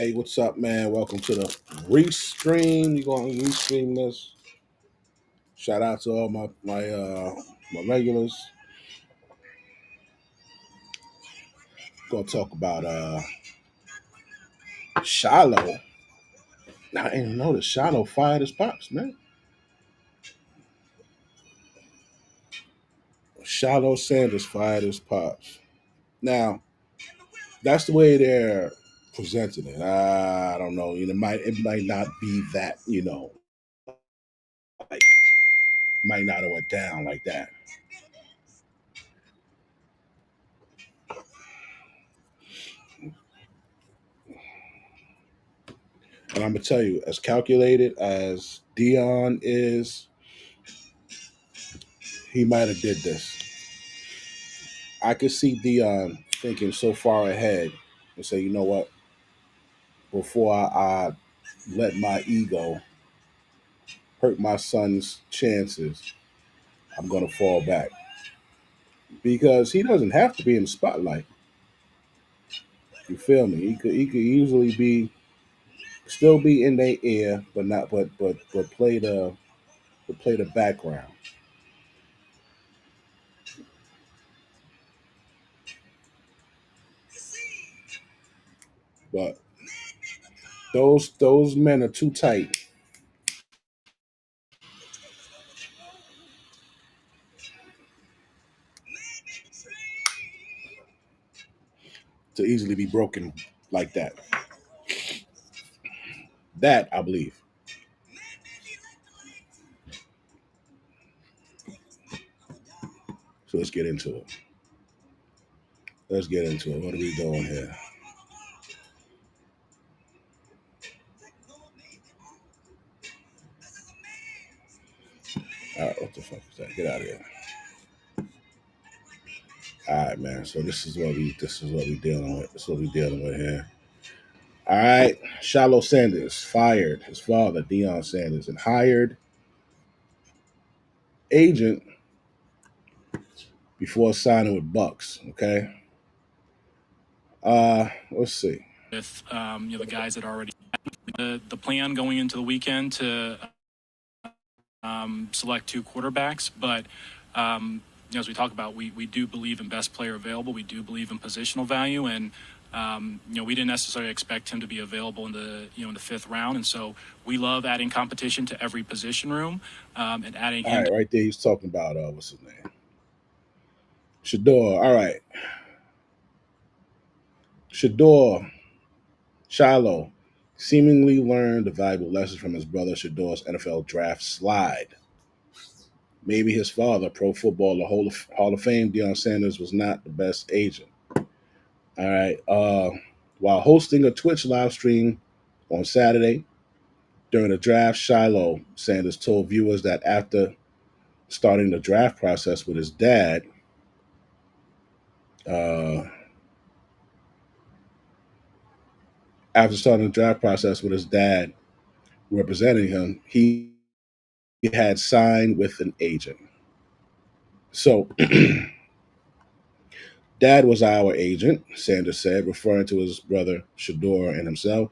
Hey, what's up, man? Welcome to the restream. You going to restream this? Shout out to all my regulars. Gonna talk about Shiloh. I didn't know that Shiloh fired his pops, man. Shiloh Sanders fired his pops. Now that's the way they're presenting it. I don't know. It might not be that. Like might not have went down like that. And I'm gonna tell you, as calculated as Dion is, he might have did this. I could see Dion thinking so far ahead and say, you know what, before I let my ego hurt my son's chances, I'm gonna fall back. Because he doesn't have to be in the spotlight. You feel me? He could easily be still be in their ear, but not but play the background. But those men are too tight to easily be broken like that. That I believe. So let's get into it. Let's get into it. What are we doing here? All right, what the fuck is that? Get out of here. All right, man. So this is what we dealing with. This is what we dealing with here. All right. Shiloh Sanders fired his father, Deion Sanders, and hired agent before signing with Bucks. Okay. Let's see. With the guys that already the plan going into the weekend to select two quarterbacks, but as we talk about, we do believe in best player available. We do believe in positional value, and we didn't necessarily expect him to be available in the fifth round, and so we love adding competition to every position room and adding All him. right, right there, he's talking about what's his name, Shador. All right, Shador Shiloh seemingly learned the valuable lessons from his brother Shador's NFL draft slide. Maybe his father, Pro Footballer Hall of Fame Deion Sanders, was not the best agent. All right. While hosting a Twitch live stream on Saturday during the draft, Shiloh Sanders told viewers that starting the draft process with his dad, uh, after starting the draft process with his dad representing him, he had signed with an agent. So, dad was our agent, Sanders said, referring to his brother Shador and himself.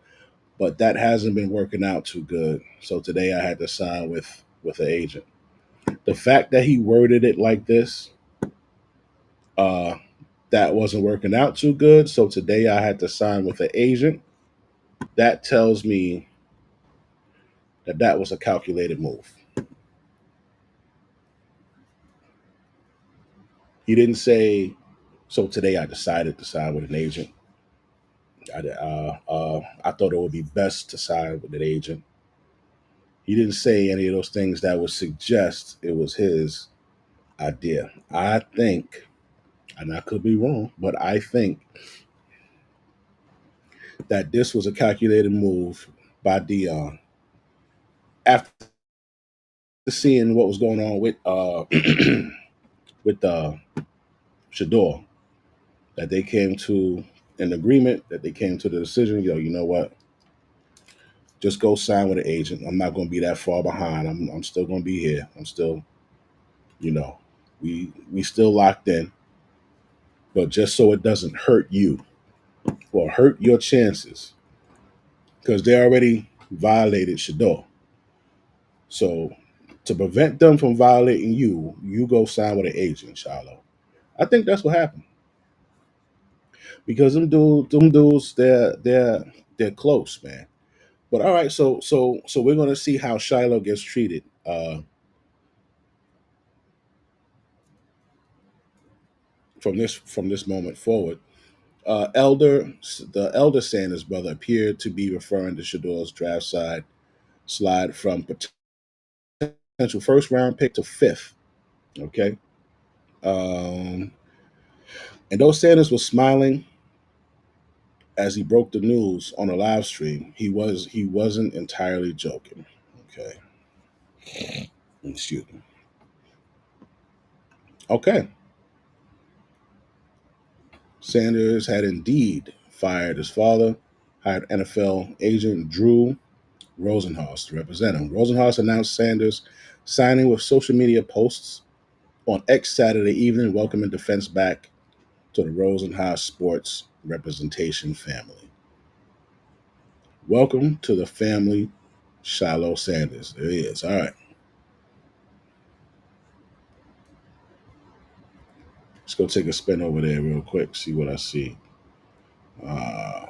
But that hasn't been working out too good. So today I had to sign with an agent. The fact that he worded it like this, uh, that wasn't working out too good. So today I had to sign with an agent. That tells me that that was a calculated move. He didn't say, so today I decided to sign with an agent. I thought it would be best to sign with an agent. He didn't say any of those things that would suggest it was his idea. I think, and I could be wrong, but I think that this was a calculated move by Dion after seeing what was going on with with Shador, that they came to an agreement, that they came to the decision. You know what? Just go sign with an agent. I'm not going to be that far behind. I'm still going to be here. I'm still, you know, we still locked in. But just so it doesn't hurt you or hurt your chances, because they already violated Shador. So to prevent them from violating you, you go sign with an agent, Shiloh. I think that's what happened because them dudes, they're close, man. But all right, so we're gonna see how Shiloh gets treated from this moment forward. The elder Sanders brother appeared to be referring to Shador's draft slide from potential first round pick to fifth. Okay, um, and though Sanders was smiling as he broke the news on a live stream, he wasn't entirely joking. Okay, excuse me. Okay, Sanders had indeed fired his father, hired NFL agent Drew Rosenhaus to represent him. Rosenhaus announced Sanders signing with social media posts on X Saturday evening, welcoming defense back to the Rosenhaus sports representation family. Welcome to the family, Shiloh Sanders. There he is. All right. Let's go take a spin over there real quick, see what I see. Uh,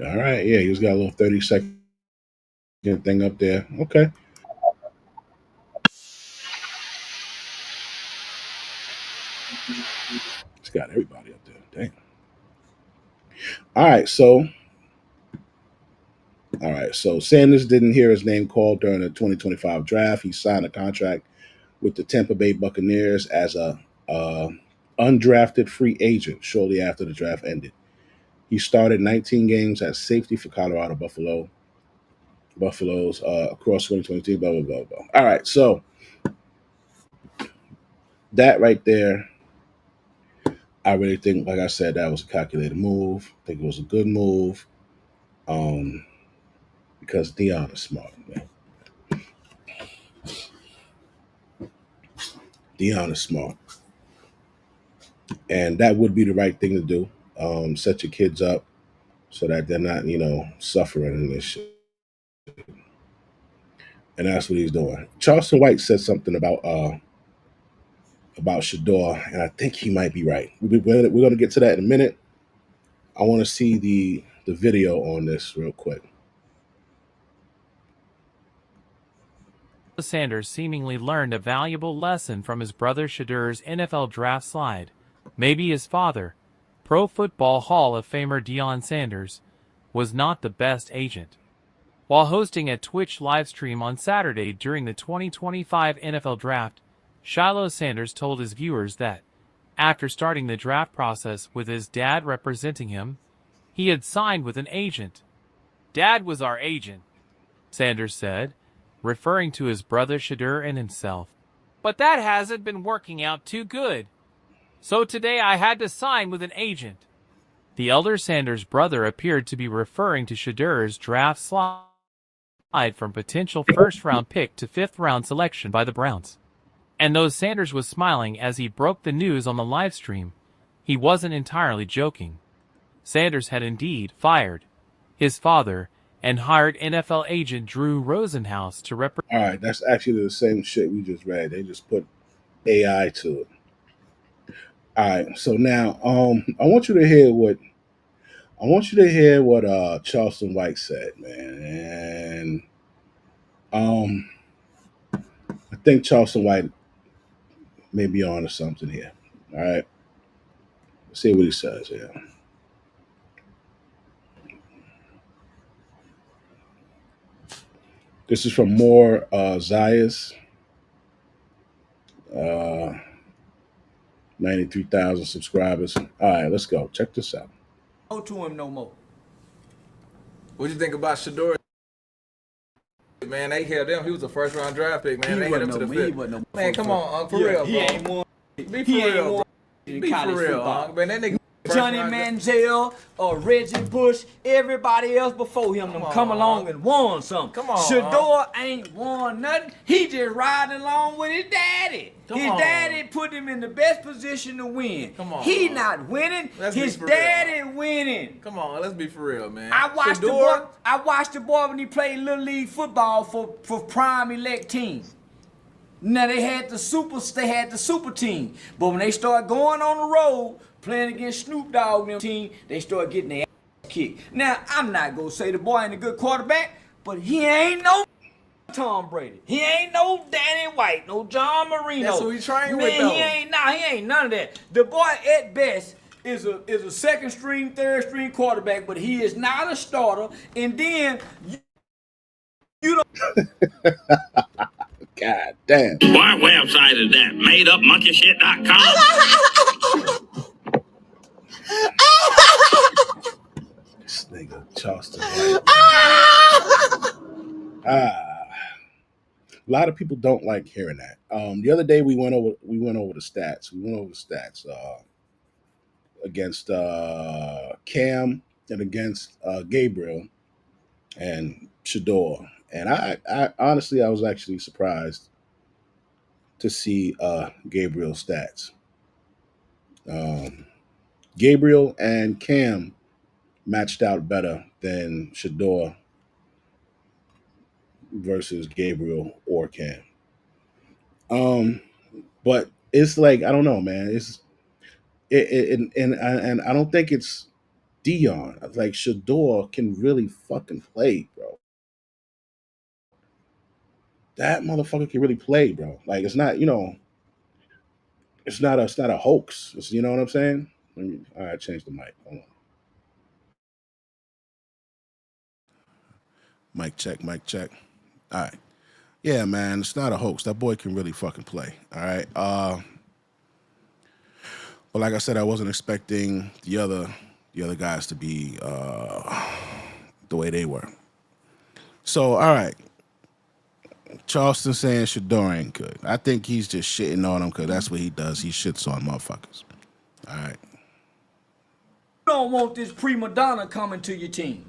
all right. Yeah, he's got a little 30-second thing up there. Okay. It's got everybody up there. Dang. All right. So Sanders didn't hear his name called during the 2025 draft. He signed a contract with the Tampa Bay Buccaneers as a undrafted free agent shortly after the draft ended. He started 19 games at safety for Colorado Buffaloes across 2022. Blah blah blah blah. All right, so that right there, I really think, like I said, that was a calculated move. I think it was a good move um, because Dion is smart, man. Dion is smart, and that would be the right thing to do. Set your kids up so that they're not, suffering in this shit. And that's what he's doing. Charleston White said something about Shador, and I think he might be right. We're going to get to that in a minute. I want to see the video on this real quick. Sanders seemingly learned a valuable lesson from his brother Shadur's NFL draft slide. Maybe his father, Pro Football Hall of Famer Deion Sanders, was not the best agent. While hosting a Twitch livestream on Saturday during the 2025 NFL Draft, Shiloh Sanders told his viewers that, after starting the draft process with his dad representing him, he had signed with an agent. "Dad was our agent," Sanders said, referring to his brother Shadur and himself. "But that hasn't been working out too good. So today I had to sign with an agent." The elder Sanders brother appeared to be referring to Shadur's draft slide from potential first-round pick to fifth-round selection by the Browns. And though Sanders was smiling as he broke the news on the live stream, he wasn't entirely joking. Sanders had indeed fired his father and hired NFL agent Drew Rosenhaus to represent. All right, that's actually the same shit we just read. They just put AI to it. All right, so now I want you to hear what Charleston White said, man. And I think Charleston White may be on to something here. All right. Let's see what he says here. This is from more Zayas. 93,000 subscribers. All right, let's go. Check this out. Go to him no more. What you think about Shador? Man, they held him. He was a first round draft pick, man. They held him to the fifth. Man, come on, for real, bro. Be for real, bro. Be for real, man. That nigga Johnny Manziel or Reggie Bush, everybody else before him come along and won something. Come on. Shador ain't won nothing. He just riding along with his daddy. His daddy put him in the best position to win. Come on. He not winning. His daddy winning. Come on, let's be for real, man. I watched the boy when he played little league football for prime elect team. Now they had the super team, but when they start going on the road playing against Snoop Dogg and them team, they start getting their ass kicked. Now I'm not gonna say the boy ain't a good quarterback, but he ain't no Tom Brady. He ain't no Danny White, no John Marino. That's who he trained with, Man, though. he ain't none of that. The boy at best is a second string, third string quarterback, but he is not a starter. And then you don't. God damn. What website is that? MadeUpMonkeyShit.com? This nigga Charleston White. A lot of people don't like hearing that. The other day we went over the stats. Against Cam and against Gabriel and Shador. And I honestly, I was actually surprised to see Gabriel's stats. Gabriel and Cam matched out better than Shador versus Gabriel or Cam. But it's like, I don't know, man. And I don't think it's Dion. Like Shador can really fucking play, bro. That motherfucker can really play, bro. Like it's not, it's not a hoax. You know what I'm saying? All right, change the mic. Hold on. Mic check. All right. Yeah, man, it's not a hoax. That boy can really fucking play. All right. But like I said, I wasn't expecting the other guys to be the way they were. So, all right. Charleston saying Shador ain't good. I think he's just shitting on him because that's what he does. He shits on motherfuckers. All right. You don't want this prima donna coming to your team.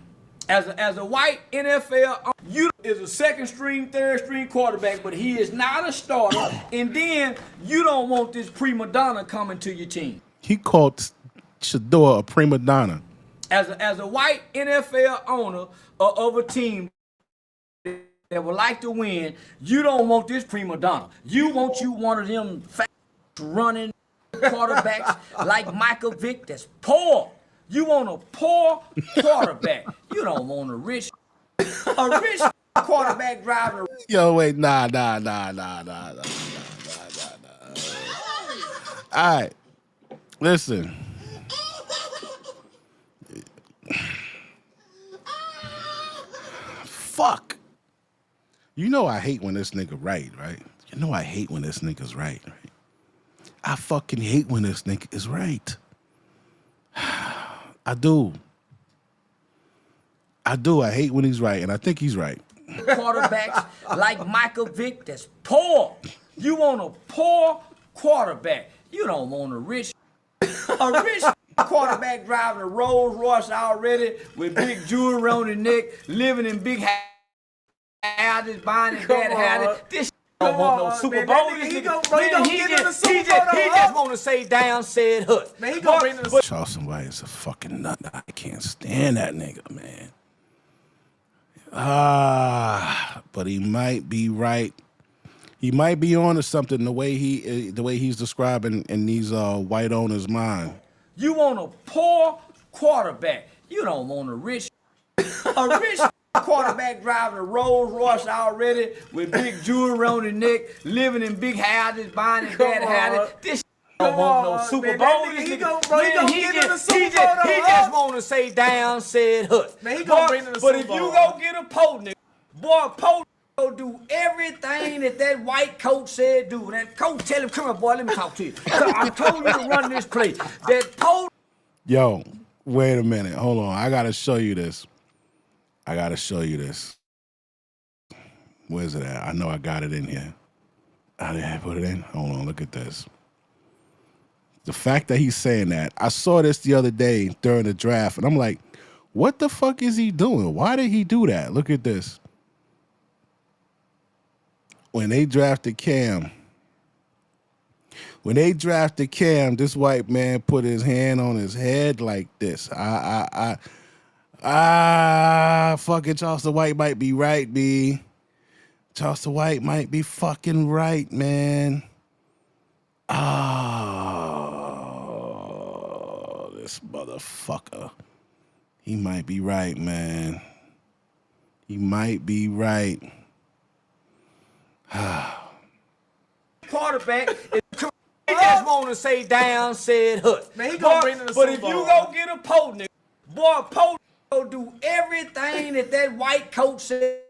As a white NFL, you is a second string, third string quarterback, but he is not a starter. And then you don't want this prima donna coming to your team. He called Shador a prima donna. As a white NFL owner of a team that would like to win, you don't want this prima donna. You want one of them fast running quarterbacks like Michael Vick that's poor. You want a poor quarterback. You don't want a rich quarterback driving. Yo, wait, nah. All right, listen. Fuck. You know I hate when this nigga right? You know I hate when this nigga's right? I fucking hate when this nigga is right. I do. I hate when he's right, and I think he's right. Quarterbacks like Michael Vick that's poor. You want a poor quarterback. You don't want a rich quarterback driving a Rolls Royce already with big jewelry on his neck, living in big houses, buying his daddy houses. This don't want no Super Bowl. He just want to say down said hut. Man, he gonna bring the Charleston White is a fucking nut. I can't stand that nigga, man. But he might be right. He might be on to something the way he's describing in these white owners' mind. You want a poor quarterback. You don't want a rich quarterback driving a Rolls Royce already with big jewelry on his neck, living in big houses, buying his daddy houses. This don't want no Super Bowl. He just want to say down said hut. Man, he gonna bring in the Super Bowl. But if you go get a Poe nigga, boy, Poe go do everything that white coach said do. That coach tell him, come here, boy, let me talk to you. I told you to run this play. That Poe. Yo, wait a minute. Hold on. I gotta show you this. Where's it at? I know I got it in here. I didn't put it in. Hold on, look at this. The fact that he's saying that. I saw this the other day during the draft, and I'm like, what the fuck is he doing? Why did he do that? Look at this. When they drafted Cam, this white man put his hand on his head like this. Fucking Charleston White might be right, B. Charleston White might be fucking right, man. Oh, this motherfucker. He might be right, man. He might be right. Quarterback is he just want to say down, said hut. Man, he gonna bring in the But Super if Bowl, you go get a Poe nigga, boy, Poe go do everything that white coach said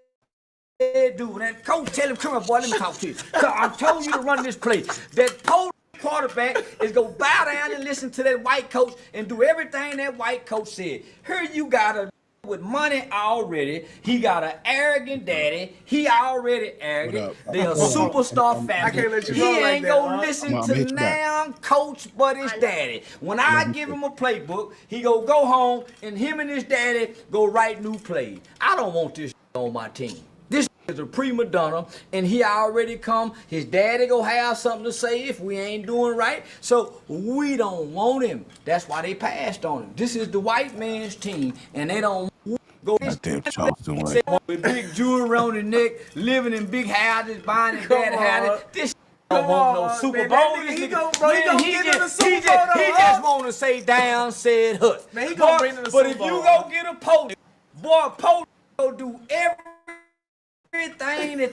do. That coach tell him, come here, boy, let me talk to you. I told you to run this play. That Poe quarterback is gonna bow down and listen to that white coach and do everything that white coach said. Here you got a with money already. He got an arrogant daddy. He already arrogant. They're a superstar family. I can't let you he go like ain't that, gonna huh? listen to now coach but his daddy. When I give him a playbook, he go home and him and his daddy go write new plays. I don't want this on my team. This is a prima donna, and he already come. His daddy go have something to say if we ain't doing right. So we don't want him. That's why they passed on him. This is the white man's team, and they don't go Goddamn Charleston White. with big jewelry on his neck, living in big houses, buying his daddy houses. This don't want no Super Bowl. He just want to say down, said hut. Man, he gonna bring in the But Super if you Bowl. go get a Poe, boy, Poe go do everything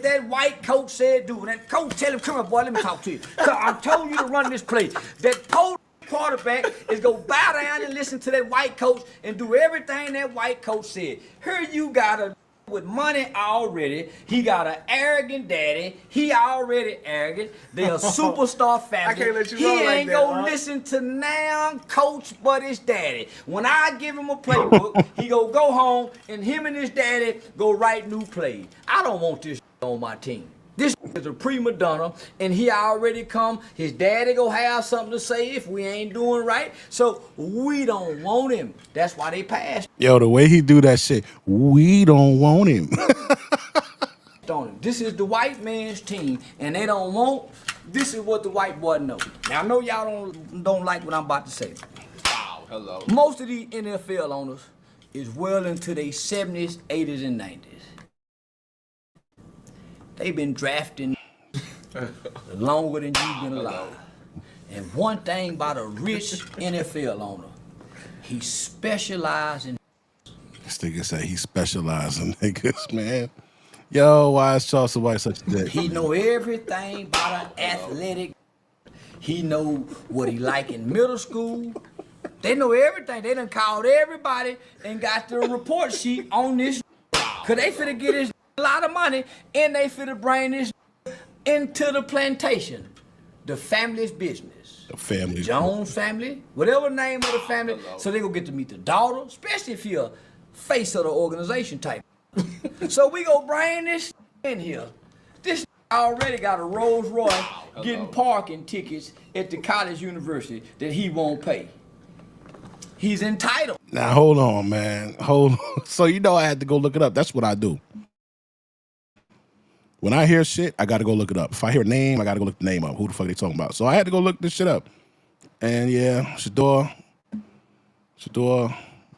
that white coach said do. That coach tell him, come here, boy, let me talk to you. I told you to run this play. That Poe quarterback is gonna bow down and listen to that white coach and do everything that white coach said. Here you got a with money already. He got an arrogant daddy. He already arrogant. They're a superstar family. I can't let you he go like ain't that, gonna huh? listen to now coach but his daddy. When I give him a playbook, he go home and him and his daddy go write new plays. I don't want this on my team. This is a prima donna, and he already come. His daddy go have something to say if we ain't doing right. So we don't want him. That's why they passed Yo, the way he do that shit, we don't want him. on him. This is the white man's team, and they don't want. This is what the white boy know. Now I know y'all don't like what I'm about to say. Wow, hello. Most of these NFL owners is well into their 70s, 80s, and 90s. They've been drafting longer than you've been alive. And one thing about a rich NFL owner, he specializes in. This nigga say he specializes in niggas, man. Yo, why is Charleston White such a dick? He know everything about an athletic. He know what he like in middle school. They know everything. They done called everybody and got the report sheet on this. Cause they finna get this a lot of money and they finna bring this into the plantation. The family's business. The family. Jones family, whatever name of the family. So they gonna get to meet the daughter, especially if you're a face of the organization type. So we gonna bring this in here. This already got a Rolls Royce getting parking tickets at the college university that he won't pay. He's entitled. Now hold on, man. Hold on. So you know I had to go look it up. That's what I do. When I hear shit, I gotta go look it up. If I hear a name, I gotta go look the name up. Who the fuck they talking about? So I had to go look this shit up. And yeah, Shador,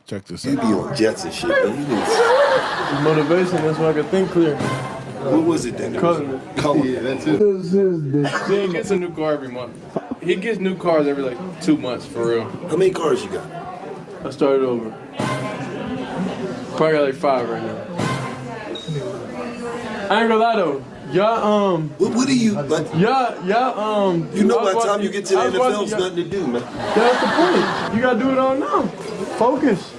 check this You be out. on jets and shit, man. Motivation, that's why I can think clear. What was it then? Color. Yeah, that's it. He gets a new car every month. He gets new cars every like 2 months for real. How many cars you got? I started over. Probably got like 5 right now. I ain't gonna lie though. Y'all What do you like? y'all You know, I was by the time watching- you get to the I was NFL, watching there's y'all- nothing to do, man. That's the point. You gotta do it all now. Focus.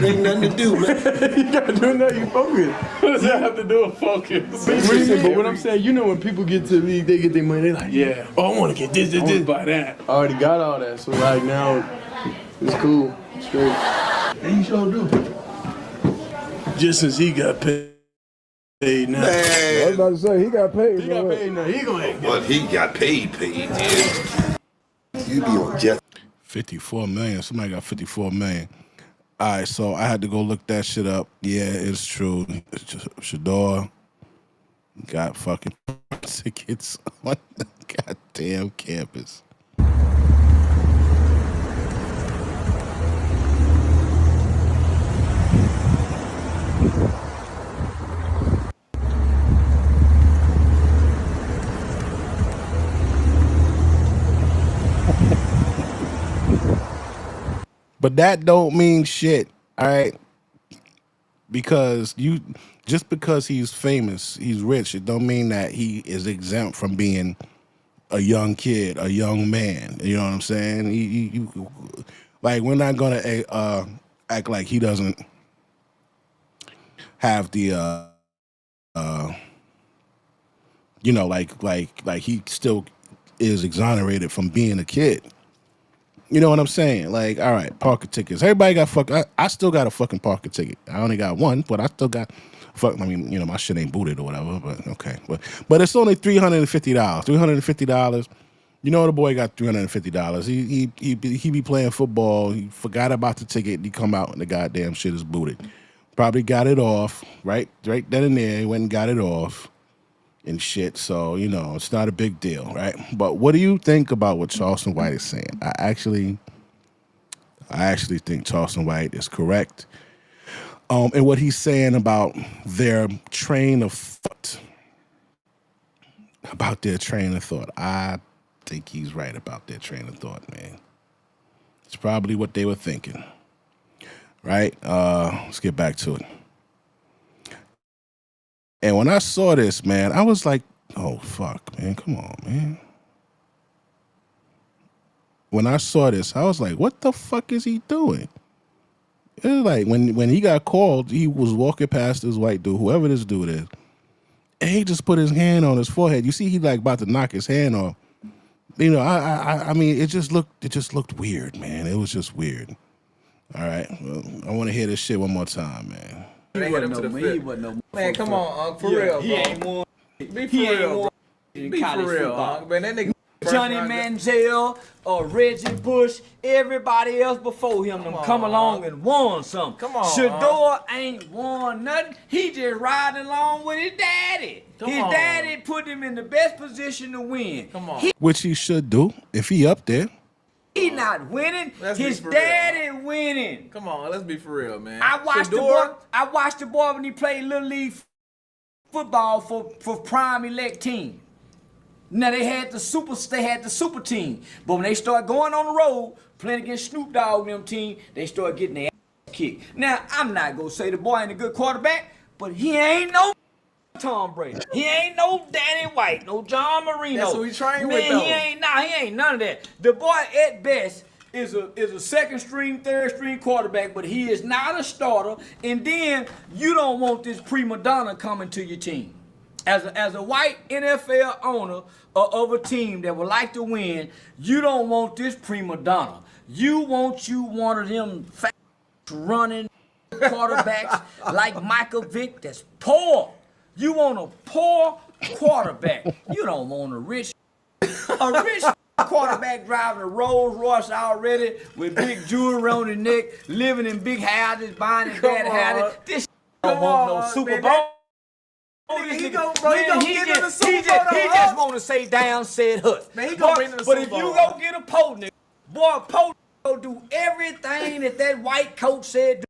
Ain't nothing to do, man. You gotta do it now. You focus. What does that have to do with focus? What do you mean? But what I'm saying, you know, when people get to the league, they get their money. They like, yeah, oh, I want to get this, buy that. I already got all that, so like now, it's cool, straight. And you sure do. Just since he got paid now. I was Man, about to say, he got paid. He got paid now. He gonna but he got paid, yeah. You be on jet. 54 million. Somebody got 54 million. All right, so I had to go look that shit up. Yeah, it's true. It's just Shador got fucking tickets on the goddamn campus. But that don't mean shit, all right? Because just because he's famous, he's rich, it don't mean that he is exempt from being a young kid, a young man. You know what I'm saying? Like, we're not gonna act like he doesn't have the you know, like he still is exonerated from being a kid. You know what I'm saying? Like, all right, parking tickets. Everybody got I still got a fucking parking ticket. I only got one, but I still got I mean, you know, my shit ain't booted or whatever, but okay. But it's only $350. $350. You know the boy got $350. He be playing football. He forgot about the ticket. He come out and the goddamn shit is booted. Probably got it off, right then and there. He went and got it off and shit. So, you know, it's not a big deal, right? But what do you think about what Charleston White is saying? I actually think Charleston White is correct. And what he's saying about their train of thought. I think he's right about their train of thought, man. It's probably what they were thinking. Right? Let's get back to it. And when I saw this, man, I was like, oh, fuck, man, come on, man. When I saw this, I was like, what the fuck is he doing? It was like, when he got called, he was walking past this white dude, whoever this dude is, and he just put his hand on his forehead. You see, he like about to knock his hand off. You know, I mean, it just looked weird, man. It was just weird. All right, well, I want to hear this shit one more time, man. They hit him to the fifth. Man, come on, for real, He bro. ain't won. Be for real, bro. Be for real, man. That nigga. Johnny Manziel or Reggie Bush, everybody else before him come along and won something. Come on, Shador ain't won nothing. He just riding along with his daddy. His daddy put him in the best position to win. Come on. Which he should do if he up there. He not winning. Let's His be for daddy winning. Come on, let's be for real, man. I watched the boy when he played Little League football for prime elect team. Now they had the super team, but when they start going on the road, playing against Snoop Dogg and them team, they start getting their ass kicked. Now I'm not gonna say the boy ain't a good quarterback, but he ain't no Tom Brady. He ain't no Danny White, no John Marino. That's who he trained Man, with, though. he ain't none of that. The boy at best is a second string, third string quarterback, but he is not a starter. And then you don't want this prima donna coming to your team. As a white NFL owner of a team that would like to win, you don't want this prima donna. You want one of them fast running quarterbacks like Michael Vick that's poor. You want a poor quarterback. You don't want a rich quarterback driving a Rolls Royce already with big jewelry on his neck, living in big houses, buying his daddy houses. This don't want no Super Bowl. He just want to say down said hut. Man, he gonna bring them to the But Super if you Bowl. go get a Poe nigga, boy, Poe go do everything that white coach said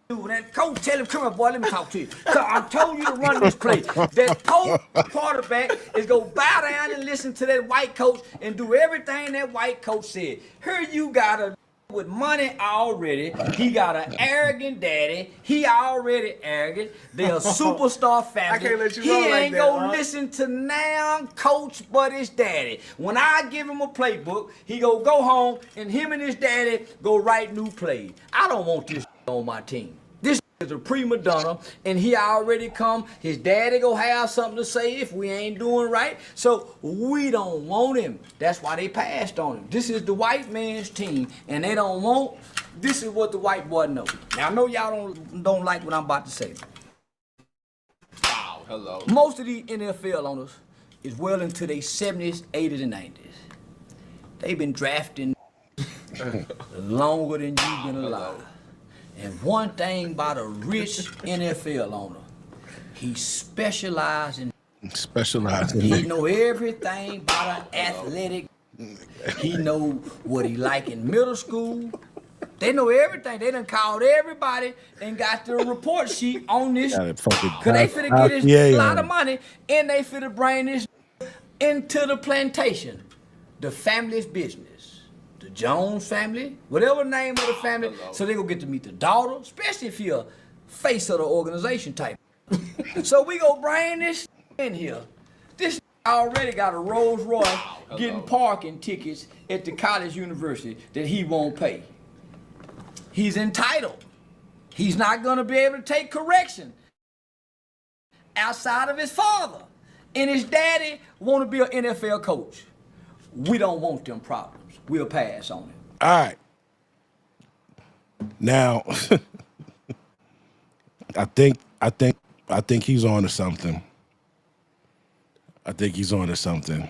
do. When that coach tell him, come here, boy, let me talk to you. I'm telling you to run this play. That Poe quarterback is go bow down and listen to that white coach and do everything that white coach said. Here you got a with money already. He got an arrogant daddy. He already arrogant. They're a superstar family. I can't let you he roll like ain't that, gonna huh? listen to now coach but his daddy. When I give him a playbook, he go home and him and his daddy go write new plays. I don't want this on my team. This is a prima donna, and he already come. His daddy go have something to say if we ain't doing right. So we don't want him. That's why they passed on him. This is the white man's team, and they don't want. This is what the white boy knows. Now I know y'all don't like what I'm about to say. Wow, hello. Most of these NFL owners is well into their 70s, 80s, and 90s. They've been drafting longer than you've been alive. And one thing about a rich NFL owner, he specializes in. He know everything about an athletic. He know what he like in middle school. They know everything. They done called everybody and got the report sheet on this. Cause they finna get this lot of money and they finna bring this into the plantation. The family's business. The Jones family, whatever name of the family. So they gonna get to meet the daughter, especially if you're face of the organization type. So we gonna bring this in here. This already got a Rolls Royce getting parking tickets at the college university that he won't pay. He's entitled. He's not gonna be able to take correction outside of his father. And his daddy wanna be an NFL coach. We don't want them problems. We'll pass on it. All right. Now, I think he's on to something. I think he's on to something.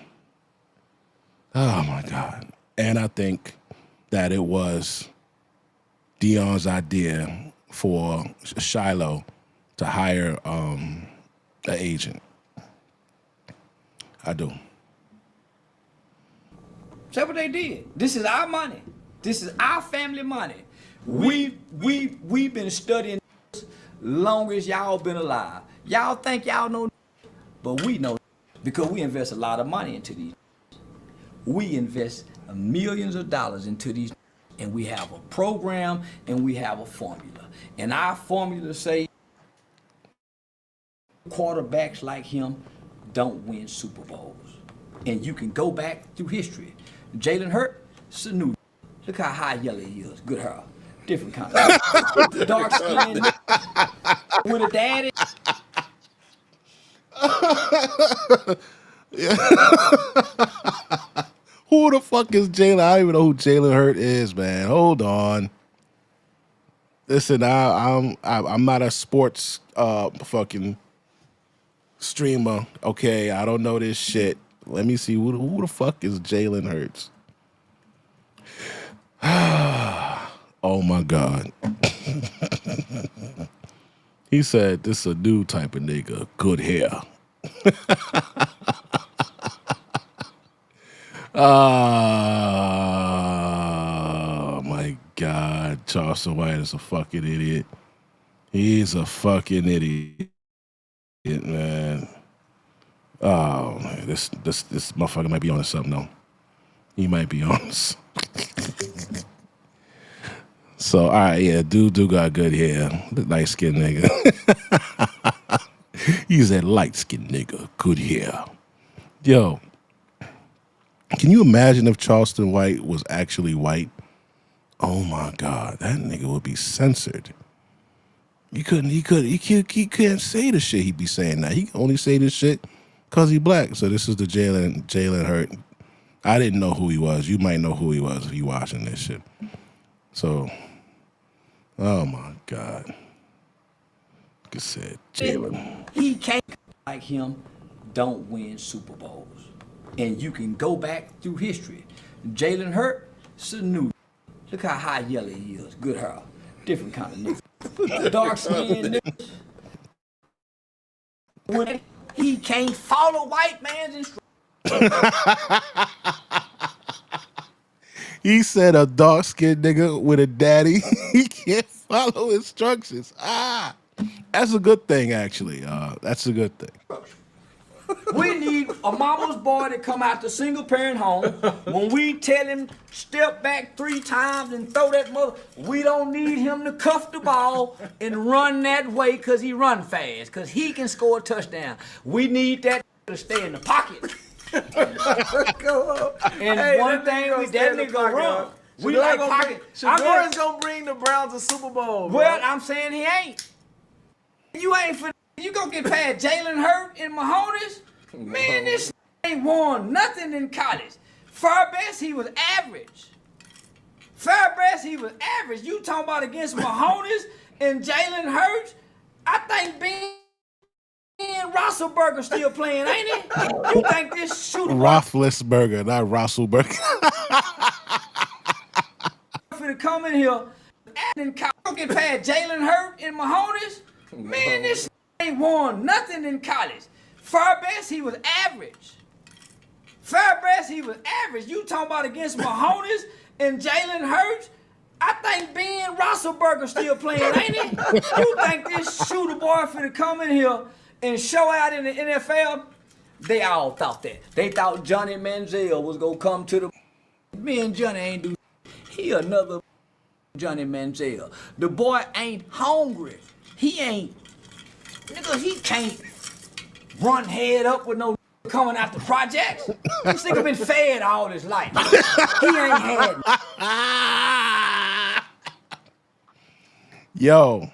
Oh my God. And I think that it was Deion's idea for Shiloh to hire an agent. I do. That's what they did. This is our money. This is our family money. We've been studying this long as y'all been alive. Y'all think y'all know, but we know because we invest a lot of money into these. We invest millions of dollars into these, and we have a program and we have a formula. And our formula say quarterbacks like him don't win Super Bowls. And you can go back through history. Jalen Hurts, Sanu. Look how high yellow he is. Good hair. Different kind of dark skin with a daddy. Who the fuck is Jalen? I don't even know who Jalen Hurts is, man. Hold on. Listen, I'm not a sports fucking streamer. Okay, I don't know this shit. Let me see who the fuck is Jalen Hurts. Oh my God. He said this is a new type of nigga. Good hair. Oh my God. Charleston White is a fucking idiot. He's a fucking idiot, man. Oh man, this motherfucker might be on to something though. He might be on. So all right, yeah, dude got good hair. Light skinned nigga. He's that light skinned nigga, good hair. Yo, can you imagine if Charleston White was actually white? Oh my God, that nigga would be censored. He can't say the shit he be saying now. He can only say this shit because he black. So this is the Jalen Hurts. I didn't know who he was. You might know who he was if you watching this shit. So, oh my God. Like I said, Jalen. He can't like him, don't win Super Bowls. And you can go back through history. Jalen Hurts, Sanu. Look how high yellow he is. Good hair. Different kind of nigga. Dark skin nigga. When he can't follow white man's instructions. He said a dark skinned nigga with a daddy. He can't follow instructions. That's a good thing, actually. That's a good thing. We need a mama's boy to come out the single parent home. When we tell him step back 3 times and throw that mother, we don't need him to cuff the ball and run that way because he run fast, because he can score a touchdown. We need that to stay in the pocket. And Hey, one thing we definitely gonna run. We like pocket. Shador's gonna bring the Browns a Super Bowl. Bro. Well, I'm saying he ain't. You ain't for. You gonna get past Jalen Hurts and Mahomes? Man, this ain't won nothing in college. Fair best, he was average. Fair best, he was average. You talking about against Mahomes and Jalen Hurts? I think being Roethlisberger still playing, ain't it? You think this shooter Roethlisberger, not Rosselberger. finna come in here and get past Jalen Hurts and Mahomes? Man, this ain't won nothing in college. Fairbanks, he was average. You talking about against Mahomes and Jalen Hurts? I think Ben Roethlisberger still playing, ain't it? You think this shooter boy finna come in here and show out in the NFL? They all thought that. They thought Johnny Manziel was gonna come to the. Me and Johnny ain't do. He another Johnny Manziel. The boy ain't hungry. He ain't. Nigga, he can't run head up with no coming out the projects. This nigga been fed all his life. He ain't had. Yo.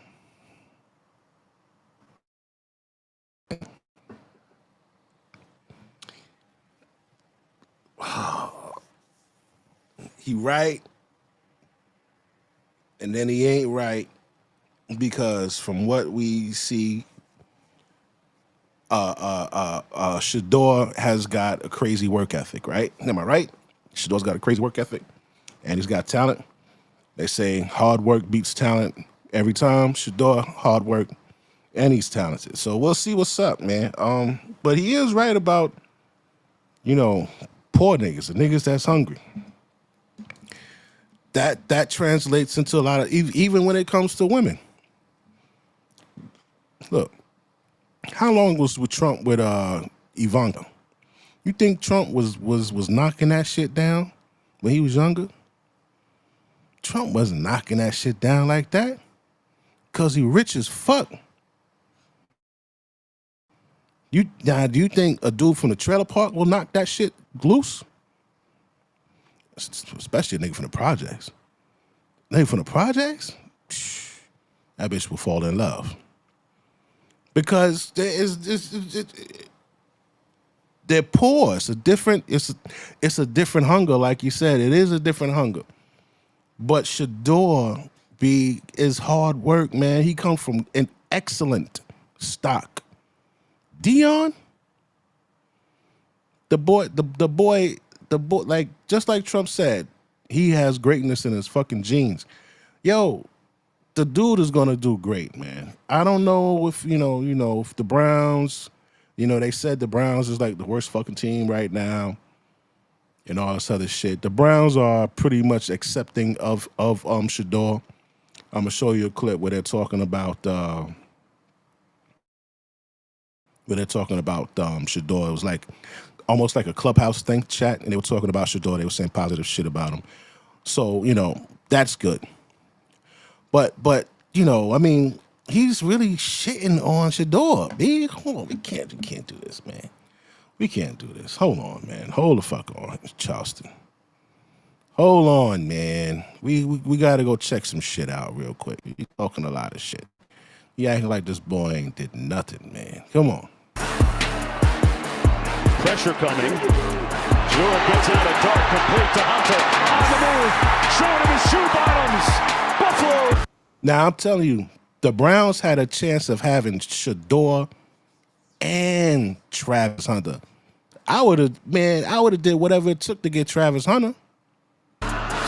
He right, and then he ain't right, because from what we see, Shador has got a crazy work ethic, right? Am I right? Shador's got a crazy work ethic, and he's got talent. They say hard work beats talent every time. Shador, hard work, and he's talented. So we'll see what's up, man. But he is right about, poor niggas, the niggas that's hungry. That translates into a lot of, even when it comes to women. Look, how long was with Trump with Ivanka? You think Trump was knocking that shit down when he was younger? Trump wasn't knocking that shit down like that, because he rich as fuck. Do you think a dude from the trailer park will knock that shit loose? Especially a nigga from the projects. Nigga from the projects? That bitch will fall in love. Because they're poor. It's a different hunger, like you said. It is a different hunger. But Shador is hard work, man. He comes from an excellent stock. Dion, the boy, like, just like Trump said, he has greatness in his fucking genes. Yo, the dude is gonna do great, man. I don't know if if the Browns, they said the Browns is like the worst fucking team right now, and all this other shit. The Browns are pretty much accepting of Shador. I'm gonna show you a clip where they're talking about Shador. It was like almost like a clubhouse think chat, and they were talking about Shador. They were saying positive shit about him. So, that's good. But I mean, he's really shitting on Shador. Man, hold on, we can't do this, man. We can't do this. Hold on, man. Hold the fuck on, Charleston. Hold on, man. We gotta go check some shit out real quick. You talking a lot of shit. You acting like this boy ain't did nothing, man. Come on. Pressure coming. Jewell gets out of dark, complete to Hunter. On the move, showing him his shoe bottoms. Buffalo. Now, I'm telling you, the Browns had a chance of having Shador and Travis Hunter. I would have did whatever it took to get Travis Hunter.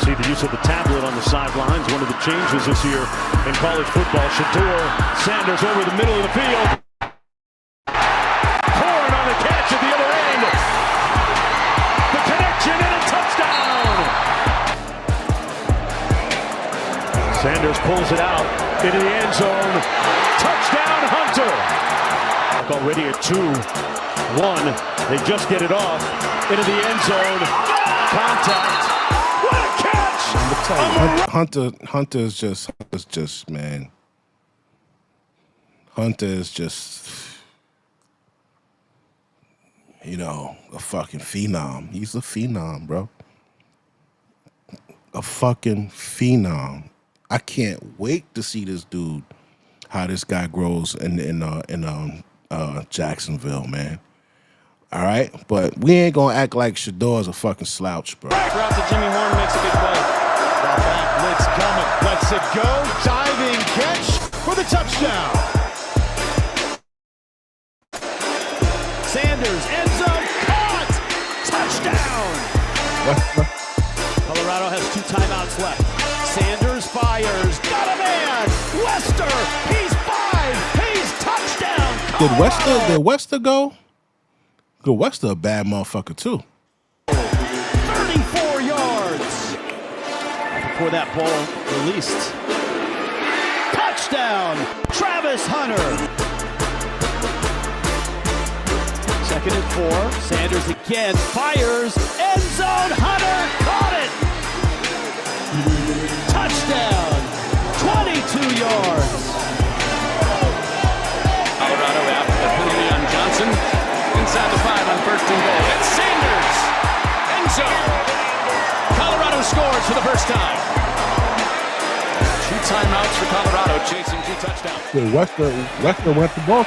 See the use of the tablet on the sidelines. One of the changes this year in college football. Shador, Sanders over the middle of the field. Horn on the catch at the other end. The connection and a touchdown. Sanders pulls it out into the end zone. Touchdown, Hunter. Already at 2-1. They just get it off into the end zone. Contact. What a catch! Hunter is just man. Hunter is just, a fucking phenom. He's a phenom, bro. A fucking phenom. I can't wait to see this dude, how this guy grows in Jacksonville, man. All right, but we ain't gonna act like Shador's a fucking slouch, bro. Route to Jimmy Horn makes a big play. Back blitz coming, lets it go, diving catch for the touchdown. Colorado has 2 timeouts left. Sanders fires. Got a man. Wester. He's 5. He's touchdown. Colorado. Did Wester go? Good, Wester a bad motherfucker too. 34 yards. Before that ball released. Touchdown. Travis Hunter. 2nd and 4. Sanders again fires. End zone. Hunter caught it. Touchdown. 22 yards. Colorado after the penalty on Johnson. Inside the 5 on 1st and goal. It's Sanders. End zone. Colorado scores for the first time. 2 timeouts for Colorado, chasing 2 touchdowns. Good, Wester went to ball.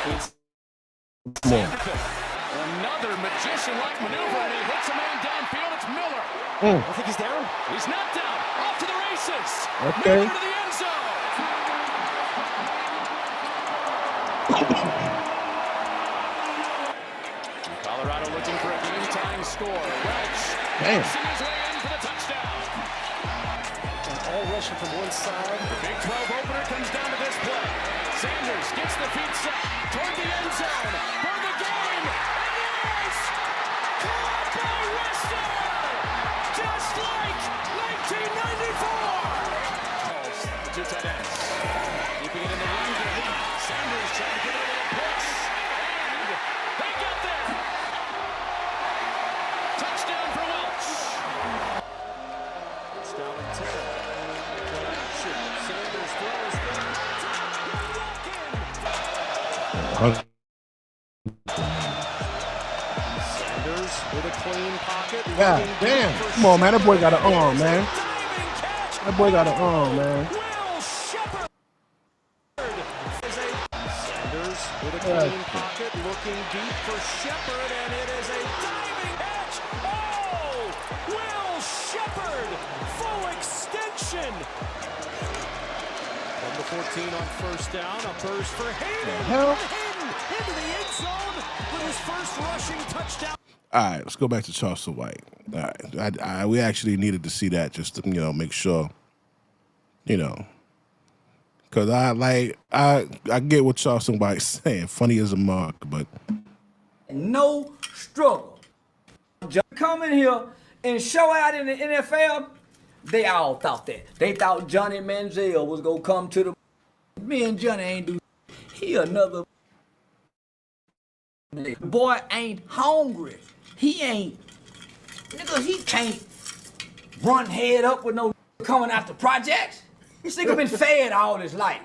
Another magician-like maneuver, and he hits a man downfield. It's Miller. I think he's down. He's not down. Off to the races. Okay. Miller to the end zone. Colorado looking for a game-tying score. Welch. Damn. His way in for the touchdown. And all rushing from one side. The Big 12 opener comes down to this play. Sanders gets the feet set toward the end zone for the game. And yes! Caught by Wester! Just like 1994! The 2 tight ends. Keeping it in the run game. Sanders trying to get it a little push. And they get there! Touchdown for Welch. It's down at 10. Sanders throws. Sanders with a clean pocket. Yeah, damn. Come on, man. That boy got an arm, man. That boy got an arm, man. Sanders with a clean pocket, looking deep for Shepard, and it is a diving catch. Oh! Will Shepard, full extension. From the 14 on 1st down, a burst for Hayden. Hell. Hayden into the end zone with his first rushing touchdown. All right, let's go back to Charleston White. All right, we actually needed to see that just to make sure, because I get what Charleston White's saying. Funny as a mark, but No struggle. Come in here and show out in the NFL. They all thought that. They thought Johnny Manziel was gonna come to the. Me and Johnny ain't do. He another. The boy ain't hungry. He ain't. Nigga, he can't run head up with no coming out the projects. This nigga been fed all his life.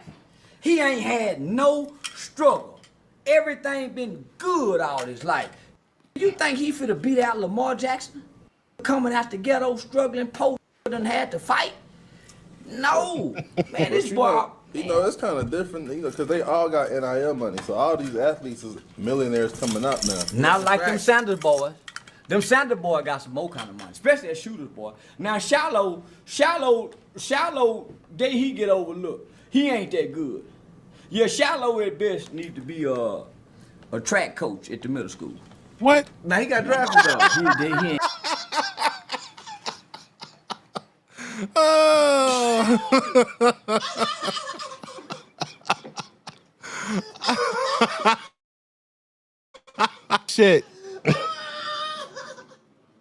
He ain't had no struggle. Everything been good all his life. You think he finna beat out Lamar Jackson? Coming out the ghetto, struggling, poor done had to fight? No. Man, this boy... it's kind of different, because they all got NIL money. So all these athletes is millionaires coming up now. Not like them Sanders boys. Them Sanders boys got some more kind of money, especially that shooters boy. Now Shiloh, day he get overlooked. He ain't that good. Yeah, Shiloh at best need to be a track coach at the middle school. what? Now he got drafted though. He ain't. Shit.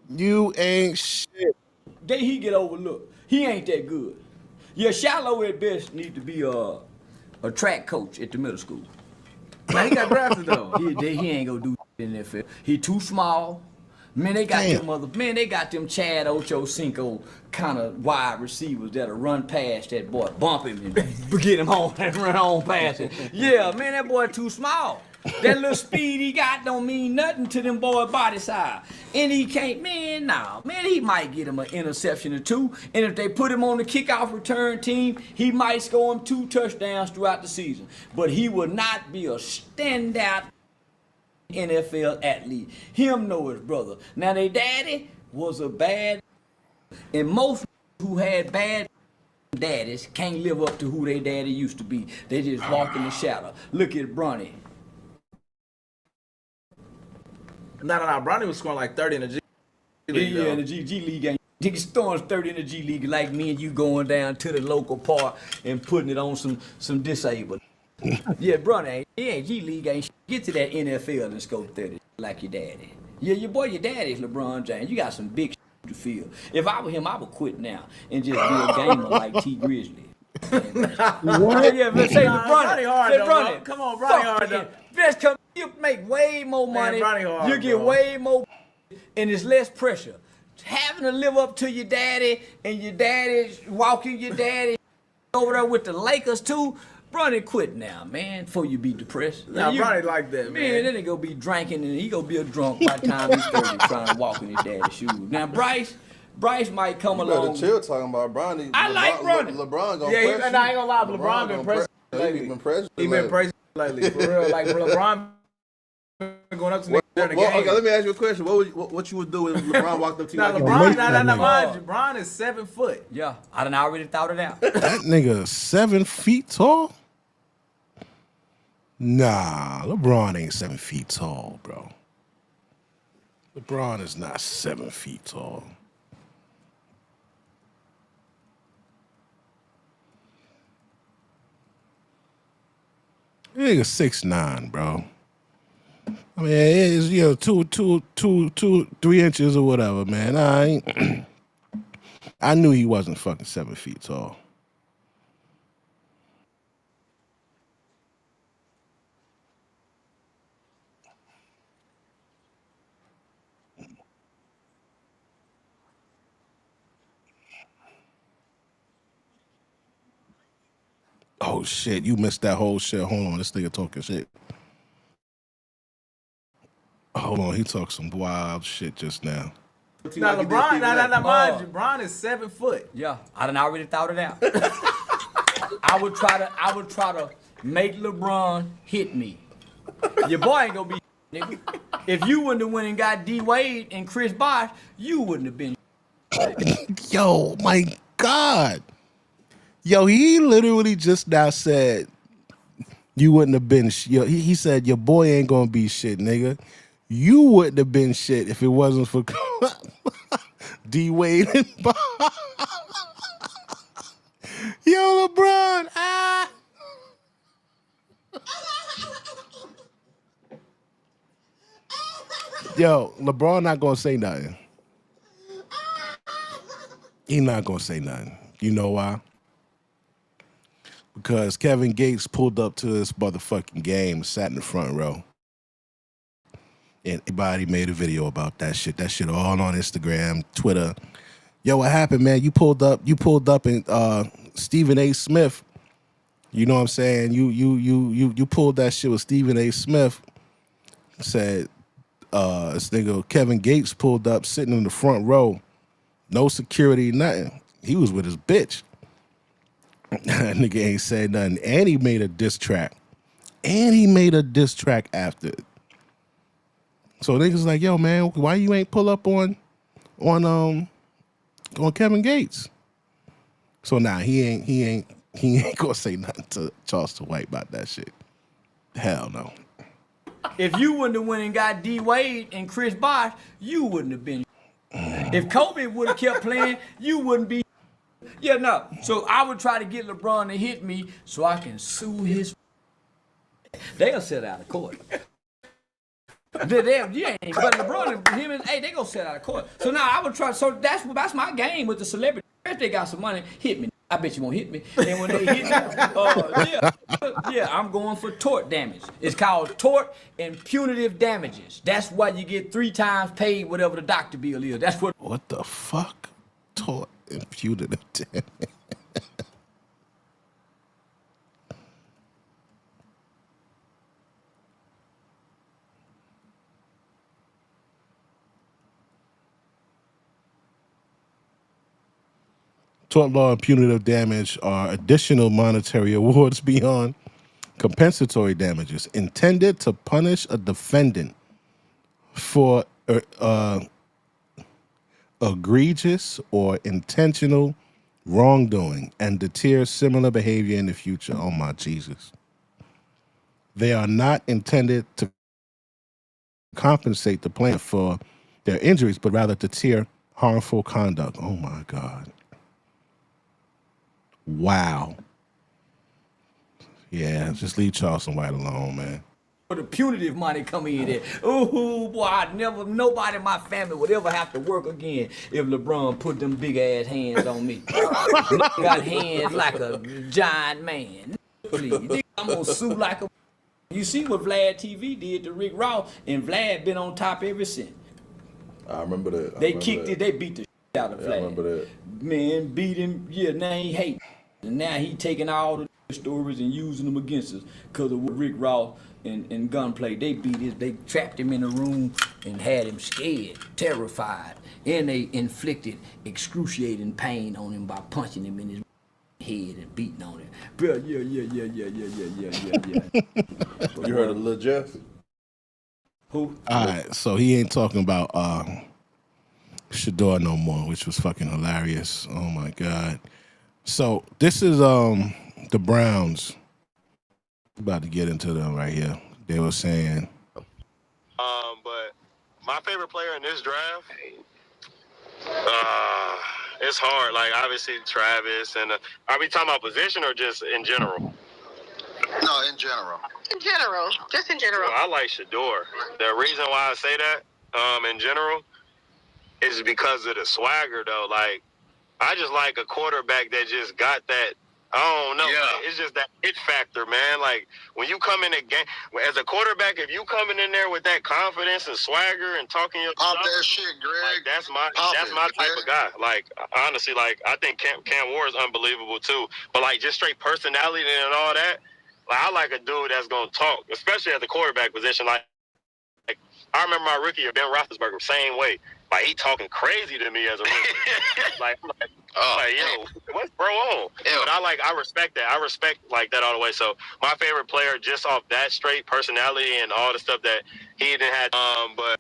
You ain't shit. Day he get overlooked. He ain't that good. Yeah, Shiloh at best need to be a track coach at the middle school. Now he got drafted though. He ain't gonna do in the NFL. He too small. Man, they got they got them Chad Ochocinco kind of wide receivers that'll run past that boy, bump him and get him home and run on past it. Yeah, man, that boy too small. That little speed he got don't mean nothing to them boy body size. And he can't, man, he might get him an interception or 2. And if they put him on the kickoff return team, he might score him 2 touchdowns throughout the season. But he will not be a standout NFL athlete. Him know his brother. Now their daddy was a bad, and most who had bad daddies can't live up to who their daddy used to be. They just walk in the shadow. Look at Bronny. No. Bronny was scoring like 30 in the G League. Yeah, in the G League ain't Niggas throwing 30 in the G League like me and you going down to the local park and putting it on some disabled. Yeah, brother, G League ain't shit. Get to that NFL and score 30 like your daddy. Yeah, your daddy's LeBron James. You got some big shit to feel. If I were him, I would quit now and just be a gamer like T Grizzly. What? Yeah, but say Bronny hard say though, Bronny. bro. Come on, Bronny hard though. Best come, you make way more money. Bronny hard, you get bro. way more, and it's less pressure. Having to live up to your daddy and your daddy walking your daddy over there with the Lakers too. Bronny, quit now, man, before you be depressed. Nah, Bronny like that, man. Then he gonna be drinking and he gonna be a drunk by the time he's 30 trying to walk in his daddy's shoes. Now Bryce might come You along. better chill talking about Bronny. I like Bronny. LeBron gonna Yeah, press I ain't you. gonna lie, LeBron been pressing lately. He been pressing. He been pressing lately, for real. Like LeBron been going up to niggas during the game. Okay, let me ask you a question. What you would do if LeBron walked up to you? Now like LeBron, mind you, LeBron is 7 foot. Yeah, I done already thought it out. That nigga 7 feet tall? Nah, LeBron ain't 7 feet tall, bro. LeBron is not 7 feet tall. Nigga 6'9", bro. I mean, it's 3 inches or whatever, man. I knew he wasn't fucking 7 feet tall. Oh shit, you missed that whole shit. Hold on, this nigga talking shit. Hold on, he talked some wild shit just now. Now LeBron, mind you, LeBron is 7 foot. Yeah, I done already thought it out. I would try to make LeBron hit me. Your boy ain't gonna be nigga. If you wouldn't have went and got D Wade and Chris Bosh, you wouldn't have been. Yo, my God. Yo, he literally just now said you wouldn't have been shit. He said your boy ain't gonna be shit, nigga. You wouldn't have been shit if it wasn't for D Wade and Bob. Yo, LeBron. Yo, LeBron not gonna say nothing. He not gonna say nothing. You know why? Because Kevin Gates pulled up to this motherfucking game, sat in the front row. And everybody made a video about that shit. That shit all on Instagram, Twitter. Yo, what happened, man? You pulled up and Stephen A. Smith. You know what I'm saying? You pulled that shit with Stephen A. Smith. Said this nigga Kevin Gates pulled up sitting in the front row. No security, nothing. He was with his bitch. That nigga ain't said nothing. And he made a diss track. After it. So niggas like, yo, man, why you ain't pull up on Kevin Gates? So now he ain't gonna say nothing to Charleston White about that shit. Hell no. If you wouldn't have went and got D Wade and Chris Bosh, you wouldn't have been. If Kobe would have kept playing, you wouldn't be. Yeah, no. So I would try to get LeBron to hit me so I can sue his. They'll set out of court. But LeBron and him and they gonna set out of court. So now I would try. So that's my game with the celebrity. If they got some money, hit me. I bet you won't hit me. And when they hit me, yeah, I'm going for tort damage. It's called tort and punitive damages. That's why you get 3 times paid whatever the doctor bill is. That's what. What the fuck? Tort and punitive damage. Tort law and punitive damage are additional monetary awards beyond compensatory damages intended to punish a defendant for egregious or intentional wrongdoing and deter similar behavior in the future. Oh my Jesus. They are not intended to compensate the plaintiff for their injuries, but rather to deter Harmful conduct. Oh my God. Wow. Yeah, just leave Charleston White alone, man. For the punitive money come in there. Oh boy, nobody in my family would ever have to work again if LeBron put them big ass hands on me. Nigga got hands like a giant man. Please, nigga, I'm gonna sue like a. You see what Vlad TV did to Rick Ross, and Vlad been on top ever since. I remember that. They kicked it. They beat the shit out of Vlad. I remember that. Man, beat him. Yeah, now he hate. And now he taking all the stories and using them against us because of what Rick Ross and Gunplay. They beat his. They trapped him in a room and had him scared, terrified, and they inflicted excruciating pain on him by punching him in his head and beating on him. Bro, yeah. You heard of Lil Jeff? Who? All right, so he ain't talking about Shador no more, which was fucking hilarious. Oh my God. So this is the Browns. About to get into them right here. They were saying. But my favorite player in this draft, it's hard. Like obviously Travis and are we talking about position or just in general? No, in general. In general, just in general. Well, I like Shador. The reason why I say that, in general, is because of the swagger though. Like I just like a quarterback that just got that. I don't know. Yeah. Like, it's just that it factor, man. Like when you come in a game as a quarterback, if you coming in there with that confidence and swagger and talking your Pop stuff, that shit, Greg. like that's my type of guy. Like honestly, like I think Cam Ward is unbelievable too. But like just straight personality and all that, like I like a dude that's gonna talk, especially at the quarterback position. Like I remember my rookie year, Ben Roethlisberger, same way. Like he talking crazy to me as a rookie. like yo, what's bro on? But I respect that. I respect like that all the way. So my favorite player, just off that straight personality and all the stuff that he didn't had. But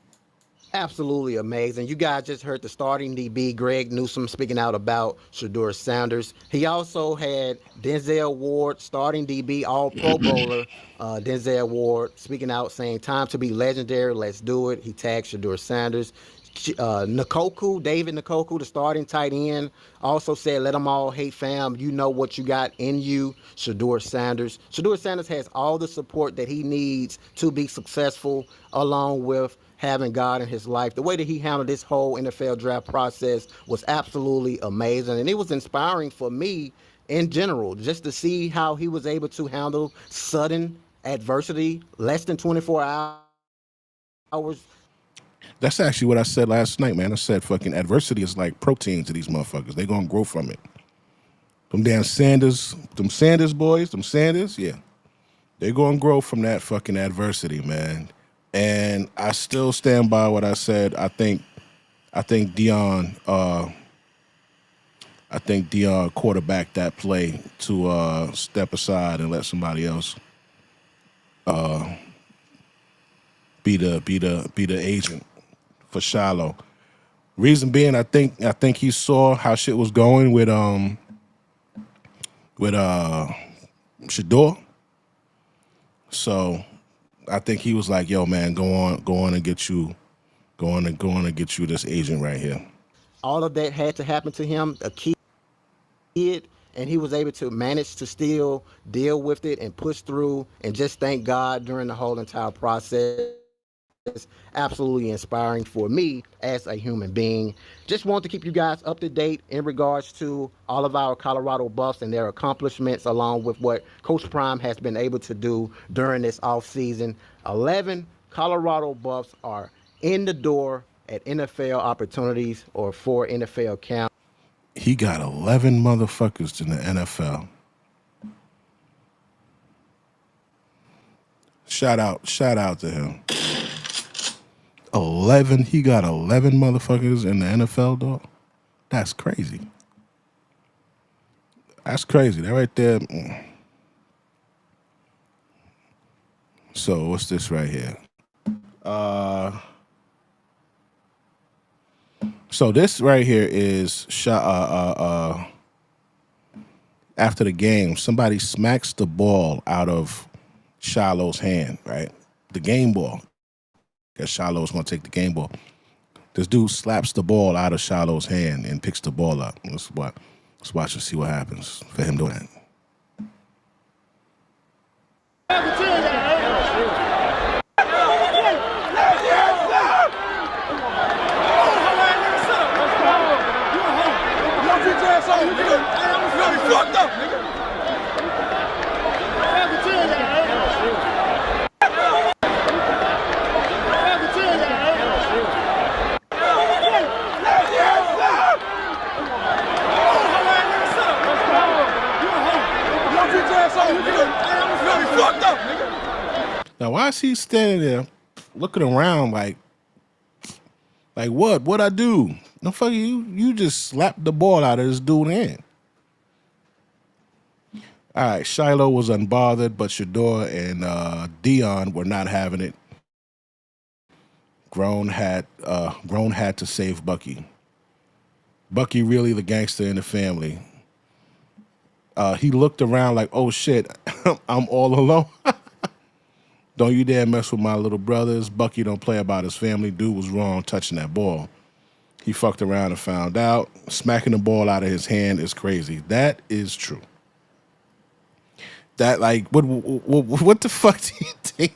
absolutely amazing. You guys just heard the starting DB, Greg Newsome, speaking out about Shador Sanders. He also had Denzel Ward, starting DB, all-pro bowler, Denzel Ward, speaking out saying, time to be legendary, let's do it. He tagged Shador Sanders. David Nkoku, the starting tight end, also said, let them all hate fam. You know what you got in you, Shador Sanders. Shador Sanders has all the support that he needs to be successful, along with having God in his life. The way that he handled this whole NFL draft process was absolutely amazing. And it was inspiring for me in general, just to see how he was able to handle sudden adversity, less than 24 hours. That's actually what I said last night, man. I said fucking adversity is like protein to these motherfuckers. They gonna grow from it. Them damn Sanders boys, yeah. They gonna grow from that fucking adversity, man. And I still stand by what I said. I think Dion quarterbacked that play to step aside and let somebody else be the agent for Shiloh. Reason being, I think he saw how shit was going with Shador. So I think he was like, "Yo, man, go on and get you this agent right here." All of that had to happen to him, a kid, and he was able to manage to still deal with it and push through and just thank God during the whole entire process. It's absolutely inspiring for me as a human being. Just want to keep you guys up to date in regards to all of our Colorado Buffs and their accomplishments, along with what Coach Prime has been able to do during this offseason. 11 Colorado Buffs are in the door at NFL opportunities or for NFL camp. He got 11 motherfuckers in the NFL. Shout out to him. 11. He got 11 motherfuckers in the NFL, dog. That's crazy. That's crazy. That right there. So what's this right here? So this right here is after the game, somebody smacks the ball out of Shiloh's hand, right? The game ball. Because Shiloh's going to take the game ball. This dude slaps the ball out of Shiloh's hand and picks the ball up. Let's watch and see what happens for him doing that. Now, why is he standing there looking around like what? What'd I do? No, fuck you. You just slapped the ball out of this dude's hand. All right, Shiloh was unbothered, but Shador and Dion were not having it. Grown had to save Bucky. Bucky really the gangster in the family. He looked around like, oh shit, I'm all alone. Don't you dare mess with my little brothers. Bucky don't play about his family. Dude was wrong touching that ball. He fucked around and found out. Smacking the ball out of his hand is crazy. That is true. That, like, what the fuck do you think?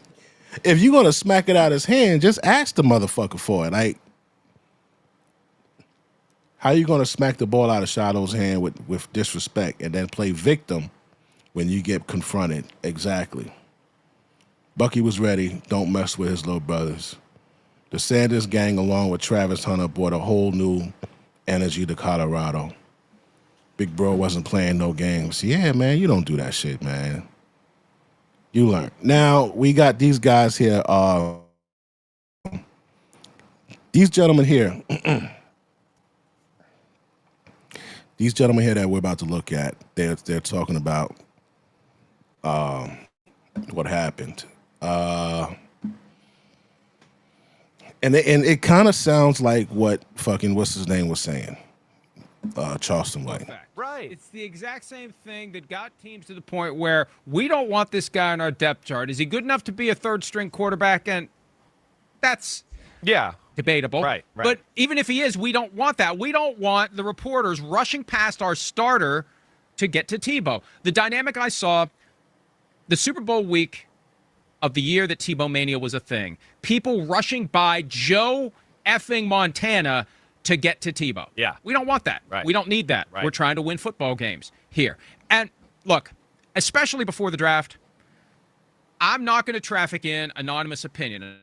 If you're gonna smack it out of his hand, just ask the motherfucker for it. Like, how you gonna smack the ball out of Shiloh's hand with disrespect and then play victim when you get confronted? Exactly. Bucky was ready. Don't mess with his little brothers. The Sanders gang, along with Travis Hunter, brought a whole new energy to Colorado. Big bro wasn't playing no games. Yeah, man, you don't do that shit, man. You learn. Now, we got these guys here. These gentlemen here. These gentlemen here that we're about to look at, they're talking about what happened. And it kind of sounds like what fucking what's his name was saying, Charleston White. Right. It's the exact same thing that got teams to the point where we don't want this guy on our depth chart. Is he good enough to be a third-string quarterback? And that's debatable. Right. But even if he is, we don't want that. We don't want the reporters rushing past our starter to get to Tebow. The dynamic I saw, the Super Bowl week of the year that Tebow Mania was a thing. People rushing by Joe effing Montana to get to Tebow. Yeah. We don't want that. Right. We don't need that. Right. We're trying to win football games here. And look, especially before the draft, I'm not going to traffic in anonymous opinion.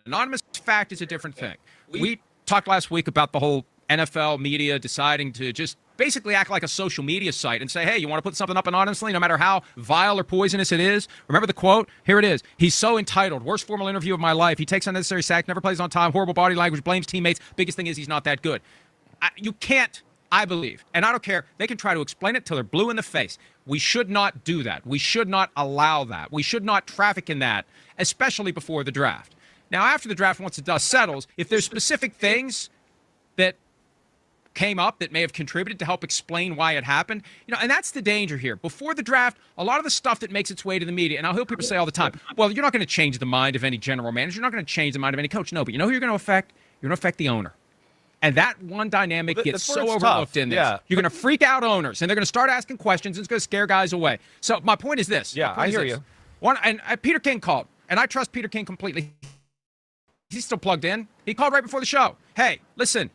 Anonymous fact is a different thing. We talked last week about the whole NFL media deciding to just basically act like a social media site and say, hey, you want to put something up anonymously, no matter how vile or poisonous it is? Remember the quote? Here it is. He's so entitled. Worst formal interview of my life. He takes unnecessary sacks, never plays on time, horrible body language, blames teammates. Biggest thing is he's not that good. You can't, I believe, and I don't care. They can try to explain it till they're blue in the face. We should not do that. We should not allow that. We should not traffic in that, especially before the draft. Now, after the draft, once the dust settles, if there's specific things that came up that may have contributed to help explain why it happened, and that's the danger here. Before the draft, a lot of the stuff that makes its way to the media, and I'll hear people say all the time, well, you're not going to change the mind of any general manager. You're not going to change the mind of any coach. No, but you know who you're going to affect? You're going to affect the owner. And that one dynamic gets so overlooked in this. Yeah. You're going to freak out owners, and they're going to start asking questions, and it's going to scare guys away. So my point is this. Yeah, I hear you. Peter King called, and I trust Peter King completely. He's still plugged in. He called right before the show. Hey, listen,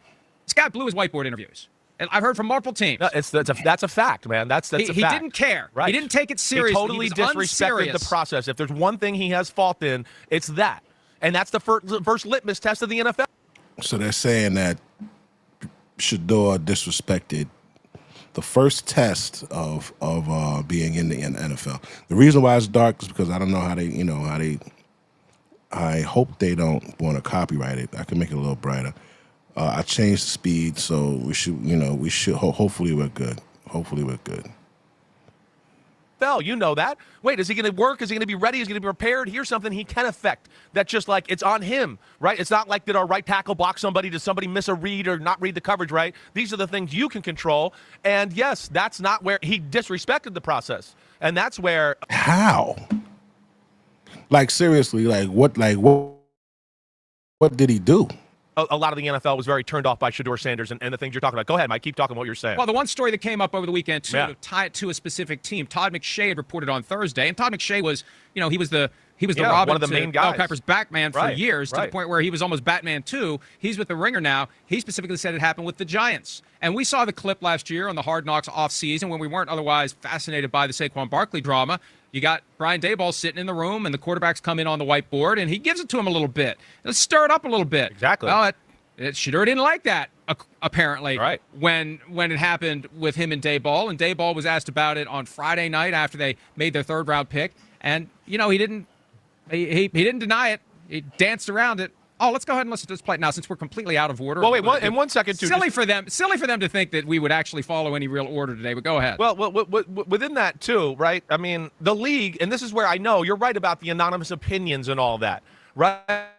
this guy blew his whiteboard interviews. And I've heard from multiple teams. No, that's a fact, man. That's a fact. He didn't care. Right. He didn't take it seriously. He totally disrespected the process. If there's one thing he has fault in, it's that. And that's the first litmus test of the NFL. So they're saying that Shador disrespected the first test of being in the NFL. The reason why it's dark is because I don't know how they I hope they don't want to copyright it. I can make it a little brighter. I changed the speed, so we should hopefully we're good. Hopefully we're good. You know that. Wait, is he going to work? Is he going to be ready? Is he going to be prepared? Here's something he can affect. That's just like it's on him, right? It's not like did our right tackle block somebody? Did somebody miss a read or not read the coverage right? These are the things you can control. And yes, that's not where he disrespected the process. And that's where. How? Like seriously, what did he do? a lot of the NFL was very turned off by Shedeur Sanders and the things you're talking about. Go ahead, Mike. Keep talking what you're saying. Well, the one story that came up over the weekend, too, Yeah. to tie it to a specific team, Todd McShay had reported on Thursday, and Todd McShay was, he was the Robin one of the to main Mel guys. Kiper's Batman for years, to the right. point where he was almost Batman 2. He's with the Ringer now. He specifically said it happened with the Giants. And we saw the clip last year on the Hard Knocks offseason when we weren't otherwise fascinated by the Saquon Barkley drama. You got Brian Daboll sitting in the room, and the quarterbacks come in on the whiteboard, and he gives it to him a little bit. Let's stir it up a little bit. Exactly. Well, Shedeur didn't like that, apparently, right. when it happened with him and Daboll. And Daboll was asked about it on Friday night after they made their third-round pick. And, he didn't deny it. He danced around it. Oh, let's go ahead and listen to this play now, since we're completely out of order. Well, wait, one second, too. Silly for them to think that we would actually follow any real order today, but go ahead. Well, within that, too, right? I mean, the league, and this is where I know you're right about the anonymous opinions and all that, right?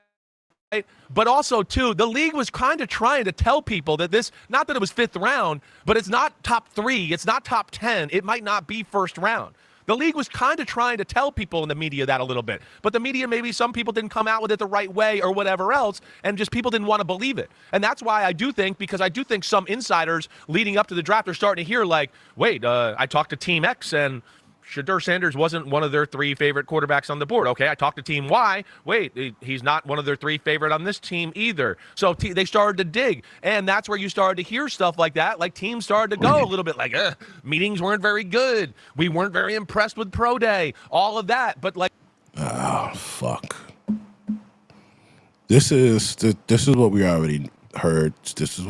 But also, too, the league was kind of trying to tell people that this, not that it was 5th round, but it's not top 3, it's not top 10, it might not be 1st round. The league was kind of trying to tell people in the media that a little bit. But the media, maybe some people didn't come out with it the right way or whatever else, and just people didn't want to believe it. And that's why I do think some insiders leading up to the draft are starting to hear, like, wait, I talked to Team X, and Shedeur Sanders wasn't one of their 3 favorite quarterbacks on the board. Okay, I talked to Team Y. Wait, he's not one of their 3 favorite on this team either. So they started to dig, and that's where you started to hear stuff like that. Like teams started to go a little bit like, meetings weren't very good. We weren't very impressed with Pro Day. All of that, but like, oh fuck. This is what we already heard. This is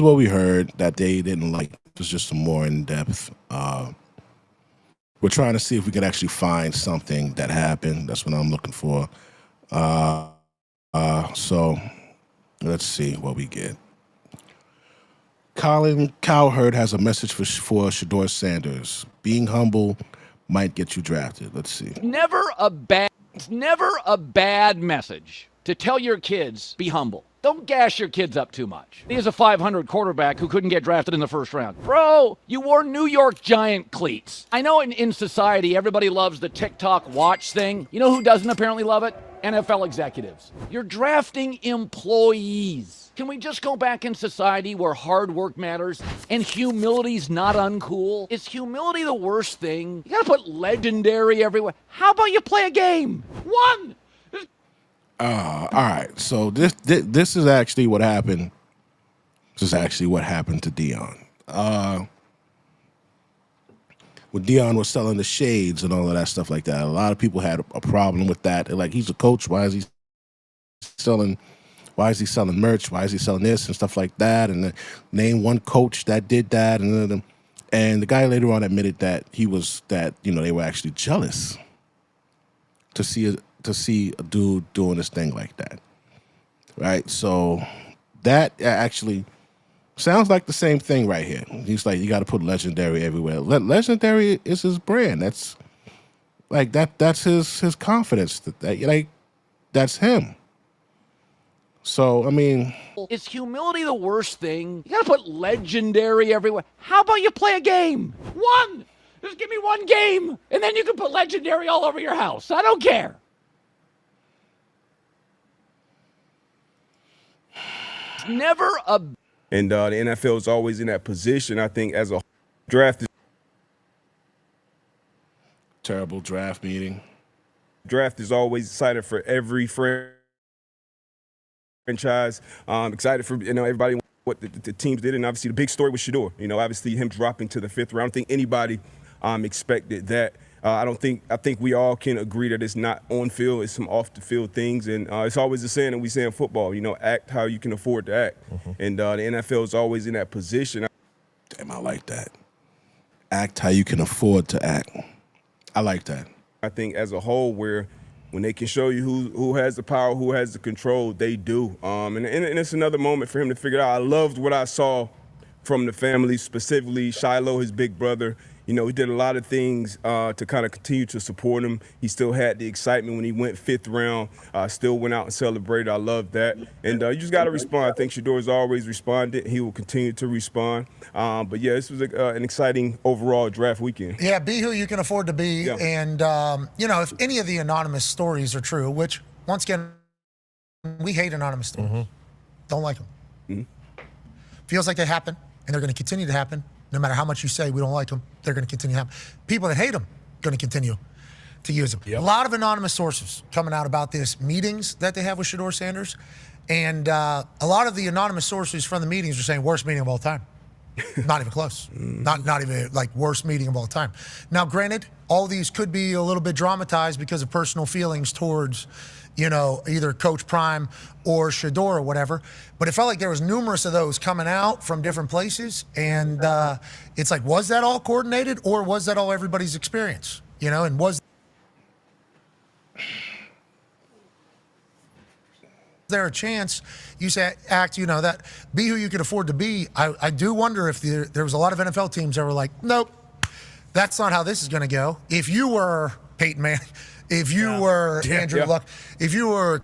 what we heard that they didn't like. It was just some more in depth. We're trying to see if we can actually find something that happened. That's what I'm looking for. So let's see what we get. Colin Cowherd has a message for Shedeur Sanders. Being humble might get you drafted. Let's see. It's never a bad message to tell your kids, be humble. Don't gas your kids up too much. He is a 500 quarterback who couldn't get drafted in the 1st round. Bro, you wore New York Giant cleats. I know in society, everybody loves the TikTok watch thing. You know who doesn't apparently love it? NFL executives. You're drafting employees. Can we just go back in society where hard work matters and humility's not uncool? Is humility the worst thing? You gotta put legendary everywhere. How about you play a game? One! All right. So this is actually what happened. This is actually what happened to Dion. When Dion was selling the shades and all of that stuff like that, a lot of people had a problem with that. They're like, he's a coach. Why is he selling merch? Why is he selling this and stuff like that? And name one coach that did that. And the guy later on admitted that they were actually jealous to see a dude doing this thing like that, right? So that actually sounds like the same thing right here. He's like, you got to put legendary everywhere. Legendary is his brand. That's like that's his confidence. That's him. So I mean, is humility the worst thing? You got to put legendary everywhere. How about you play a game? One. Just give me one game, and then you can put legendary all over your house. I don't care. Never a. And the NFL is always in that position. I think as a draft is terrible draft meeting. Draft is always excited for every franchise. Excited for everybody what the teams did, and obviously the big story was Shedeur. Obviously him dropping to the 5th round. I don't think anybody expected that. I think we all can agree that it's not on field, it's some off the field things, and it's always the saying that we say in football, act how you can afford to act. And the NFL is always in that position. Damn, I like that. Act how you can afford to act. I like that. I think as a whole, when they can show you who has the power, who has the control, they do. And it's another moment for him to figure it out. I loved what I saw from the family, specifically Shiloh, his big brother. He did a lot of things to kind of continue to support him. He still had the excitement when he went 5th round, still went out and celebrated. I love that. And you just got to respond. I think Shedeur's always responded. He will continue to respond. But, yeah, this was an exciting overall draft weekend. Yeah, be who you can afford to be. Yeah. And, if any of the anonymous stories are true, which, once again, we hate anonymous stories. don't like them. Feels like they happen, and they're going to continue to happen. No matter how much you say we don't like them, they're going to continue to happen. People that hate them going to continue to use them. A lot of anonymous sources coming out about this meetings that they have with Shedeur Sanders, and a lot of the anonymous sources from the meetings are saying worst meeting of all time. Not even close. Not even like worst meeting of all time. Now, granted, all these could be a little bit dramatized because of personal feelings towards, either Coach Prime or Shedeur or whatever. But it felt like there was numerous of those coming out from different places, and it's like, was that all coordinated, or was that all everybody's experience? And was there a chance you say act, that be who you could afford to be? I do wonder if there was a lot of NFL teams that were like, nope, that's not how this is going to go. If you were Peyton Manning, if you were Andrew Luck, if you were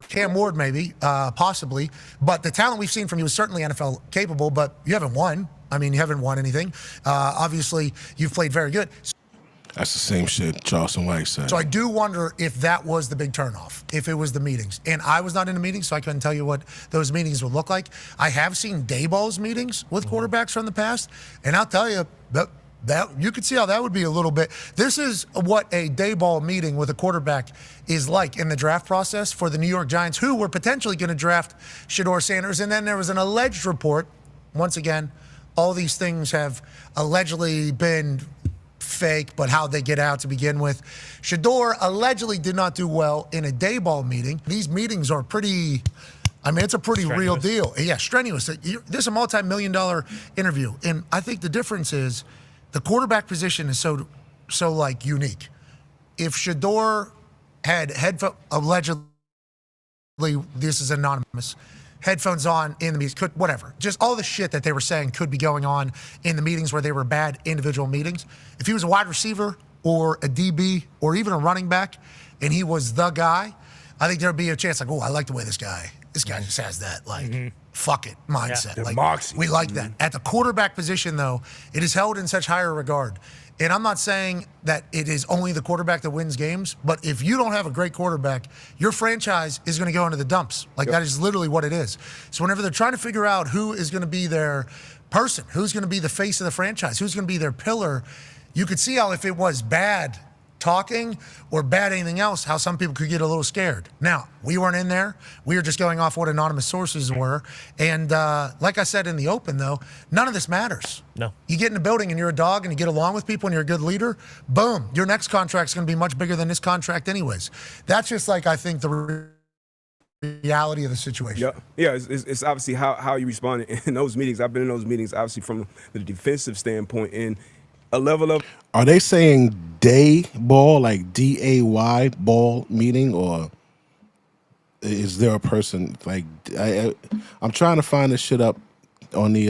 Cam Ward, maybe, possibly, but the talent we've seen from you is certainly NFL capable, but you haven't won. I mean, you haven't won anything. Obviously, you've played very good. That's the same shit Charleston White said. So I do wonder if that was the big turnoff, if it was the meetings. And I was not in the meetings, so I couldn't tell you what those meetings would look like. I have seen Dayball's meetings with quarterbacks from the past, and I'll tell you, that you could see how that would be a little bit. This is what a Dayball meeting with a quarterback is like in the draft process for the New York Giants, who were potentially going to draft Shedeur Sanders. And then there was an alleged report. Once again, all these things have allegedly been fake, but how'd they get out to begin with? Shedeur allegedly did not do well in a Dayball meeting. These meetings are pretty, it's a pretty real deal. Yeah, strenuous. This is a multi-million-dollar interview. And I think the difference is the quarterback position is so like unique. If Shedeur had allegedly, this is anonymous, headphones on in the meetings, whatever. Just all the shit that they were saying could be going on in the meetings where they were bad individual meetings. If he was a wide receiver or a DB or even a running back and he was the guy, I think there'd be a chance like, oh, I like the way this guy just has that, like, fuck it mindset. Yeah. Like, Moxie. we like that. At the quarterback position, though, it is held in such higher regard. And I'm not saying that it is only the quarterback that wins games, but if you don't have a great quarterback, your franchise is going to go into the dumps. That is literally what it is. So whenever they're trying to figure out who is going to be their person, who's going to be the face of the franchise, who's going to be their pillar, you could see how if it was bad talking or bad anything else, how some people could get a little scared. Now, we weren't in there. We were just going off what anonymous sources were. And like I said in the open, though, none of this matters. No. You get in a building and you're a dog and you get along with people and you're a good leader, boom, your next contract's going to be much bigger than this contract anyways. That's just I think the reality of the situation. Yeah, it's obviously how you respond in those meetings. I've been in those meetings, obviously, from the defensive standpoint, and a level of... Are they saying day ball, like DAY ball meeting, or is there a person like I'm trying to find this shit up on the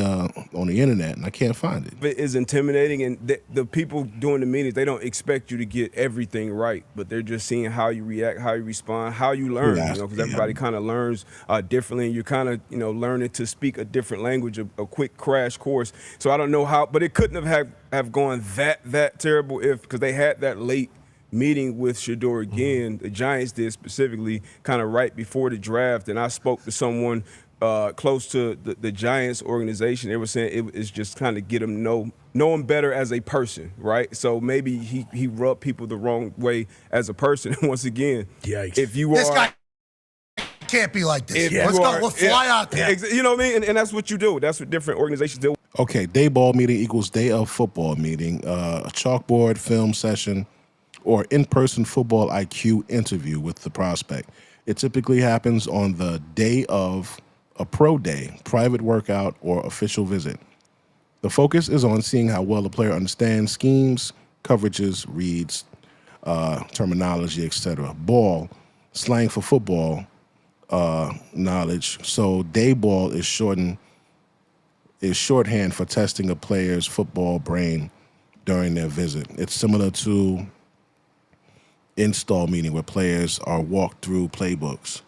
internet and I can't find it. It is intimidating, and the people doing the meetings, they don't expect you to get everything right, but they're just seeing how you react, how you respond, how you learn. Because everybody kind of learns differently, and you're kind of learning to speak a different language, a quick crash course. So I don't know how, but it couldn't have gone that terrible because they had that late meeting with Shedeur again. The Giants did specifically, kind of right before the draft, and I spoke to someone close to the Giants organization. They were saying it's just kind of get him know him better as a person, right? So maybe he rubbed people the wrong way as a person. Once again, if you this are guy can't be like this. Let's go. We'll fly out there. You know what I mean? And that's what you do. That's what different organizations do. Okay, day ball meeting equals day of football meeting, a chalkboard film session, or in-person football IQ interview with the prospect. It typically happens on the day of a pro day, private workout, or official visit. The focus is on seeing how well the player understands schemes, coverages, reads, terminology, etc. Ball, slang for football knowledge. So day ball is shorthand for testing a player's football brain during their visit. It's similar to install meeting where players are walked through playbooks,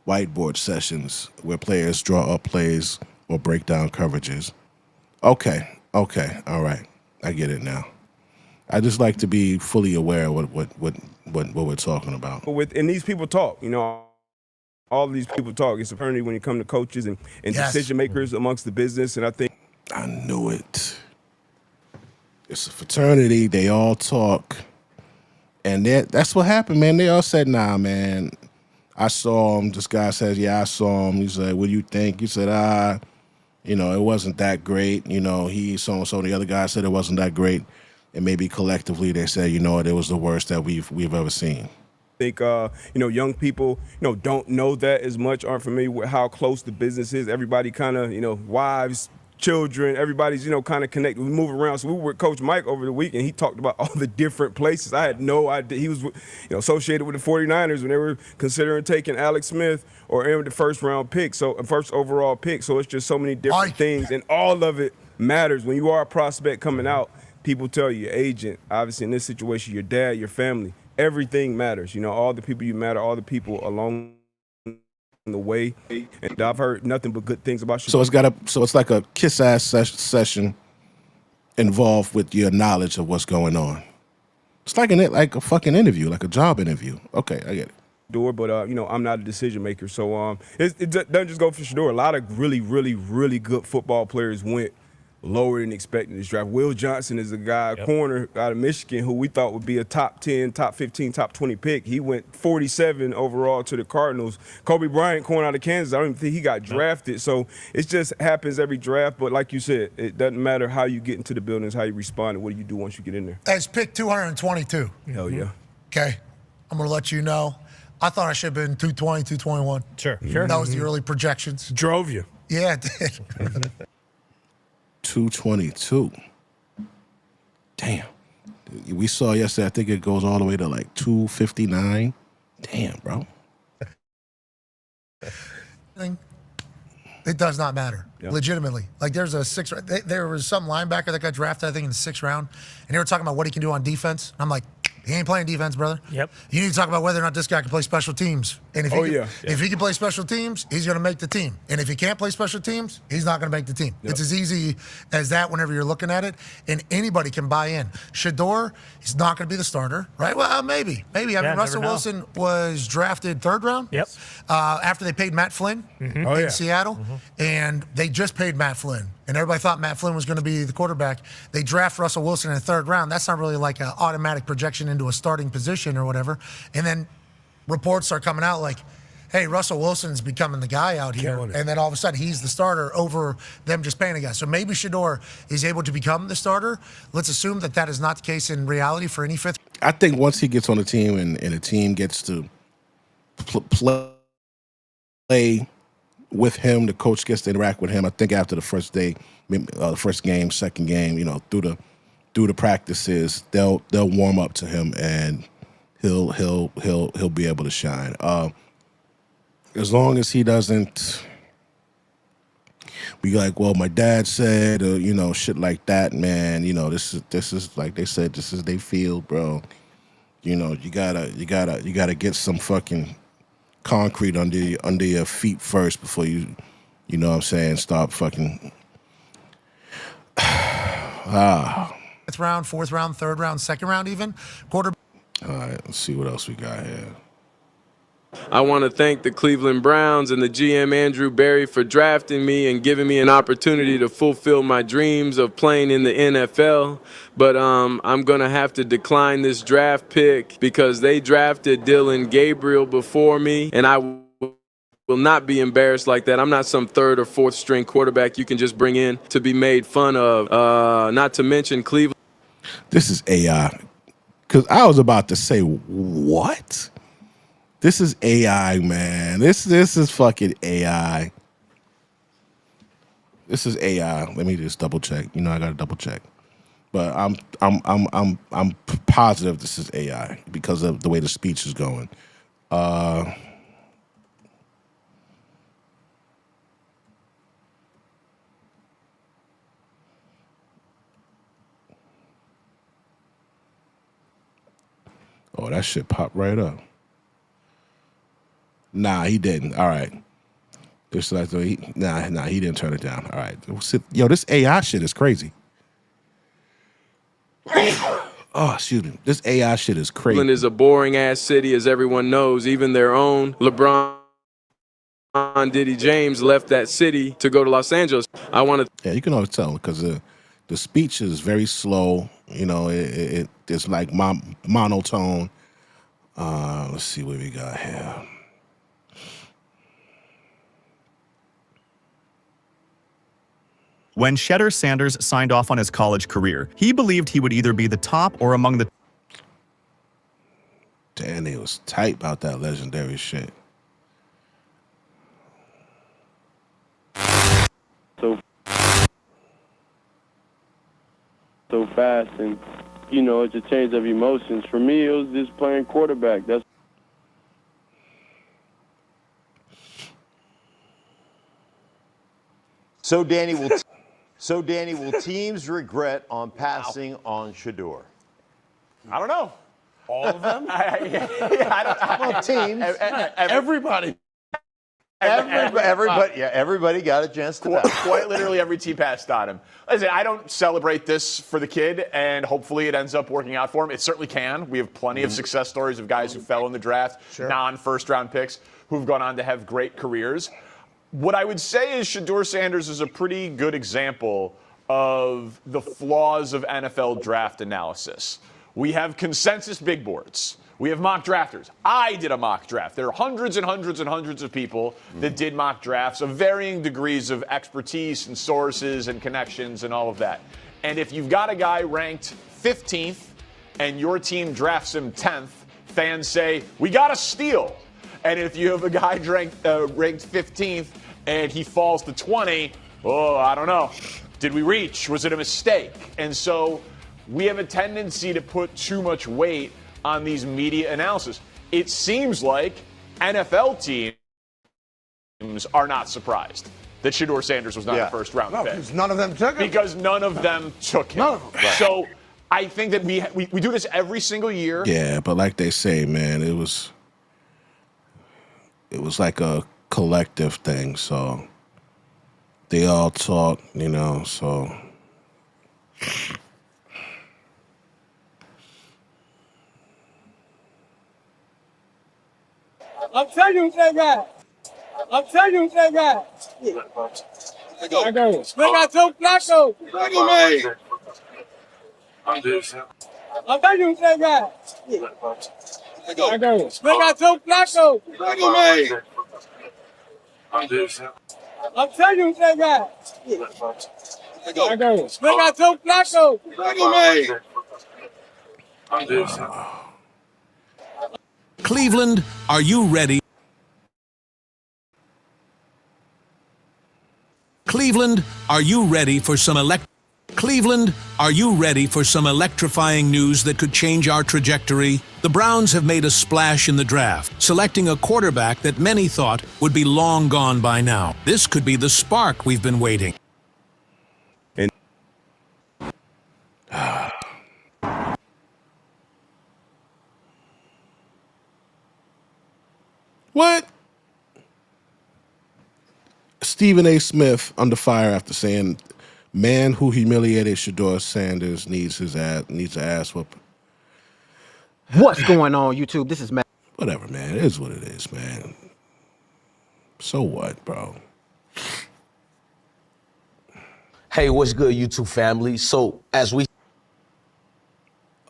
whiteboard sessions where players draw up plays or break down coverages. Okay, all right, I get it now. I just like to be fully aware of what we're talking about. And these people talk, all of these people talk. It's a fraternity when it comes to coaches and Yes. decision makers amongst the business. And I think I knew it. It's a fraternity. They all talk. And that's what happened, man. They all said, nah, man. I saw him. This guy says, yeah, I saw him. He said, what do you think? He said, it wasn't that great. He so-and-so. The other guy said it wasn't that great. And maybe collectively they said, you know what, it was the worst that we've ever seen. young people, don't know that as much, aren't familiar with how close the business is. Everybody kind of, wives, children, everybody's, kind of connected. We move around. So we were with Coach Mike over the weekend. He talked about all the different places. I had no idea. He was, associated with the 49ers when they were considering taking Alex Smith or the first overall pick. So it's just so many different things, and all of it matters. When you are a prospect coming out, people tell you, your agent, obviously in this situation, your dad, your family, everything matters. All the people you matter, all the people along the way. And I've heard nothing but good things about you. So it's like a kiss ass session involved with your knowledge of what's going on. It's like a fucking interview, like a job interview. Okay, I get it. But I'm not a decision maker, so it doesn't just go for Shador. A lot of really, really, really good football players went lower than expected in this draft. Will Johnson is a guy, corner out of Michigan, who we thought would be a top 10, top 15, top 20 pick. He went 47 overall to the Cardinals. Kobe Bryant, corner out of Kansas, I don't even think he got drafted. So it just happens every draft. But like you said, it doesn't matter how you get into the buildings, how you respond, and what do you do once you get in there. As pick 222. Hell yeah. Okay. I'm going to let you know. I thought I should have been 220, 221. Sure. That was the early projections. Drove you. Yeah, it did. 222. Damn. We saw yesterday, I think it goes all the way to like 259. Damn, bro. It does not matter, Yeah. legitimately. Like there was some linebacker that got drafted, I think, in the 6th round, and they were talking about what he can do on defense. I'm like, he ain't playing defense, brother. Yep. You need to talk about whether or not this guy can play special teams. And if he can play special teams, he's going to make the team. And if he can't play special teams, he's not going to make the team. Yep. It's as easy as that whenever you're looking at it, and anybody can buy in. Shador, he's not going to be the starter, right? Well, maybe. I mean, Russell Wilson was drafted 3rd round. Yep. After they paid Matt Flynn in Seattle, and they just paid Matt Flynn. And everybody thought Matt Flynn was going to be the quarterback. They draft Russell Wilson in the 3rd round. That's not really like an automatic projection into a starting position or whatever. And then reports are coming out like, hey, Russell Wilson's becoming the guy out here. And then all of a sudden he's the starter over them just paying a guy. So maybe Shador is able to become the starter. Let's assume that is not the case in reality for any 5th. I think once he gets on the team and the team gets to play with him, the coach gets to interact with him. I think after the first day, the first game, second game, through the practices, they'll warm up to him and he'll be able to shine. As long as he doesn't be like, well, my dad said, shit like that, man. This is like they said, this is their field, bro. You gotta get some fucking concrete under your feet first before you know what I'm saying, stop fucking 5th round, 4th round, 3rd round, 2nd round even. All right, let's see what else we got here. I want to thank the Cleveland Browns and the GM Andrew Berry for drafting me and giving me an opportunity to fulfill my dreams of playing in the NFL. But I'm going to have to decline this draft pick because they drafted Dylan Gabriel before me, and I will not be embarrassed like that. I'm not some 3rd or 4th string quarterback you can just bring in to be made fun of. Not to mention Cleveland. This is AI. Because I was about to say, what? This is AI, man. This is fucking AI. This is AI. Let me just double check. I gotta double check. But I'm positive this is AI because of the way the speech is going. Oh, that shit popped right up. Nah, he didn't. All right. He didn't turn it down. All right. Yo, this AI shit is crazy. Oh, excuse me. This AI shit is crazy. Cleveland is a boring ass city, as everyone knows, even their own. LeBron Diddy James left that city to go to Los Angeles. I want to. Yeah, you can always tell because the speech is very slow. You know, it's like monotone. Let's see what we got here. When Shedeur Sanders signed off on his college career, he believed he would either be the top or among the... Damn, they was tight about that legendary shit. So fast, and you know, it's a change of emotions. For me, it was just playing quarterback. That's So Danny, will teams regret on passing on Shedeur? I don't know. All of them? Well, teams. Everybody. Everybody got a chance to pass. Quite literally every team passed on him. Listen, I don't celebrate this for the kid, and hopefully it ends up working out for him. It certainly can. We have plenty of success stories of guys who fell in the draft, non-first-round picks, who've gone on to have great careers. What I would say is Shedeur Sanders is a pretty good example of the flaws of NFL draft analysis. We have consensus big boards. We have mock drafters. I did a mock draft. There are hundreds and hundreds and hundreds of people that did mock drafts of varying degrees of expertise and sources and connections and all of that. And if you've got a guy ranked 15th and your team drafts him 10th, fans say, we got a steal. And if you have a guy ranked 15th and he falls to 20, oh, I don't know. Did we reach? Was it a mistake? And so we have a tendency to put too much weight on these media analysis. It seems like NFL teams are not surprised that Shedeur Sanders was not a first-round pick. Because none of them took him. Because none of them took him. None of them. Right. So I think that we do this every single year. Yeah, but like they say, man, it was like a collective thing. So they all talk, you know. So. I'm telling you, that guy. I'm telling you, that guy. I go. Look at Joe Flacco. Look at me. I'm telling you, that guy. I go. Look at Joe Flacco. Look at me. I'm telling you, that guy. I go. Look at Joe Flacco. Look at me. Cleveland, are you ready? Cleveland, are you ready for some Cleveland, are you ready for some electrifying news that could change our trajectory? The Browns have made a splash in the draft, selecting a quarterback that many thought would be long gone by now. This could be the spark we've been waiting. What? Stephen A. Smith under fire after saying, "Man who humiliated Shedeur Sanders needs an ass whooping." What's going on, YouTube? This is Matt. Whatever, man. It is what it is, man. So what, bro? Hey, what's good, YouTube family? So as we...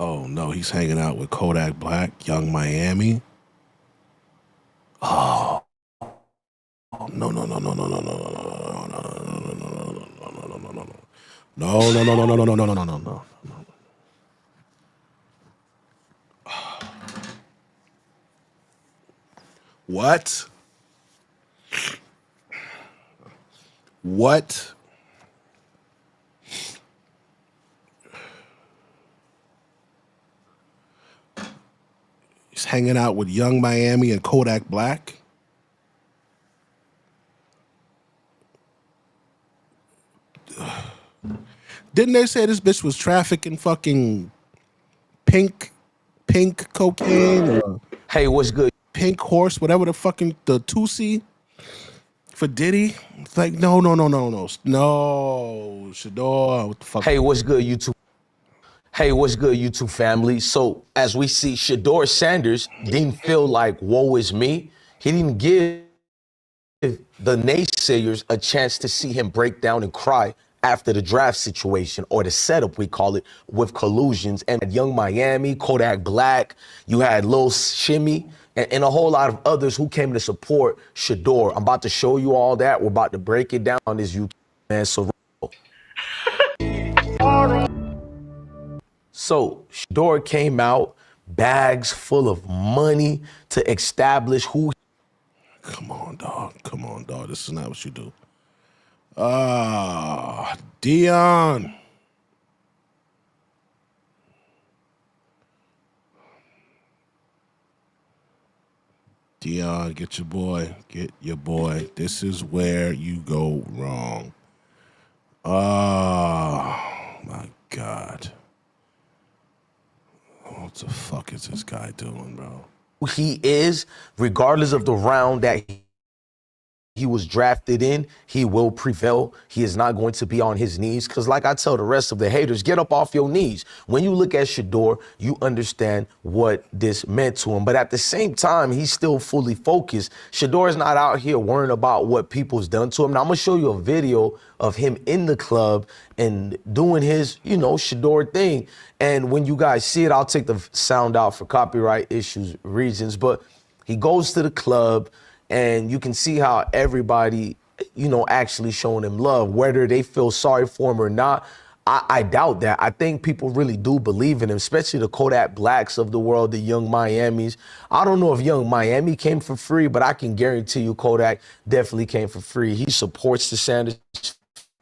Oh, no, he's hanging out with Kodak Black, Young Miami. Oh. No. What? What? He's hanging out with Young Miami and Kodak Black. Didn't they say this bitch was trafficking fucking pink cocaine? Or hey, what's good? Pink horse, whatever the fucking the Tusi for Diddy. It's like no, Shedeur, what the fuck? Hey, what's good, YouTube? Hey, what's good, YouTube family? So as we see, Shedeur Sanders didn't feel like woe is me. He didn't give the naysayers a chance to see him break down and cry after the draft situation, or the setup, we call it, with collusions. And Young Miami, Kodak Black, you had Lil Shimmy, and a whole lot of others who came to support Shador. I'm about to show you all that. We're about to break it down on this YouTube, man. So Shador came out, bags full of money to establish who. Come on, dog. Come on, dog. This is not what you do. Dion. Dion, get your boy. Get your boy. This is where you go wrong. Oh, my God. What the fuck is this guy doing, bro? He is, regardless of the round that he was drafted in, he will prevail. He is not going to be on his knees, because like I tell the rest of the haters, get up off your knees. When you look at Shador, you understand what this meant to him. But at the same time, he's still fully focused. Shador is not out here worrying about what people's done to him. Now, I'm going to show you a video of him in the club and doing his, Shador thing. And when you guys see it, I'll take the sound out for copyright issues reasons. But he goes to the club, and you can see how everybody, actually showing him love, whether they feel sorry for him or not. I doubt that. I think people really do believe in him, especially the Kodak Blacks of the world, the Young Miamis. I don't know if Young Miami came for free, but I can guarantee you Kodak definitely came for free. He supports the Sanders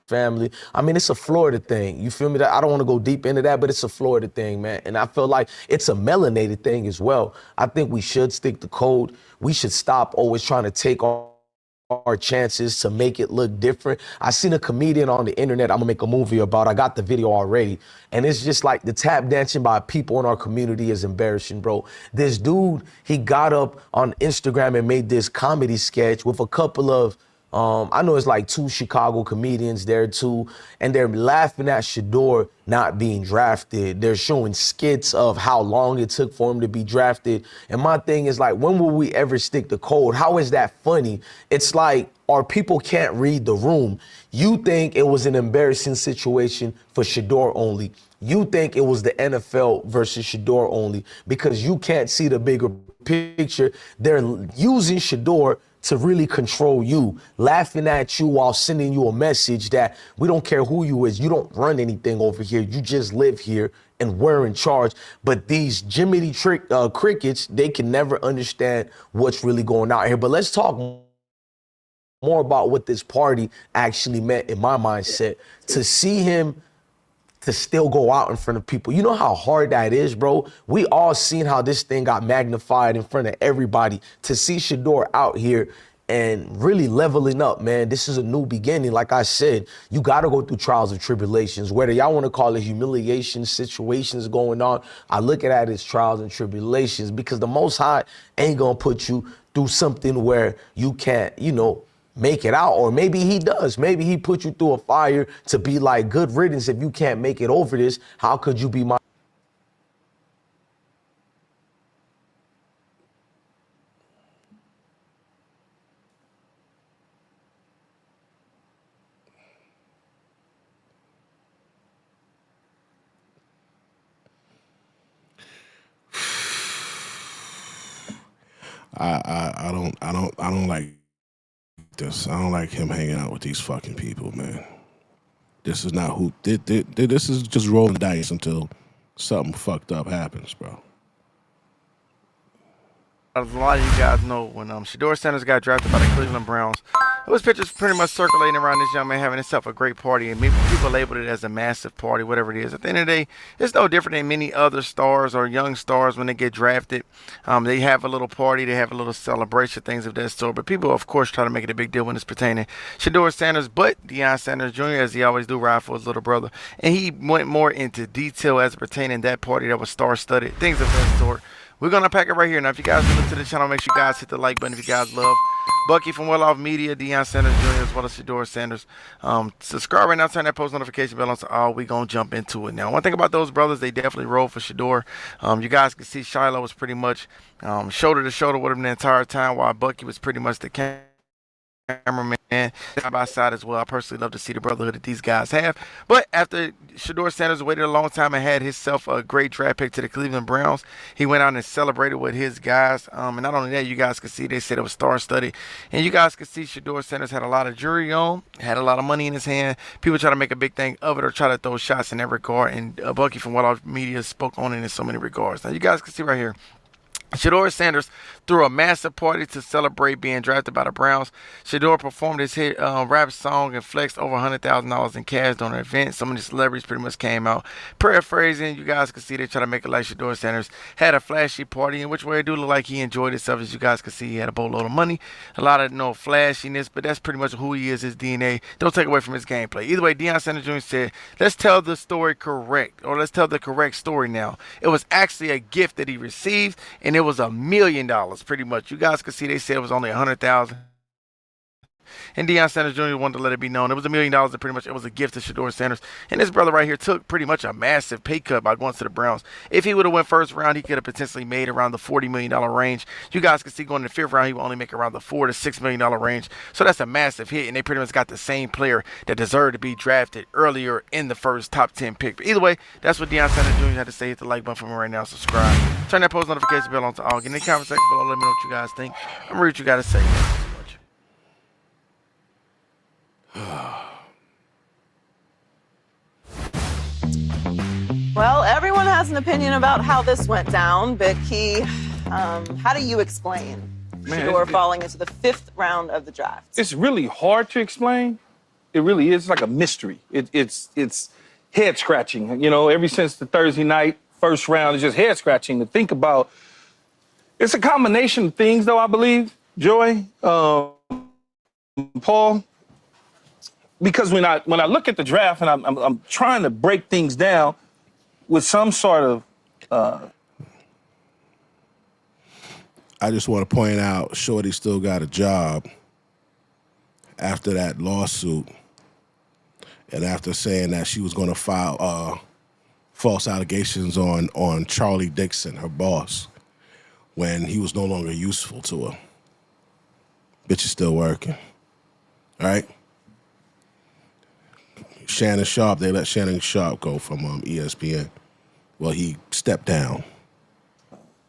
family. I mean, it's a Florida thing. You feel me? I don't want to go deep into that, but it's a Florida thing, man. And I feel like it's a melanated thing as well. I think we should stick to code. We should stop always trying to take our chances to make it look different. I seen a comedian on the internet I'm gonna make a movie about. I got the video already. And it's just like the tap dancing by people in our community is embarrassing, bro. This dude, he got up on Instagram and made this comedy sketch with a couple of I know it's like 2 Chicago comedians there too, and they're laughing at Shador not being drafted. They're showing skits of how long it took for him to be drafted. And my thing is like, when will we ever stick to code? How is that funny? It's like our people can't read the room. You think it was an embarrassing situation for Shador only. You think it was the NFL versus Shador only because you can't see the bigger picture. They're using Shador to really control you, laughing at you while sending you a message that we don't care who you is. You don't run anything over here. You just live here and we're in charge. But these Jiminy crickets, they can never understand what's really going on here. But let's talk more about what this party actually meant in my mindset. To see him to still go out in front of people. You know how hard that is, bro? We all seen how this thing got magnified in front of everybody. To see Shador out here and really leveling up, man, this is a new beginning. Like I said, you got to go through trials and tribulations, whether y'all want to call it humiliation situations going on. I look at it as trials and tribulations because the Most High ain't going to put you through something where you can't, make it out. Or maybe he does. Maybe he put you through a fire to be like, good riddance. If you can't make it over this, how could you be my... I don't like this. I don't like him hanging out with these fucking people, man. This is not who. This is just rolling dice until something fucked up happens, bro. As a lot of you guys know, when Shador Sanders got drafted by the Cleveland Browns, there was pictures pretty much circulating around this young man having himself a great party, and maybe people labeled it as a massive party, whatever it is. At the end of the day, it's no different than many other stars or young stars when they get drafted. They have a little party, they have a little celebration, things of that sort. But people, of course, try to make it a big deal when it's pertaining Shador Sanders, but Deion Sanders Jr., as he always do, ride for his little brother. And he went more into detail as pertaining that party that was star-studded, things of that sort. We're going to pack it right here. Now, if you guys are new to the channel, make sure you guys hit the like button if you guys love Bucky from Well Off Media, Deion Sanders Jr., as well as Shador Sanders. Subscribe right now, turn that post notification bell on, so we going to jump into it. Now, one thing about those brothers, they definitely roll for Shador. You guys can see Shiloh was pretty much shoulder to shoulder with him the entire time, while Bucky was pretty much the king. cameraman side by side as well. I personally love to see the brotherhood that these guys have. But after Shador Sanders waited a long time and had himself a great draft pick to the Cleveland Browns, he went out and celebrated with his guys. And not only that, you guys could see they said it was star-studded. And you guys could see Shador Sanders had a lot of jewelry on, had a lot of money in his hand. People try to make a big thing of it or try to throw shots in that regard. And Bucky, from what our media spoke on it in so many regards. Now, you guys can see right here. Shador Sanders threw a massive party to celebrate being drafted by the Browns. Shador performed his hit rap song and flexed over $100,000 in cash during the event. Some of the celebrities pretty much came out. Paraphrasing, you guys can see they try to make it like Shador Sanders had a flashy party, in which way it do look like he enjoyed himself. As you guys can see, he had a boatload of money, a lot of flashiness, but that's pretty much who he is, his DNA. Don't take away from his gameplay. Either way, Deion Sanders Jr. said, let's tell the story correct, or let's tell the correct story now. It was actually a gift that he received, and it was $1 million, pretty much. You guys can see they said it was only $100,000. And Deion Sanders Jr. wanted to let it be known it was $1 million, and pretty much it was a gift to Shador Sanders. And this brother right here took pretty much a massive pay cut by going to the Browns. If he would have went first round, he could have potentially made around the $40 million range. You guys can see going in the fifth round, he will only make around the $4 to $6 million range. So that's a massive hit, and they pretty much got the same player that deserved to be drafted earlier in the first top 10 pick. But either way, that's what Deion Sanders Jr. had to say. Hit the like button for me right now. Subscribe. Turn that post notification bell on to all. Get in the comment section below. Let me know what you guys think. I'm going to read what you got to say. Well, everyone has an opinion about how this went down, but how do you explain Shador falling into the fifth round of the draft? It's really hard to explain. It really is. It's like a mystery. It's head scratching. You know, ever since the Thursday night first round, it's just head scratching to think about. It's a combination of things, though, I believe, Joy, Paul. Because when I look at the draft and I'm trying to break things down with some sort of. I just want to point out, Shorty still got a job after that lawsuit, and after saying that she was going to file false allegations on Charlie Dixon, her boss, when he was no longer useful to her. Bitch is still working, all right? Shannon Sharp, they let Shannon Sharp go from ESPN. Well, he stepped down.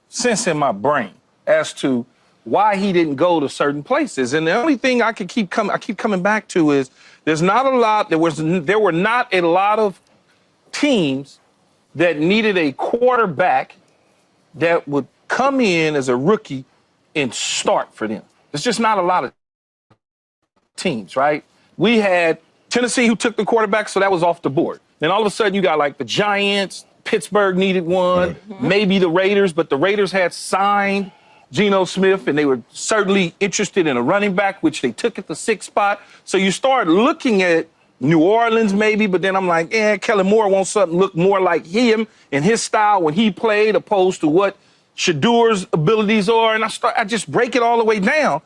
Sense in my brain as to why he didn't go to certain places, and the only thing I keep coming back to is there were not a lot of teams that needed a quarterback that would come in as a rookie and start for them. There's just not a lot of teams, right? We had Tennessee, who took the quarterback, so that was off the board. Then all of a sudden, you got like the Giants, Pittsburgh needed one, maybe the Raiders, but the Raiders had signed Geno Smith, and they were certainly interested in a running back, which they took at the 6th spot. So you start looking at New Orleans maybe, but then I'm like, Kellen Moore wants something look more like him and his style when he played, opposed to what Shador's abilities are. And I just break it all the way down,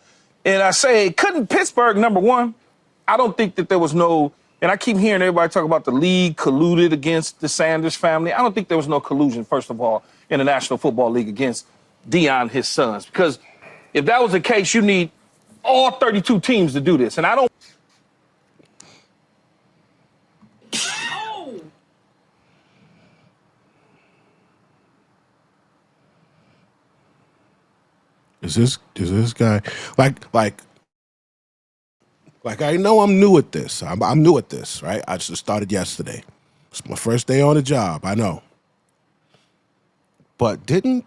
and I say, couldn't Pittsburgh, number one? I don't think that there was no, and I keep hearing everybody talk about the league colluded against the Sanders family. I don't think there was no collusion, first of all, in the National Football League against Deion and his sons. Because if that was the case, you need all 32 teams to do this. And I don't. Is this guy like I know I'm new at this. I'm new at this, right? I just started yesterday. It's my first day on the job, I know. But didn't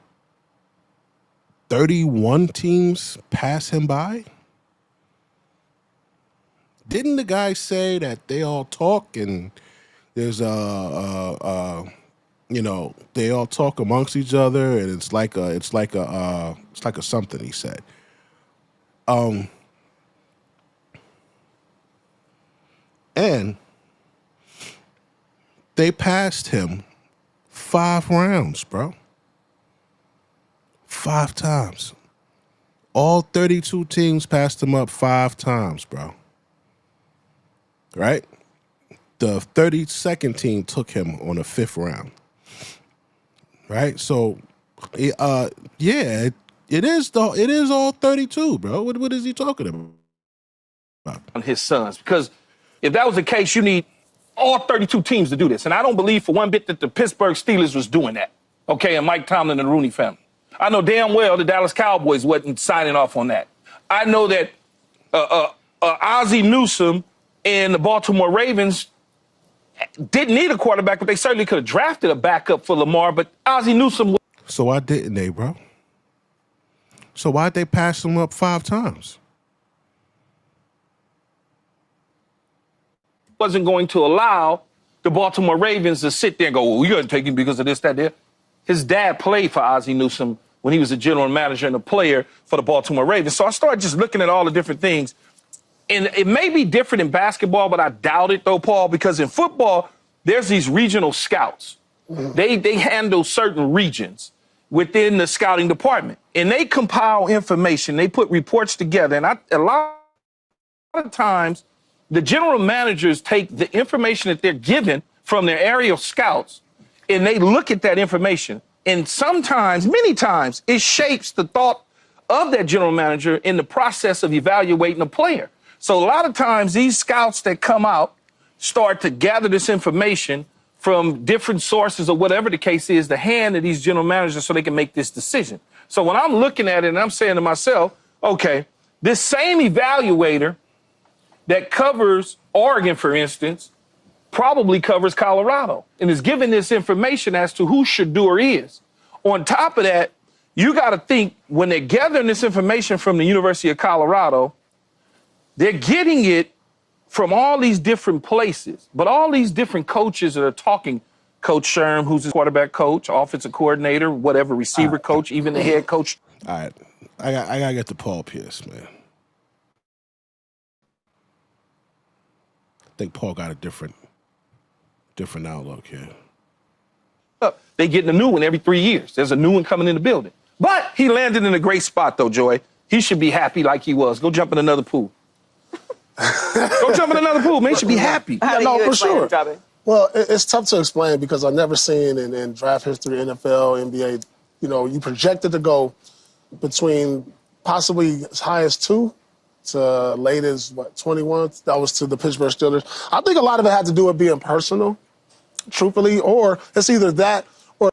31 teams pass him by? Didn't the guy say that they all talk and there's they all talk amongst each other and it's like a something he said. And they passed him 5 rounds, bro. 5 times. All 32 teams passed him up 5 times, bro. Right? The 32nd team took him on the 5th round. Right? So, it is all 32, bro. What is he talking about? on his sons. Because if that was the case, you need all 32 teams to do this. And I don't believe for one bit that the Pittsburgh Steelers was doing that, okay, and Mike Tomlin and the Rooney family. I know damn well the Dallas Cowboys wasn't signing off on that. I know that Ozzie Newsome and the Baltimore Ravens didn't need a quarterback, but they certainly could have drafted a backup for Lamar, but Ozzie Newsome... So why didn't they, bro? So why'd they pass him up 5 times? Wasn't going to allow the Baltimore Ravens to sit there and go, well, we got to take him because of this, that, there. His dad played for Ozzie Newsome when he was a general manager and a player for the Baltimore Ravens. So I started just looking at all the different things. And it may be different in basketball, but I doubt it, though, Paul, because in football, there's these regional scouts. They handle certain regions within the scouting department. And they compile information. They put reports together. And a lot of times, the general managers take the information that they're given from their aerial scouts, and they look at that information. And sometimes, many times, it shapes the thought of that general manager in the process of evaluating a player. So a lot of times, these scouts that come out start to gather this information from different sources or whatever the case is, the hand of these general managers so they can make this decision. So when I'm looking at it and I'm saying to myself, okay, this same evaluator that covers Oregon, for instance, probably covers Colorado and is giving this information as to who Shedeur is. On top of that, you got to think when they're gathering this information from the University of Colorado, they're getting it from all these different places, but all these different coaches that are talking, Coach Sherm, who's his quarterback coach, offensive coordinator, whatever, receiver coach, even the head coach. All right, I got to get to Paul Pierce, man. I think Paul got a different outlook here. They getting a new one every 3 years. There's a new one coming in the building. But he landed in a great spot, though, Joy. He should be happy like he was. Go jump in another pool. Go jump in another pool, man. You should be happy. No, for sure. Well, it's tough to explain because I've never seen in draft history, NFL, NBA, you projected to go between possibly as high as 2 to late as, 21? That was to the Pittsburgh Steelers. I think a lot of it had to do with being personal, truthfully, or it's either that or...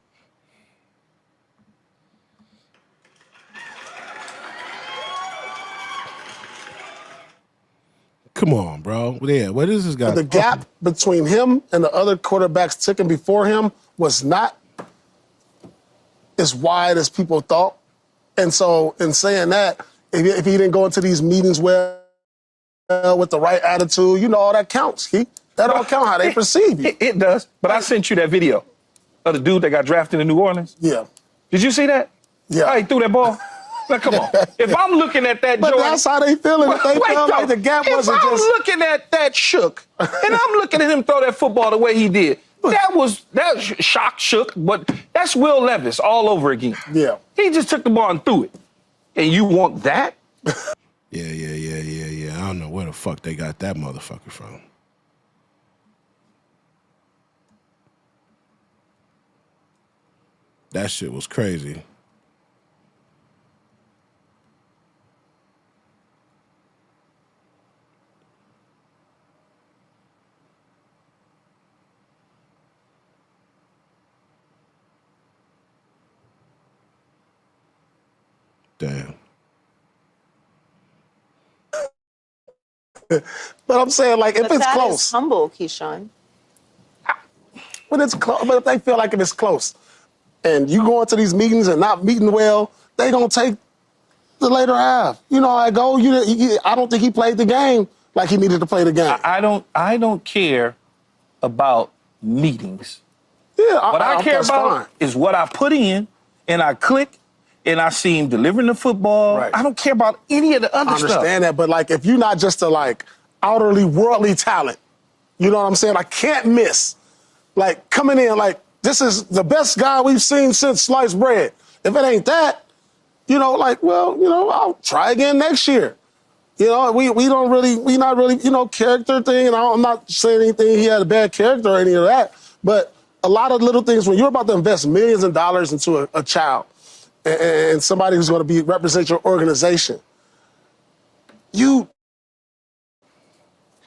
Come on, bro. Yeah, what is this guy? The gap between him and the other quarterbacks ticking before him was not as wide as people thought. And so in saying that, if he didn't go into these meetings well with the right attitude, all that counts, Keith. That all count how they perceive you. It does. But I sent you that video of the dude that got drafted in New Orleans. Yeah. Did you see that? Yeah. How he threw that ball? Now, come on. If I'm looking at that, but Jordan, that's how they feeling. If they feel like the gap wasn't if I'm just... looking at that shook, and I'm looking at him throw that football the way he did, that was shook, but that's Will Levis all over again. Yeah. He just took the ball and threw it. And you want that? Yeah. I don't know where the fuck they got that motherfucker from. That shit was crazy. Damn. But I'm saying, like, if it's close. Is humble, Keyshawn. When it's close, but if they feel like if it's close, and you go into these meetings and not meeting well, they don't take the later half. You know how I go. I don't think he played the game like he needed to play the game. I don't care about meetings. Yeah, what I care about is what I put in, and I click, and I see him delivering the football. Right. I don't care about any of the other stuff. I understand that, but like if you're not just a outerly worldly talent, you know what I'm saying? I can't miss. Like coming in like this is the best guy we've seen since sliced bread. If it ain't that, I'll try again next year. We not really, character thing, and I'm not saying anything he had a bad character or any of that, but a lot of little things when you're about to invest millions of dollars into a child and somebody who's going to represent your organization, you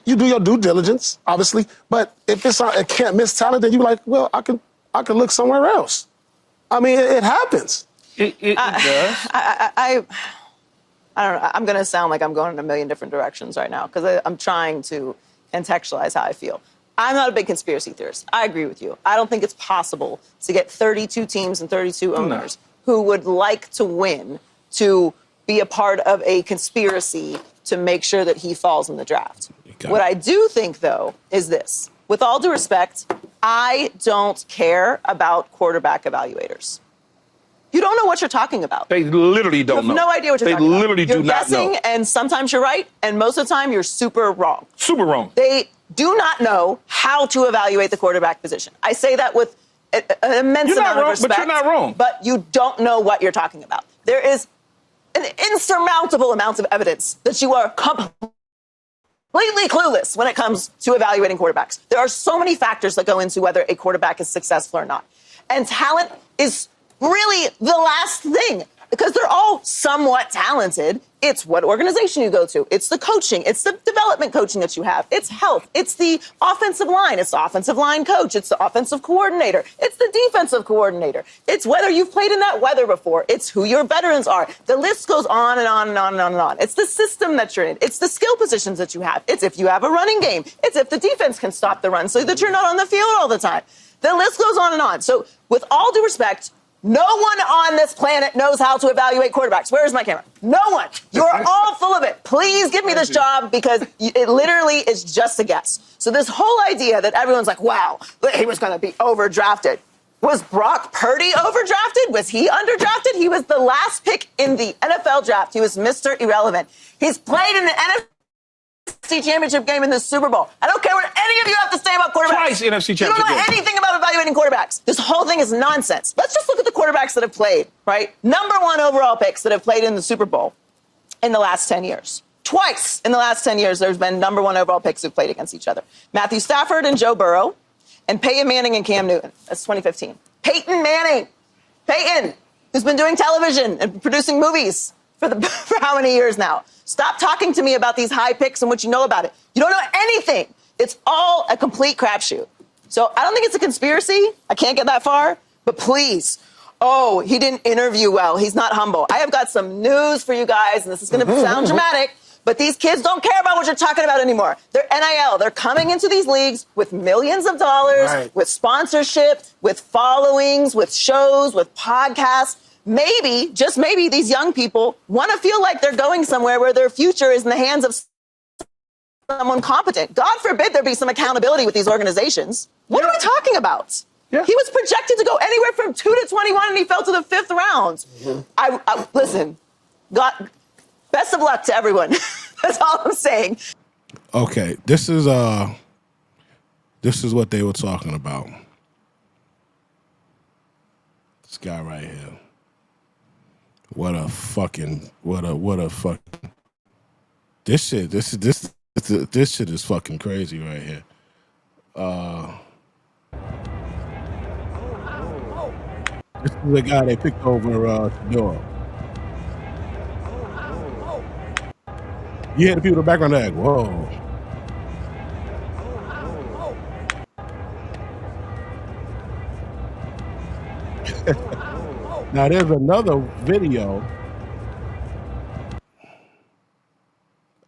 you do your due diligence, obviously. But if it's a can't miss talent, then you're like, well, I can look somewhere else. I mean, it happens. It does. I don't know. I'm going to sound like I'm going in a million different directions right now because I'm trying to contextualize how I feel. I'm not a big conspiracy theorist. I agree with you. I don't think it's possible to get 32 teams and 32 owners who would like to win to be a part of a conspiracy to make sure that he falls in the draft. What I do think, though, is this. With all due respect, I don't care about quarterback evaluators. You don't know what you're talking about. They literally don't know. You have no idea what you're talking about. They literally do not know. You're guessing, and sometimes you're right, and most of the time you're super wrong. Super wrong. They do not know how to evaluate the quarterback position. I say that with an immense amount of respect. But you're not wrong. But you don't know what you're talking about. There is an insurmountable amount of evidence that you are completely clueless when it comes to evaluating quarterbacks. There are so many factors that go into whether a quarterback is successful or not. And talent is really the last thing, because they're all somewhat talented. It's what organization you go to. It's the coaching. It's the development coaching that you have. It's health. It's the offensive line. It's the offensive line coach. It's the offensive coordinator. It's the defensive coordinator. It's whether you've played in that weather before. It's who your veterans are. The list goes on and on and on and on and on. It's the system that you're in. It's the skill positions that you have. It's if you have a running game. It's if the defense can stop the run so that you're not on the field all the time. The list goes on and on. So with all due respect, no one on this planet knows how to evaluate quarterbacks. Where is my camera? No one. You're all full of it. Please give me this job because it literally is just a guess. So this whole idea that everyone's like, wow, he was going to be overdrafted. Was Brock Purdy overdrafted? Was he underdrafted? He was the last pick in the NFL draft. He was Mr. Irrelevant. He's played in the NFC Championship game in the Super Bowl. I don't care what any of you have to say about quarterbacks. Twice NFC Championship You don't know game. anything about evaluating quarterbacks. This whole thing is nonsense. Let's just look at the quarterbacks that have played, right? Number one overall picks that have played in the Super Bowl in the last 10 years. Twice in the last 10 years, there's been number one overall picks who've played against each other. Matthew Stafford and Joe Burrow, and Peyton Manning and Cam Newton. That's 2015. Peyton Manning. Peyton, who's been doing television and producing movies for how many years now? Stop talking to me about these high picks and what you know about it. You don't know anything. It's all a complete crapshoot. So I don't think it's a conspiracy. I can't get that far. But please, oh, he didn't interview well. He's not humble. I have got some news for you guys, and this is going to sound dramatic, but these kids don't care about what you're talking about anymore. They're NIL. They're coming into these leagues with millions of dollars, with sponsorship, with followings, with shows, with podcasts. Maybe, just maybe, these young people want to feel like they're going somewhere where their future is in the hands of someone competent. God forbid there be some accountability with these organizations. What are we talking about? Yeah. He was projected to go anywhere from 2 to 21, and he fell to the 5th round. Listen, God, best of luck to everyone. That's all I'm saying. Okay, this is what they were talking about. This guy right here. What a fucking this shit is fucking crazy right here. This is the guy they picked over Shiloh. You hear the people in the background like, whoa. Now there's another video.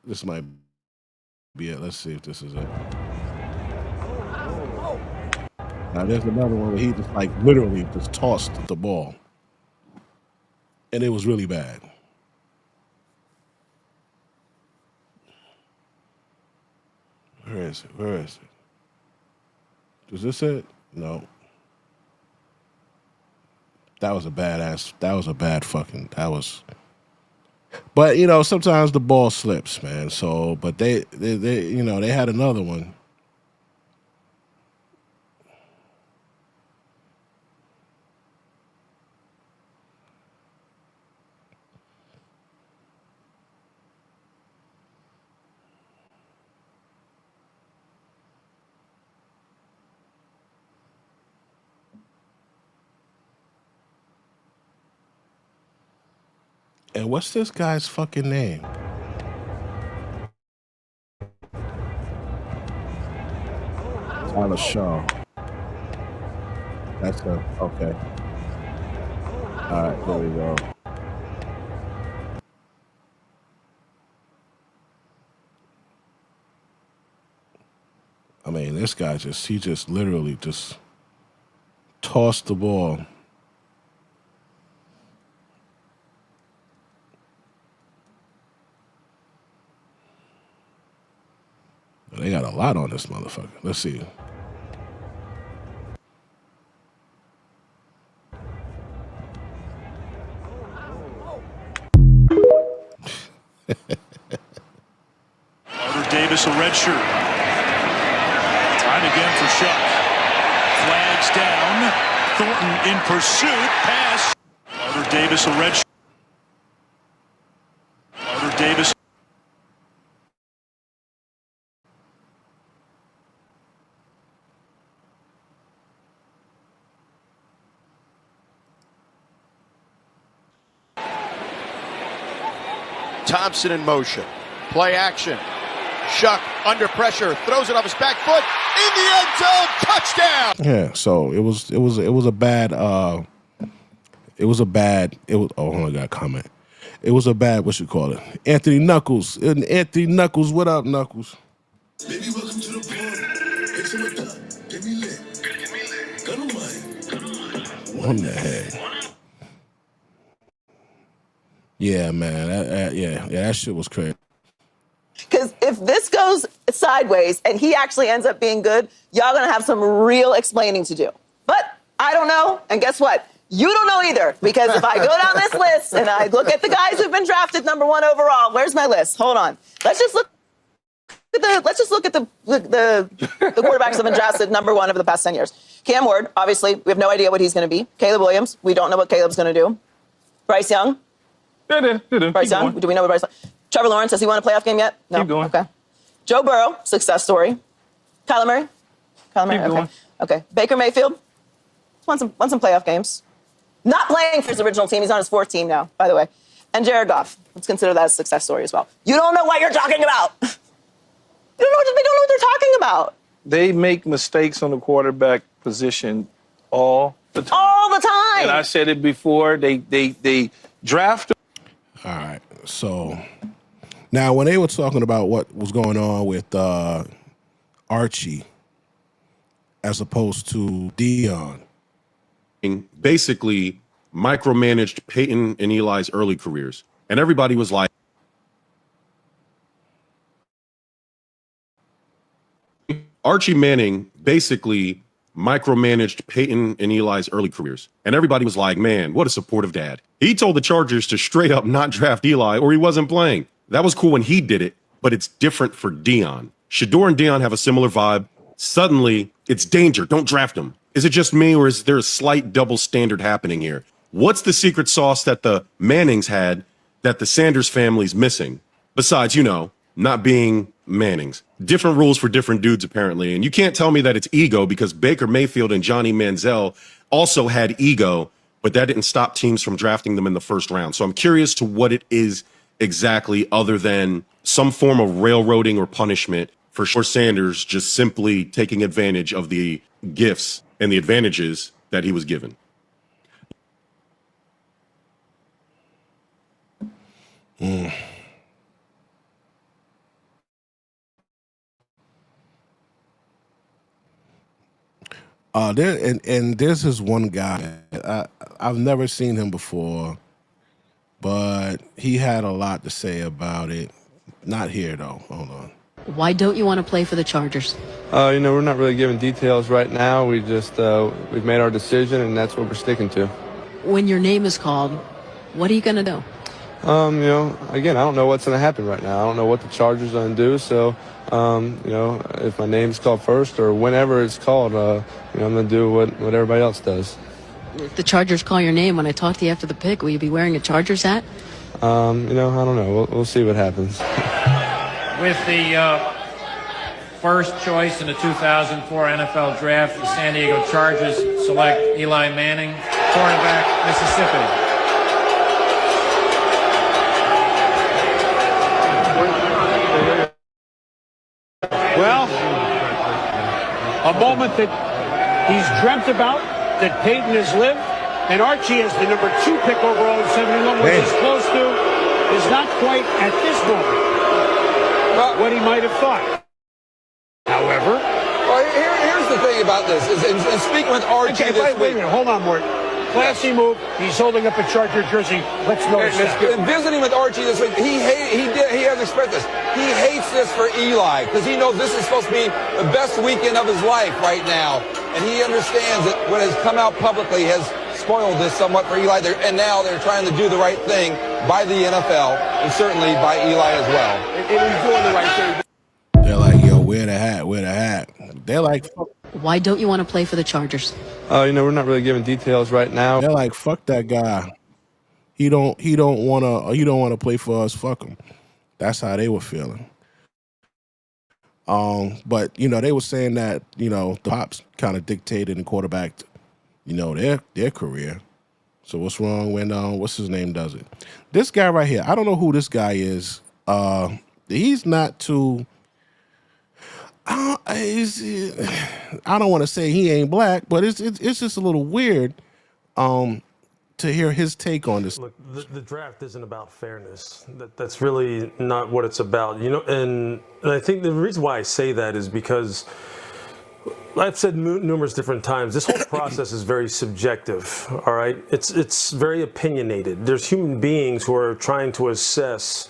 This might be it. Let's see if this is it. Now there's another one where he just like literally just tossed the ball. And it was really bad. Where is it? Where is it? Is this it? No. That was a bad fucking, but you know, sometimes the ball slips, man. So, but they you know, they had another one. And what's this guy's fucking name? Tyler Shaw. That's a okay. All right, there we go. I mean, this guy he just literally just tossed the ball. They got a lot on this motherfucker. Let's see. Carter Davis, a red shirt. Time again for Shuck. Flags down. Thornton in pursuit. Pass. Carter Davis, a red shirt. Carter Davis. Thompson in motion. Play action. Shuck under pressure. Throws it off his back foot. In the end zone. Touchdown. Yeah, so it was a bad oh hold on, I got a comment. It was a bad, what you call it? Anthony Knuckles. Anthony Knuckles, what up, Knuckles? Baby, welcome to the party. Take some of that. Get me lit. Gun on mine. What the heck? Yeah, man. That shit was crazy. Because if this goes sideways and he actually ends up being good, y'all gonna have some real explaining to do. But I don't know, and guess what? You don't know either, because if I go down this list and I look at the guys who've been drafted #1 overall, where's my list? Hold on. Let's just look at the quarterbacks that have been drafted #1 over the past 10 years. Cam Ward, obviously, we have no idea what he's going to be. Caleb Williams, we don't know what Caleb's going to do. Bryce Young. Bryce Young, do we know what Bryce? Trevor Lawrence, has he won a playoff game yet? No. Keep going. Okay. Joe Burrow, success story. Kyler Murray. Okay. Okay. Baker Mayfield, won some playoff games. Not playing for his original team. He's on his 4th team now, by the way. And Jared Goff. Let's consider that a success story as well. You don't know what you're talking about. They don't know what they're talking about. They make mistakes on the quarterback position all the time. All the time. And I said it before. They draft. All right. So now when they were talking about what was going on with Archie as opposed to Dion. Basically micromanaged Peyton and Eli's early careers. And everybody was like, Archie Manning basically micromanaged Peyton and Eli's early careers. And everybody was like, man, what a supportive dad. He told the Chargers to straight up not draft Eli or he wasn't playing. That was cool when he did it, but it's different for Dion. Shador and Dion have a similar vibe. Suddenly, it's danger. Don't draft him. Is it just me or is there a slight double standard happening here? What's the secret sauce that the Mannings had that the Sanders family's missing? Besides, not being Mannings. Different rules for different dudes, apparently. And you can't tell me that it's ego because Baker Mayfield and Johnny Manziel also had ego, but that didn't stop teams from drafting them in the first round. So I'm curious to what it is exactly other than some form of railroading or punishment for Sanders just simply taking advantage of the gifts and the advantages that he was given. This is one guy. I've never seen him before, but he had a lot to say about it. Not here, though. Hold on. Why don't you want to play for the Chargers? We're not really giving details right now. We just, we've made our decision, and that's what we're sticking to. When your name is called, what are you going to do? Again, I don't know what's going to happen right now. I don't know what the Chargers are going to do. So, if my name's called first or whenever it's called, I'm going to do what everybody else does. If the Chargers call your name when I talk to you after the pick, will you be wearing a Chargers hat? I don't know. We'll see what happens. With the first choice in the 2004 NFL Draft, the San Diego Chargers select Eli Manning, cornerback, Mississippi. Well, a moment that he's dreamt about, that Peyton has lived, and Archie is the number 2 pick overall in 71, which is close to, is not quite at this moment what he might have thought. However, here's the thing about this, is in speaking with Archie this week. Wait a minute, hold on, Mort. Classy move. He's holding up a Charger jersey. Let's notice that. Visiting with Archie this week, he has expressed this. He hates this for Eli because he knows this is supposed to be the best weekend of his life right now, and he understands that what has come out publicly has spoiled this somewhat for Eli. And now they're trying to do the right thing by the NFL and certainly by Eli as well. And he's doing the right thing. They're like, yo, wear the hat, wear the hat. They're like, Why don't you want to play for the Chargers? We're not really giving details right now. they're like, fuck that guy. He don't wanna play for us. Fuck him. That's how they were feeling. But they were saying that the Pops kind of dictated and quarterbacked their career. So what's wrong when what's his name does it? This guy right here, I don't know who this guy is. He's not too. I don't want to say he ain't black, but it's just a little weird to hear his take on this. Look, the draft isn't about fairness. That's really not what it's about. And I think the reason why I say that is because I've said numerous different times, this whole process is very subjective, all right? It's very opinionated. There's human beings who are trying to assess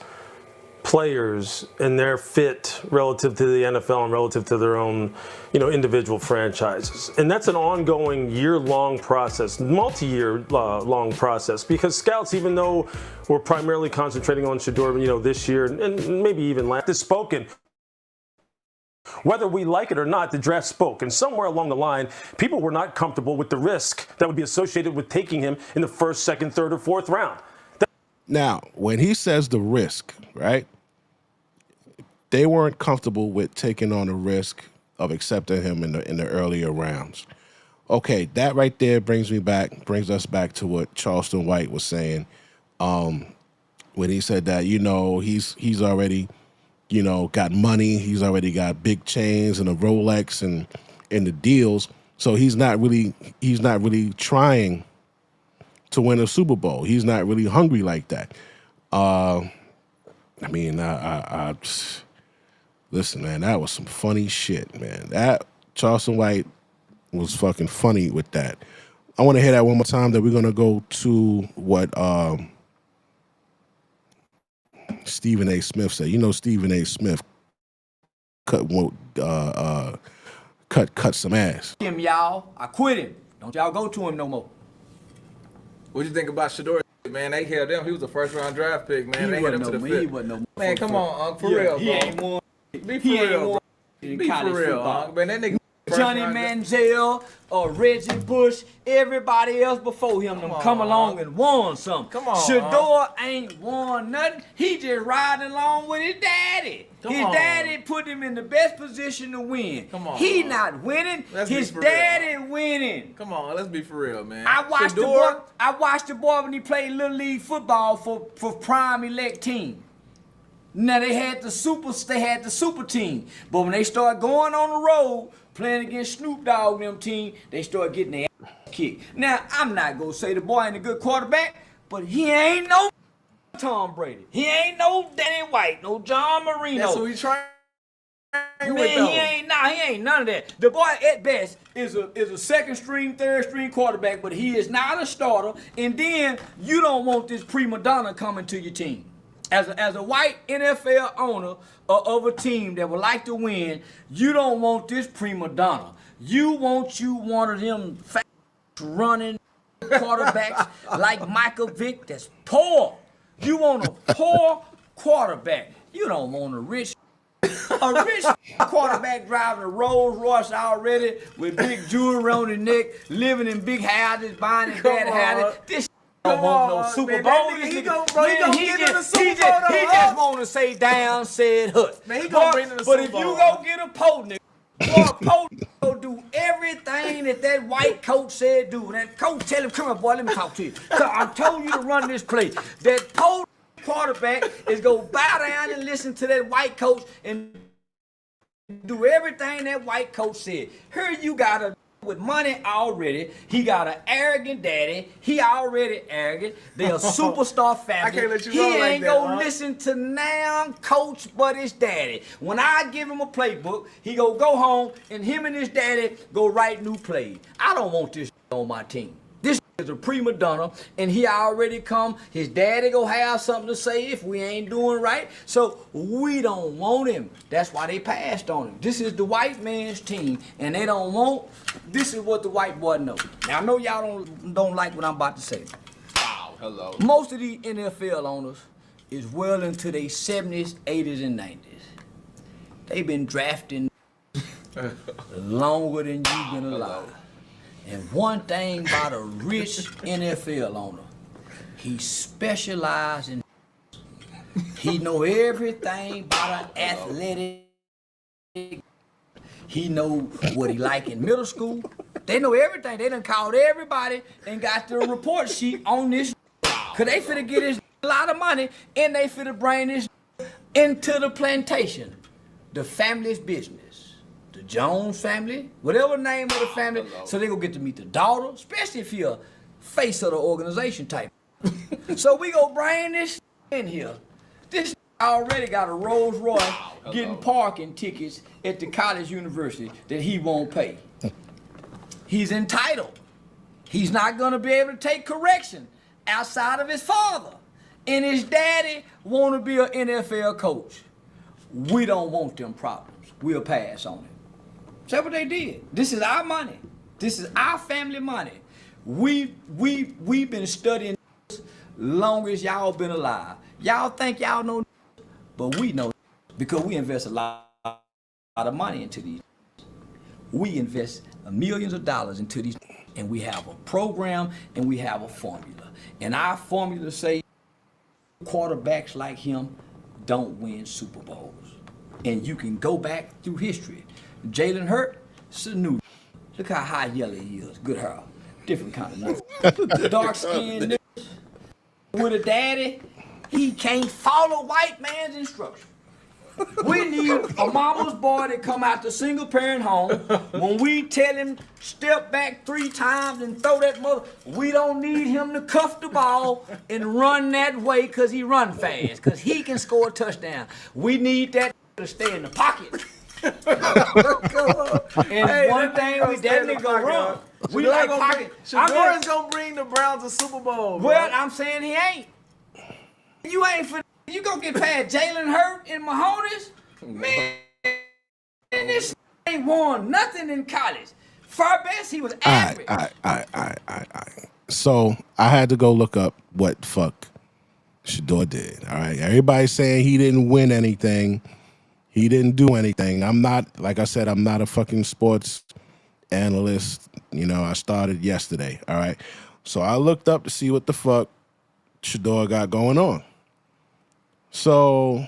players and their fit relative to the NFL and relative to their own, individual franchises. And that's an ongoing year-long process, multi-year long process, because scouts, even though we're primarily concentrating on Shedeur, this year and maybe even last, has spoken. Whether we like it or not, the draft spoke. And somewhere along the line, people were not comfortable with the risk that would be associated with taking him in the first, second, third, or fourth round. Now, when he says the risk, right? They weren't comfortable with taking on the risk of accepting him in the earlier rounds. Okay, that right there brings us back to what Charleston White was saying when he said that he's already got money, he's already got big chains and a Rolex and the deals, so he's not really trying to win a Super Bowl. He's not really hungry like that. Listen, man, that was some funny shit, man. That Charleston White was fucking funny with that. I want to hear that one more time. That we're gonna go to what Stephen A. Smith said. Stephen A. Smith cut some ass. Him, y'all. I quit him. Don't y'all go to him no more. What you think about Shedeur? Man, they held him. He was a first-round draft pick, man. They held him to the fifth. He wasn't no man, come on, for real, he bro. ain't won. Be for real, bro. Be for real, man. That nigga Johnny Manziel or Reggie Bush, everybody else before him come along and won something. Come on, Shedeur ain't won nothing. He just riding along with his daddy. His daddy put him in the best position to win. Come on, he not winning. His daddy winning. Come on, let's be for real, man. I watched the boy when he played little league football for prime elect team. Now they had the super team, but when they start going on the road playing against Snoop Dogg and them team, they start getting their ass kicked. Now I'm not gonna say the boy ain't a good quarterback, but he ain't no Tom Brady. He ain't no Danny White, no John Marino. That's what we trying Man, with he ain't none of that. The boy at best is a second string, third string quarterback, but he is not a starter. And then you don't want this prima donna coming to your team. As a white NFL owner of a team that would like to win, you don't want this prima donna. You want one of them fast running quarterbacks like Michael Vick that's poor. You want a poor quarterback. You don't want a rich quarterback driving a Rolls Royce already with big jewelry on his neck, living in big houses, buying his daddy houses. This don't want no Super Bowl. He just want to say down, said hut. Man, he gonna bring in the Super Bowl. But if you go get a Poe nigga, Poe go do everything that white coach said do. That coach tell him, come here, boy, let me talk to you. I told you to run this play. That Poe quarterback is go bow down and listen to that white coach and do everything that white coach said. Here you got a with money already. He got an arrogant daddy. He already arrogant. They're a superstar family. I can't let you he roll like ain't that, gonna huh? listen to now coach but his daddy. When I give him a playbook, he go home and him and his daddy go write new plays. I don't want this on my team. This is a prima donna, and he already come. His daddy go have something to say if we ain't doing right. So we don't want him. That's why they passed on him. This is the white man's team, and they don't want. This is what the white boy knows. Now I know y'all don't like what I'm about to say. Wow, hello. Most of these NFL owners is well into their 70s, 80s, and 90s. They've been drafting longer than you've been alive. And one thing about a rich NFL owner, he specializes in. He know everything about an athletic. He know what he like in middle school. They know everything. They done called everybody and got the report sheet on this. Cause they finna get this a lot of money and they finna bring this into the plantation, the family's business. The Jones family, whatever name of the family, so they gonna get to meet the daughter, especially if you're face of the organization type. So we gonna bring this in here. This already got a Rolls Royce getting parking tickets at the college university that he won't pay. He's entitled. He's not gonna be able to take correction outside of his father. And his daddy wanna be an NFL coach. We don't want them problems. We'll pass on it. That's what they did. This is our money. This is our family money. We've been studying this long as y'all been alive. Y'all think y'all know, but we know because we invest a lot of money into these. We invest millions of dollars into these, and we have a program and we have a formula. And our formula say quarterbacks like him don't win Super Bowls. And you can go back through history. Jalen Hurts, Sanu. Look how high yellow he is. Good hair. Different kind of nigga. Dark skinned nigga with a daddy. He can't follow white man's instructions. We need a mama's boy to come out the single parent home. When we tell him step back 3 times and throw that mother, we don't need him to cuff the ball and run that way because he run fast, because he can score a touchdown. We need that to stay in the pocket. And Hey, one thing we definitely gonna run. We like pocket. Shador's gonna bring the Browns a Super Bowl. Bro. Well, I'm saying he ain't. You ain't for. You gonna get past Jalen Hurts and Mahomes? Man, this ain't won nothing in college. Far best, he was average. All right. So I had to go look up what the fuck Shador did. All right. Everybody's saying he didn't win anything. He didn't do anything. I'm not, like I said, I'm not a fucking sports analyst. You know, I started yesterday. All right. So I looked up to see what the fuck Shador got going on. So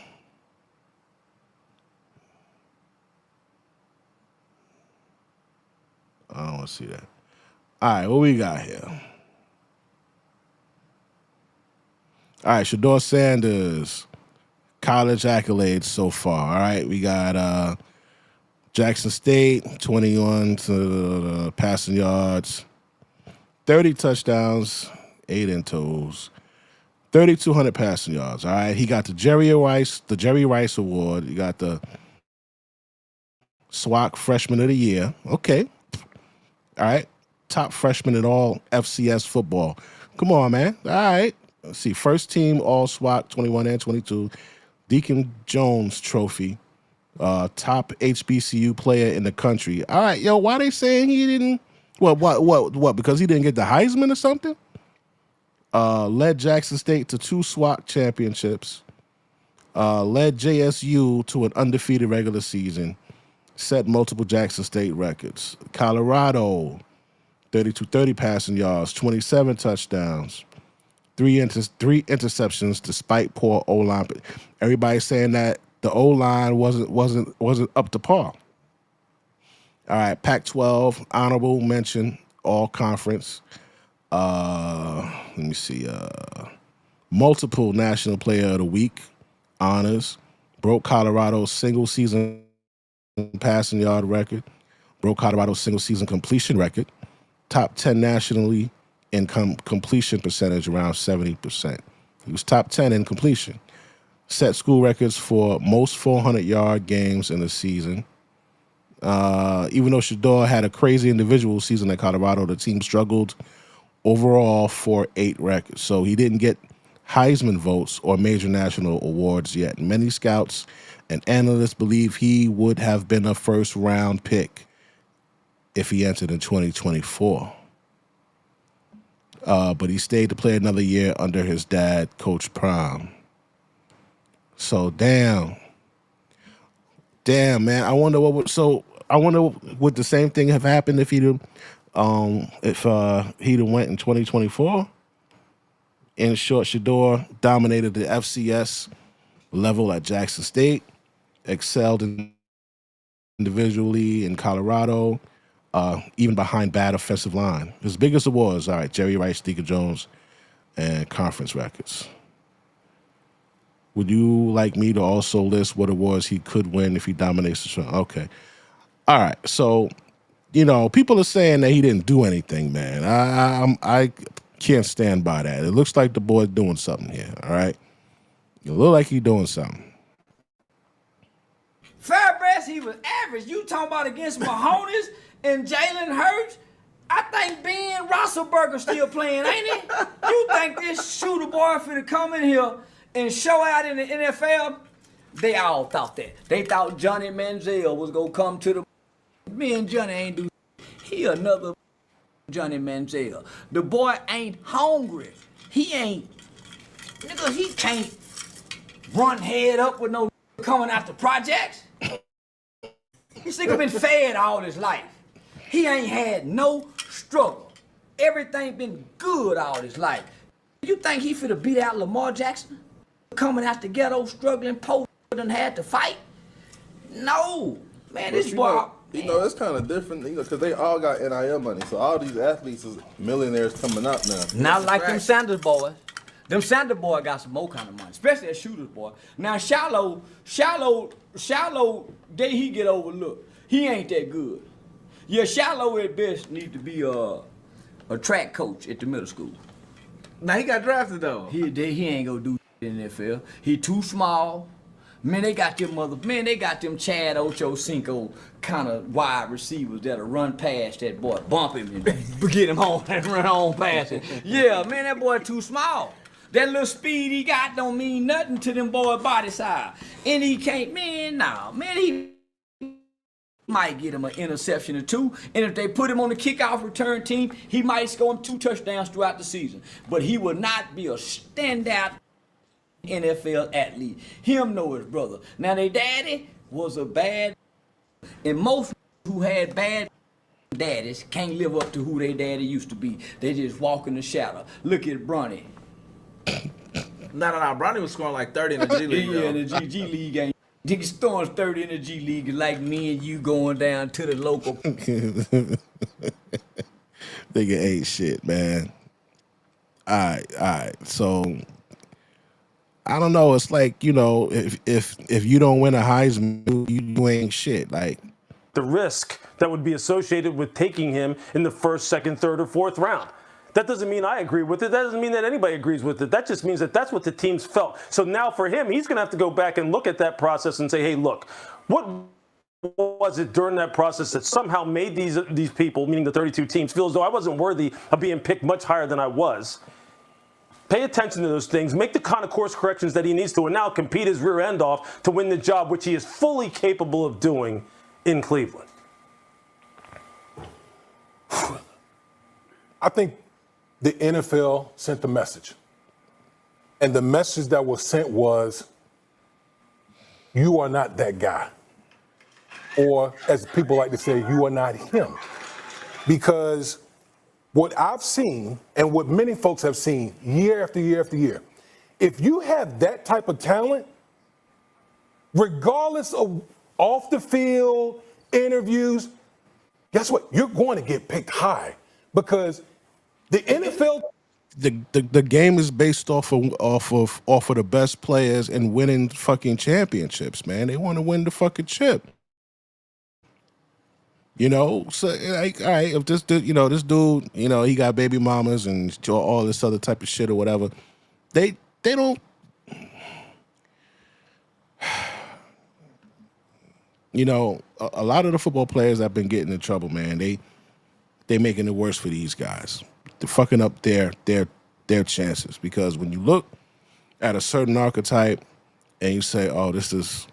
I don't want to see that. All right, what we got here? All right, Shador Sanders, college accolades so far. All right, we got Jackson State, 21 to passing yards, 30 touchdowns, 8 in totals, 3,200 passing yards. All right, he got the Jerry Rice Award. You got the SWAC Freshman of the Year. Okay, all right, top freshman in all FCS football. Come on, man. All right. Let's see, first team all SWAC 21 and 22, Deacon Jones Trophy, top HBCU player in the country. All right, yo, why they saying he didn't? What? Because he didn't get the Heisman or something? Led Jackson State to 2 SWAC championships. Led JSU to an undefeated regular season. Set multiple Jackson State records. Colorado, 3,230 passing yards, 27 touchdowns. 3 interceptions despite poor O-line. Everybody's saying that the O-line wasn't up to par. All right, Pac-12 honorable mention, all conference. Let me see. Multiple National Player of the Week honors. Broke Colorado's single season passing yard record, broke Colorado's single-season completion record, top 10 nationally in completion percentage, around 70%. He was top 10 in completion. Set school records for most 400-yard games in the season. Even though Shador had a crazy individual season at Colorado, the team struggled overall for 8 records. So he didn't get Heisman votes or major national awards yet. Many scouts and analysts believe he would have been a first-round pick if he entered in 2024. But he stayed to play another year under his dad, Coach Prime. So damn, man. I wonder what would the same thing have happened if he'd went in 2024. In short, Shador dominated the FCS level at Jackson State, excelled individually in Colorado, even behind bad offensive line. His biggest awards, all right, Jerry Rice, Deacon Jones, and conference records. Would you like me to also list what awards he could win if he dominates the show? Okay. All right. So, people are saying that he didn't do anything, man. I can't stand by that. It looks like the boy's doing something here, all right? It look like he's doing something. Fairbrass, he was average. You talking about against Mahomes and Jalen Hurts? I think Ben Roethlisberger still playing, ain't he? You think this shooter boy finna come in here and show out in the NFL? They all thought that. They thought Johnny Manziel was gonna come to the. Me and Johnny ain't do. He another Johnny Manziel. The boy ain't hungry. He ain't. Nigga, he can't run head up with no coming out the projects. This nigga been fed all his life. He ain't had no struggle. Everything been good all his life. You think he finna beat out Lamar Jackson? Coming out the ghetto, struggling, poor, done had to fight? No. Man, this boy... it's kind of different, because they all got NIL money. So all these athletes is millionaires coming up now. Not like them Sanders boys. Them Sanders boys got some more kind of money, especially that shooters boy. Now Shiloh, day he get overlooked. He ain't that good. Yeah, Shiloh at best need to be a track coach at the middle school. Now he got drafted though. He ain't gonna do in the NFL. He too small. Man, they got them Chad Ochocinco kind of wide receivers that'll run past that boy, bump him and get him home and run on past it. Yeah, man, that boy too small. That little speed he got don't mean nothing to them boy body size. And he can't, he might get him an interception or two. And if they put him on the kickoff return team, he might score him 2 touchdowns throughout the season. But he will not be a standout NFL athlete. Him know his brother. Now their daddy was a bad, and most who had bad daddies can't live up to who their daddy used to be. They just walk in the shadow. Look at Bronny. No. Bronny was scoring like 30 in the G League. Yeah, in the G League ain't. Nigga scoring 30 in the G League is like me and you going down to the local. Nigga ain't shit, man. All right. So I don't know. It's like, if you don't win a Heisman, you ain't shit. Like the risk that would be associated with taking him in the first, second, third, or fourth round. That doesn't mean I agree with it. That doesn't mean that anybody agrees with it. That just means that that's what the teams felt. So now for him, he's going to have to go back and look at that process and say, hey, look, what was it during that process that somehow made these people, meaning the 32 teams, feel as though I wasn't worthy of being picked much higher than I was? Pay attention to those things, make the kind of course corrections that he needs to, and now compete his rear end off to win the job, which he is fully capable of doing in Cleveland. I think the NFL sent the message. And the message that was sent was, you are not that guy. Or, as people like to say, you are not him. Because what I've seen, and what many folks have seen year after year after year, if you have that type of talent, regardless of off the field, interviews, guess what? You're going to get picked high. Because the NFL, the game is based off of the best players and winning fucking championships, man. They want to win the fucking chip. You know, so like, all right, if this dude, this dude, he got baby mamas and all this other type of shit or whatever, they don't, a lot of the football players have been getting in trouble, man. They making it worse for these guys. They're fucking up their chances, because when you look at a certain archetype and you say, oh, this is,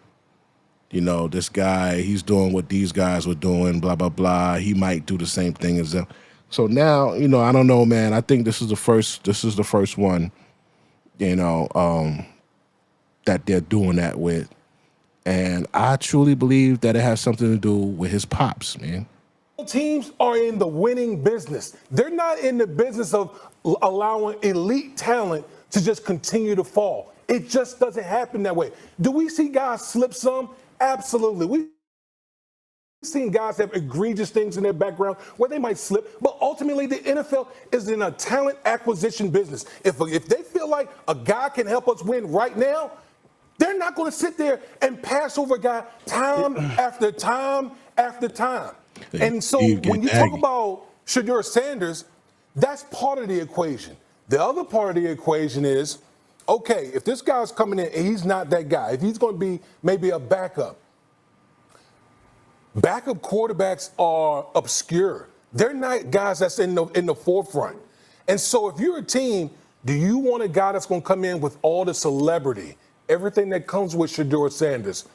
this guy, he's doing what these guys were doing, blah, blah, blah. He might do the same thing as them. So now, I don't know, man. I think this is the first one, that they're doing that with. And I truly believe that it has something to do with his pops, man. Teams are in the winning business. They're not in the business of allowing elite talent to just continue to fall. It just doesn't happen that way. Do we see guys slip some? Absolutely. We've seen guys have egregious things in their background where they might slip, but ultimately the NFL is in a talent acquisition business. If they feel like a guy can help us win right now, they're not going to sit there and pass over a guy time after time after time. And so when you talk about Shedeur Sanders, that's part of the equation. The other part of the equation is, okay, if this guy's coming in and he's not that guy, if he's going to be maybe a backup quarterbacks are obscure. They're not guys that's in the forefront. And so if you're a team, do you want a guy that's going to come in with all the celebrity, everything that comes with Shedeur Sanders?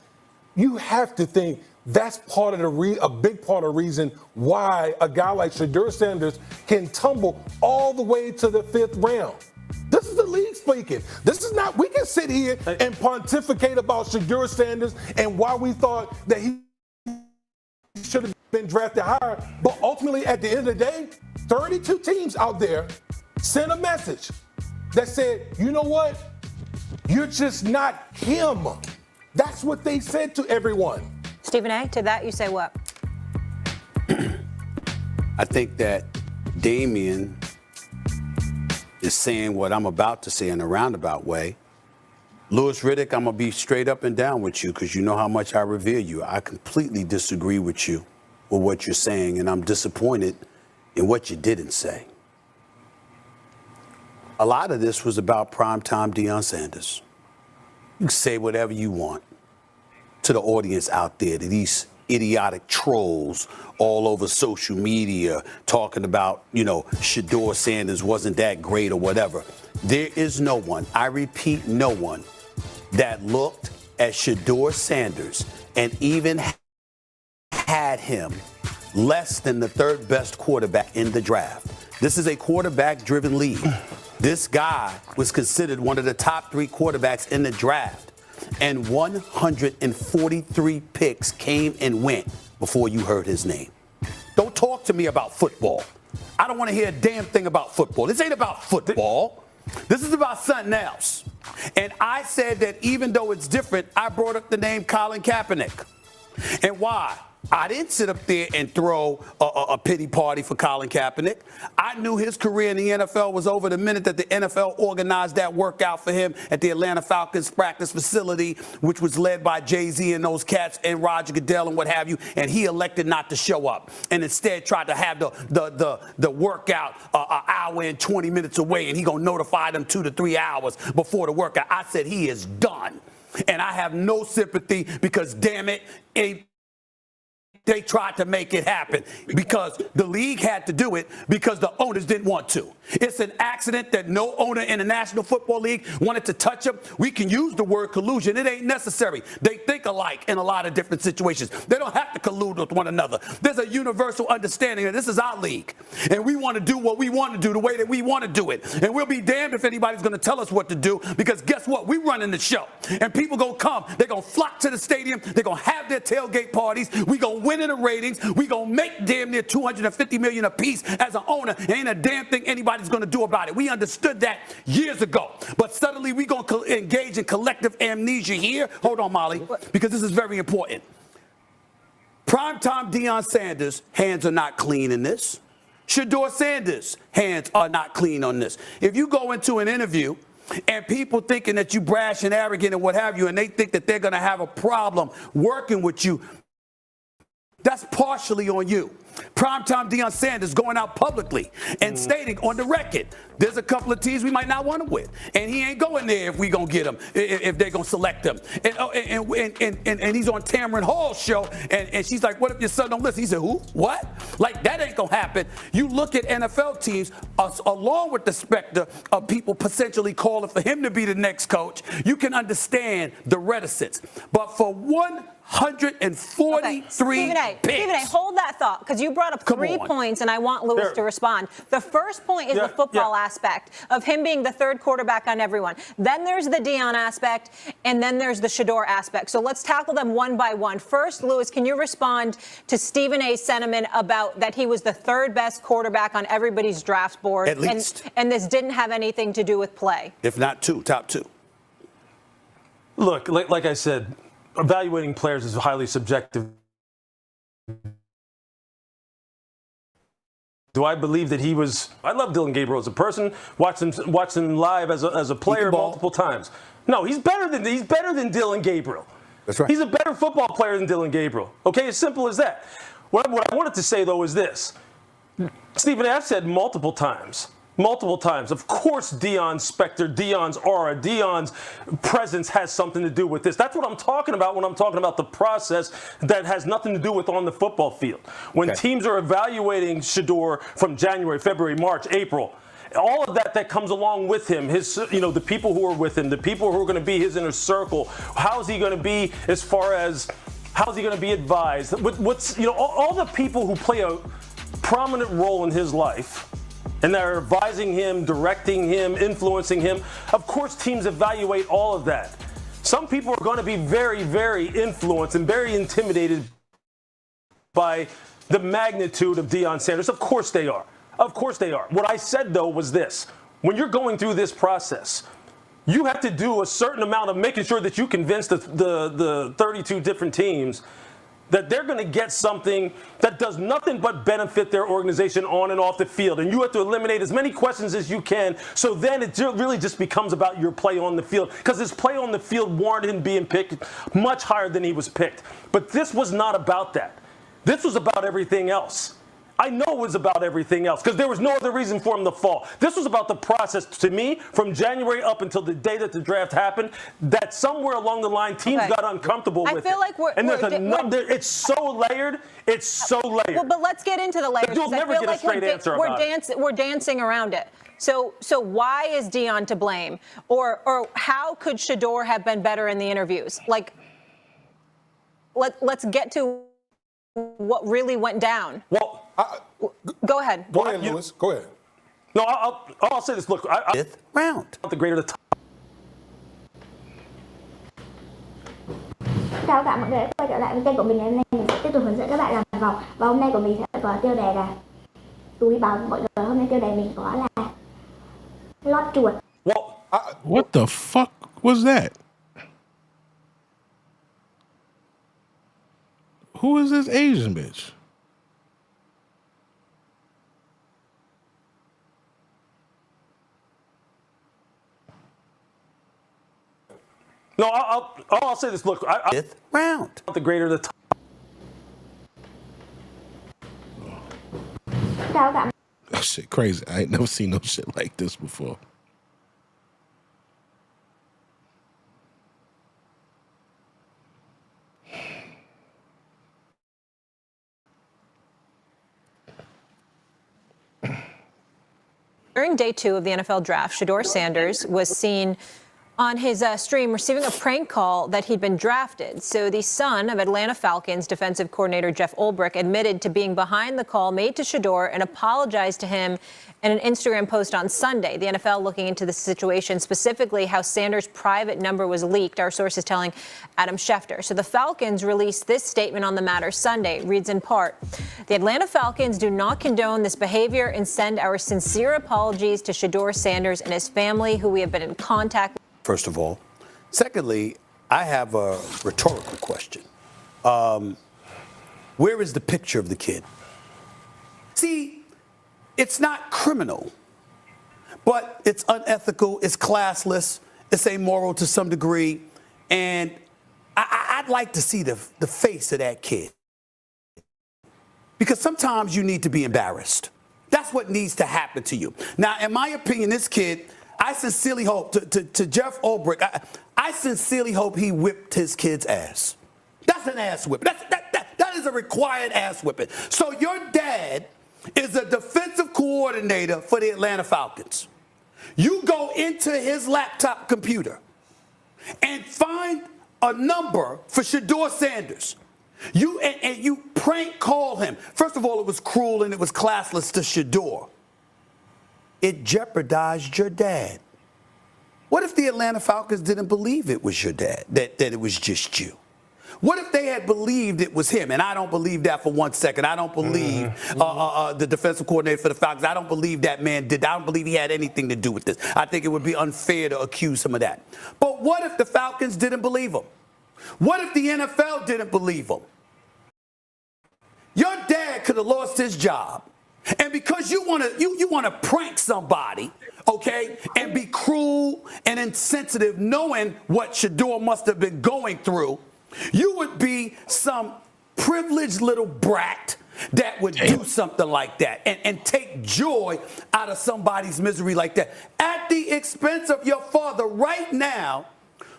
You have to think that's part of a big part of the reason why a guy like Shedeur Sanders can tumble all the way to the 5th round. This is the league speaking. This is not, we can sit here and pontificate about Shedeur Sanders and why we thought that he should have been drafted higher. But ultimately, at the end of the day, 32 teams out there sent a message that said, you know what? You're just not him. That's what they said to everyone. Stephen A., to that you say what? I think that Damian is saying what I'm about to say in a roundabout way. Louis Riddick, I'm going to be straight up and down with you because you know how much I revere you. I completely disagree with you with what you're saying, and I'm disappointed in what you didn't say. A lot of this was about primetime Deion Sanders. You can say whatever you want to the audience out there, to these idiotic trolls all over social media talking about, Shedeur Sanders wasn't that great or whatever. There is no one, I repeat, no one that looked at Shedeur Sanders and even had him less than the 3rd best quarterback in the draft. This is a quarterback-driven league. This guy was considered one of the top 3 quarterbacks in the draft. And 143 picks came and went before you heard his name. Don't talk to me about football. I don't want to hear a damn thing about football. This ain't about football. This is about something else. And I said that even though it's different, I brought up the name Colin Kaepernick. And why? I didn't sit up there and throw a pity party for Colin Kaepernick. I knew his career in the NFL was over the minute that the NFL organized that workout for him at the Atlanta Falcons practice facility, which was led by Jay-Z and those cats and Roger Goodell and what have you, and he elected not to show up and instead tried to have the workout an hour and 20 minutes away, and he gonna notify them 2 to 3 hours before the workout. I said he is done, and I have no sympathy because, damn it, they tried to make it happen because the league had to do it because the owners didn't want to. It's an accident that no owner in the National Football League wanted to touch him. We can use the word collusion. It ain't necessary. They think alike in a lot of different situations. They don't have to collude with one another. There's a universal understanding that this is our league, and we want to do what we want to do the way that we want to do it. And we'll be damned if anybody's going to tell us what to do because guess what? We running the show, and people going to come. They're going to flock to the stadium. They're going to have their tailgate parties. We going to win in the ratings. We going to make damn near $250 million a piece as an owner. Ain't a damn thing anybody's going to do about it. We understood that years ago. But suddenly we going to engage in collective amnesia here. Hold on, Molly, because this is very important. Primetime Deion Sanders, hands are not clean in this. Shedeur Sanders, hands are not clean on this. If you go into an interview and people thinking that you brash and arrogant and what have you, and they think that they're going to have a problem working with you, That's partially on you. Primetime Deion Sanders going out publicly and stating on the record, there's a couple of teams we might not want him with. And he ain't going there if we going to get him, if they're going to select him. And he's on Tamron Hall's show, and she's like, what if your son don't listen? He said, who? What? Like, that ain't going to happen. You look at NFL teams, along with the specter of people potentially calling for him to be the next coach, you can understand the reticence. But for 143 Stephen A., hold that thought, because you brought up 3 points, and I want Lewis to respond. The first point is the football aspect of him being the third quarterback on everyone. Then there's the Deion aspect, and then there's the Shedeur aspect. So let's tackle them one by one. First, Lewis, can you respond to Stephen A.'s sentiment about that he was the third best quarterback on everybody's draft board? At least. And this didn't have anything to do with play? If not top two. Look, like I said, evaluating players is highly subjective. Do I believe that he was? I love Dylan Gabriel as a person. Watched him live as a player multiple times. No, he's better than Dylan Gabriel. That's right. He's a better football player than Dylan Gabriel. Okay, as simple as that. What I wanted to say though is this: Stephen, I've said multiple times. Of course, Deion's specter, Deion's aura, Deion's presence has something to do with this. That's what I'm talking about when I'm talking about the process that has nothing to do with on the football field. When teams are evaluating Shedeur from January, February, March, April, all of that comes along with him, the people who are with him, the people who are going to be his inner circle. How is he going to be as far as how's he going to be advised? All the people who play a prominent role in his life, and they're advising him, directing him, influencing him. Of course, teams evaluate all of that. Some people are going to be very, very influenced and very intimidated by the magnitude of Deion Sanders. Of course they are. What I said, though, was this. When you're going through this process, you have to do a certain amount of making sure that you convince the 32 different teams that they're going to get something that does nothing but benefit their organization on and off the field. And you have to eliminate as many questions as you can, so then it really just becomes about your play on the field. Because his play on the field warranted him being picked much higher than he was picked. But this was not about that. This was about everything else. I know it was about everything else because there was no other reason for him to fall. This was about the process, to me, from January up until the day that the draft happened, that somewhere along the line, teams got uncomfortable with it. I feel like it's so layered. It's so layered. Well, but let's get into the layers. You'll never get a straight answer about it. We're dancing around it. So why is Deion to blame? Or how could Shedeur have been better in the interviews? Like, let's get to what really went down. Well, go ahead. Go ahead, Lewis. Go ahead. No, I'll say this. Look, fifth round. The greater the Chào cả mọi người đã quay trở lại với kênh của mình. Hôm nay mình sẽ tiếp tục hướng dẫn các bạn làm vòng, và hôm nay của mình sẽ có tiêu đề là túi bóng. Mọi người, hôm nay tiêu đề mình có là lót chuột. What the fuck was that? Who is this Asian bitch? No, I'll say this. Look, fifth round. The greater the top. That shit crazy. I ain't never seen no shit like this before. During day 2 of the NFL draft, Shedeur Sanders was seen on his stream receiving a prank call that he'd been drafted. So the son of Atlanta Falcons defensive coordinator Jeff Ulbrich admitted to being behind the call made to Shedeur and apologized to him in an Instagram post on Sunday. The NFL looking into the situation, specifically how Sanders' private number was leaked, our sources telling Adam Schefter. So the Falcons released this statement on the matter Sunday. It reads in part, the Atlanta Falcons do not condone this behavior and send our sincere apologies to Shedeur Sanders and his family, who we have been in contact with. First of all. Secondly, I have a rhetorical question. Where is the picture of the kid? See, it's not criminal, but it's unethical, it's classless, it's amoral to some degree, and I'd like to see the face of that kid. Because sometimes you need to be embarrassed. That's what needs to happen to you. Now, in my opinion, this kid, I sincerely hope, to Jeff Ulbrich, I sincerely hope he whipped his kid's ass. That's an ass whip. That is a required ass whipping. So your dad is a defensive coordinator for the Atlanta Falcons. You go into his laptop computer and find a number for Shedeur Sanders. And you prank call him. First of all, it was cruel and it was classless to Shedeur. It jeopardized your dad. What if the Atlanta Falcons didn't believe it was your dad, that it was just you? What if they had believed it was him? And I don't believe that for 1 second. I don't believe the defensive coordinator for the Falcons. I don't believe that man did. I don't believe he had anything to do with this. I think it would be unfair to accuse him of that. But what if the Falcons didn't believe him? What if the NFL didn't believe him? Your dad could have lost his job. And because you want to prank somebody, okay, and be cruel and insensitive, knowing what Shedeur must have been going through, you would be some privileged little brat that would do something like that and take joy out of somebody's misery like that at the expense of your father right now.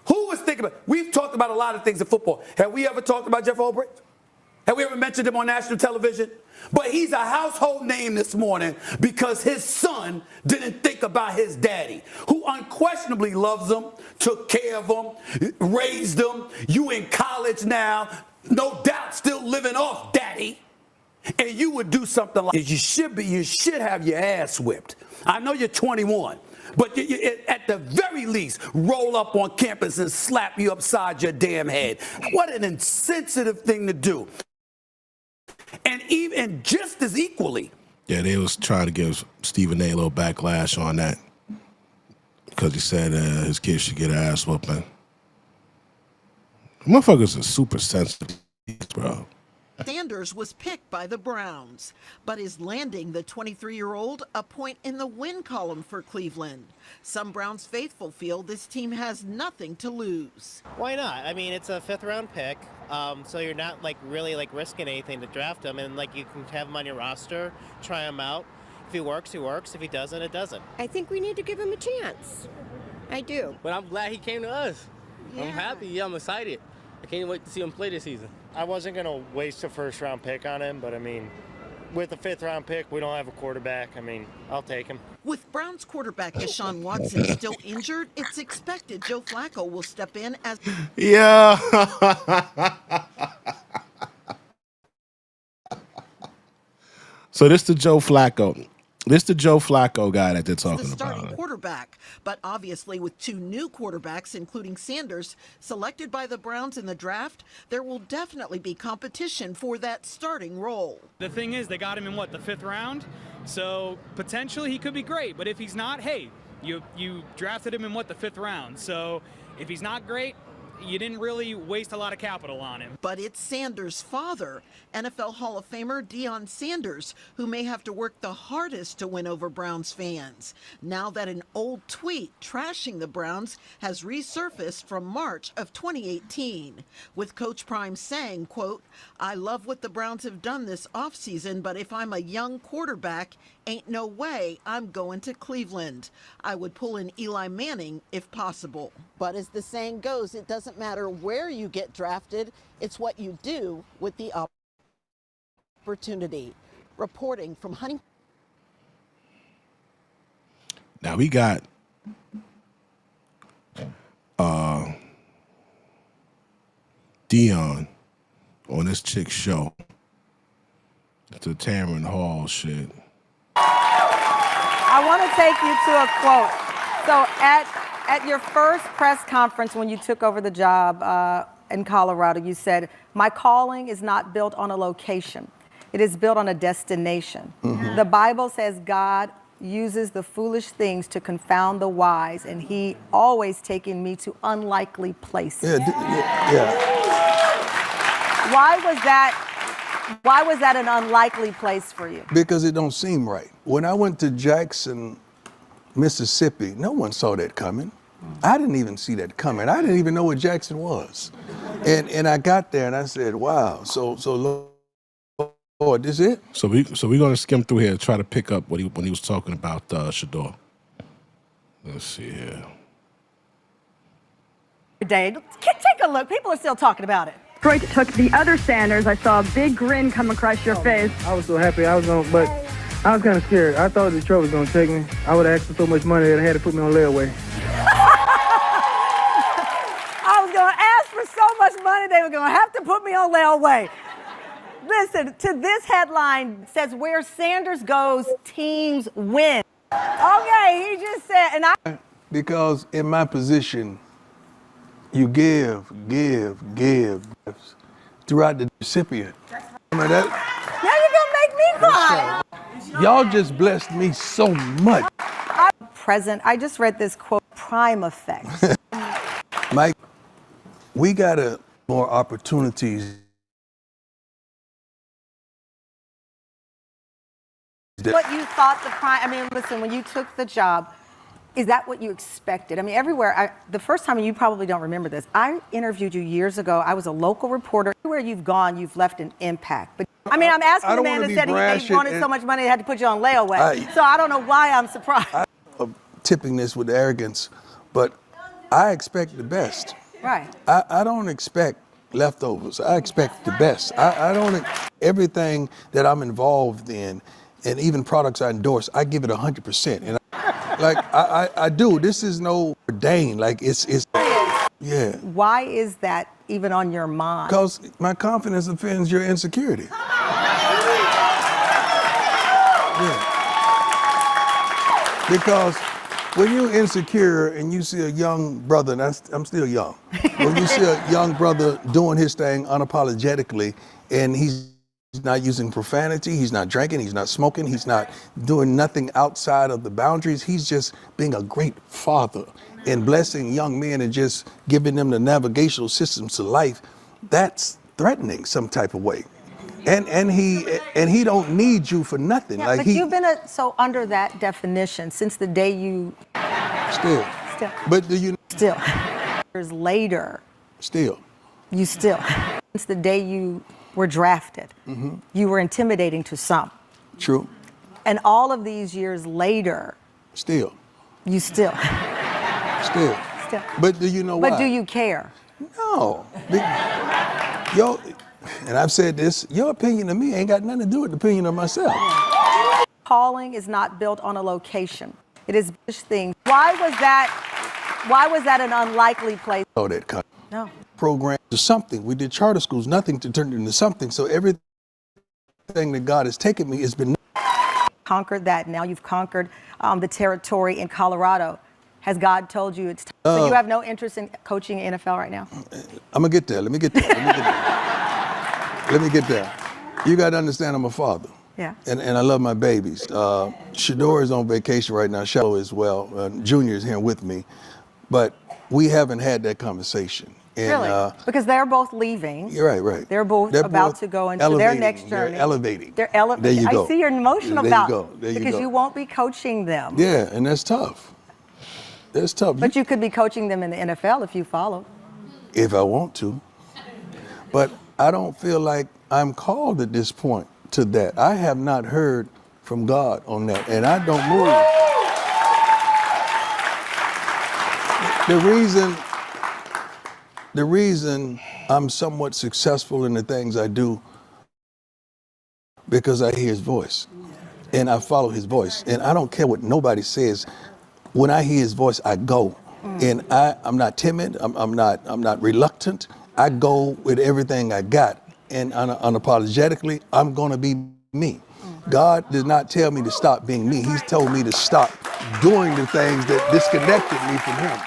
Who was thinking about? We've talked about a lot of things in football. Have we ever talked about Jeff Ulbrich? Have we ever mentioned him on national television? But he's a household name this morning because his son didn't think about his daddy, who unquestionably loves him, took care of him, raised him. You in college now, no doubt still living off daddy. And you would do something like this. You should have your ass whipped. I know you're 21. But at the very least, roll up on campus and slap you upside your damn head. What an insensitive thing to do. And just as equally. Yeah, they was trying to give Stephen A. a little backlash on that because he said his kids should get an ass whooping. Motherfuckers are super sensitive, bro. Sanders was picked by the Browns, but is landing the 23-year-old a point in the win column for Cleveland. Some Browns faithful feel this team has nothing to lose. Why not? I mean, it's a fifth-round pick, so you're not really risking anything to draft him, and you can have him on your roster, try him out. If he works, he works. If he doesn't, it doesn't. I think we need to give him a chance. I do. But I'm glad he came to us. Yeah. I'm happy. Yeah, I'm excited. I can't wait to see him play this season. I wasn't going to waste a first-round pick on him, but, I mean, with a fifth-round pick, we don't have a quarterback. I mean, I'll take him. With Browns quarterback Deshaun Watson still injured, it's expected Joe Flacco will step in as... Yeah. So this the Joe Flacco. This the Joe Flacco guy that they're talking the starting about. Quarterback, but obviously with two new quarterbacks, including Sanders, selected by the Browns in the draft, there will definitely be competition for that starting role. The thing is, they got him in the fifth round, so potentially he could be great. But if he's not, hey, you drafted him in the fifth round. So if he's not great, you didn't really waste a lot of capital on him. But it's Sanders' father, NFL Hall of Famer Deion Sanders, who may have to work the hardest to win over Browns fans, now that an old tweet trashing the Browns has resurfaced from March of 2018, with Coach Prime saying, quote, "I love what the Browns have done this offseason, but if I'm a young quarterback, ain't no way I'm going to Cleveland. I would pull in Eli Manning if possible." But as the saying goes, it doesn't matter where you get drafted, it's what you do with the opportunity. Reporting from Huntington. Now we got Deion on this chick's show. It's a Tamron Hall shit. I want to take you to a quote. So at your first press conference when you took over the job in Colorado, you said, "My calling is not built on a location. It is built on a destination." Mm-hmm. The Bible says God uses the foolish things to confound the wise, and he always taking me to unlikely places. Yeah. Why was that an unlikely place for you? Because it don't seem right. When I went to Jackson, Mississippi, no one saw that coming. I didn't even see that coming. I didn't even know what Jackson was. And I got there and I said, wow. So Lord, Lord, this it? So we're gonna skim through here, try to pick up when he was talking about Shador. Let's see here. Day. Take a look. People are still talking about it. Detroit took the other Sanders. I saw a big grin come across your face. I was so happy. But I was kind of scared. I thought Detroit was going to take me. I would have asked for so much money that they had to put me on layaway. I was going to ask for so much money they were going to have to put me on layaway. Listen, to this headline says where Sanders goes, teams win. Okay, he just said, and I... Because in my position, you give throughout the recipient. Now you're going to make me cry. Y'all just blessed me so much. Present, I just read this quote, prime effect. Mike, we got more opportunities. What you thought the prime, I mean, listen, when you took the job, is that what you expected? I mean, everywhere, the first time, you probably don't remember this, I interviewed you years ago. I was a local reporter. Everywhere you've gone, you've left an impact. But I mean, I'm asking the man that said they wanted so much money they had to put you on layaway. So I don't know why I'm surprised. I'm tipping this with arrogance, but I expect the best. Right. I don't expect leftovers. I expect the best. I don't, everything that I'm involved in, and even products I endorse, I give it 100%. And I do. This is no ordained. Like it's yeah. Why is that even on your mind? Because my confidence offends your insecurity. Yeah. Because when you're insecure and you see a young brother, and I'm still young, when you see a young brother doing his thing unapologetically, and he's not using profanity, he's not drinking, he's not smoking, he's not doing nothing outside of the boundaries, he's just being a great father and blessing young men and just giving them the navigational systems to life, that's threatening some type of way. And he don't need you for nothing. Yeah, like but you've been so under that definition since the day you... Still. But do you... Still. Years later. Still. You still. Since the day you were drafted, you were intimidating to some. True. And all of these years later. Still. You still. Still. Still. But do you know why? But do you care? No. Yo, and I've said this, your opinion of me ain't got nothing to do with the opinion of myself. Calling is not built on a location. It is this thing. Why was that an unlikely place? Oh, that cut. No. Program to something. We did charter schools, nothing to turn it into something. So everything that God has taken me has been conquered that. Now you've conquered the territory in Colorado. Has God told you it's time? So you have no interest in coaching NFL right now? I'm gonna get there. Let me get there. Let me get there. You got to understand I'm a father. Yeah. And I love my babies. Shador is on vacation right now. Shiloh as well. Junior is here with me. But we haven't had that conversation. And, really? Because they're both leaving. You're right. They're both about to go into their next journey. They're elevating. They're elevating. There you go. I see you're emotional there about you go. There you because go. you won't be coaching them. Yeah, and that's tough. That's tough. But you could be coaching them in the NFL if you follow. If I want to. But I don't feel like I'm called at this point to that. I have not heard from God on that, and I don't move. The reason I'm somewhat successful in the things I do, because I hear his voice, and I follow his voice, and I don't care what nobody says. When I hear his voice, I go, and I'm not timid. I'm not reluctant. I go with everything I got, and unapologetically, I'm gonna be me. God did not tell me to stop being me. He's told me to stop doing the things that disconnected me from him.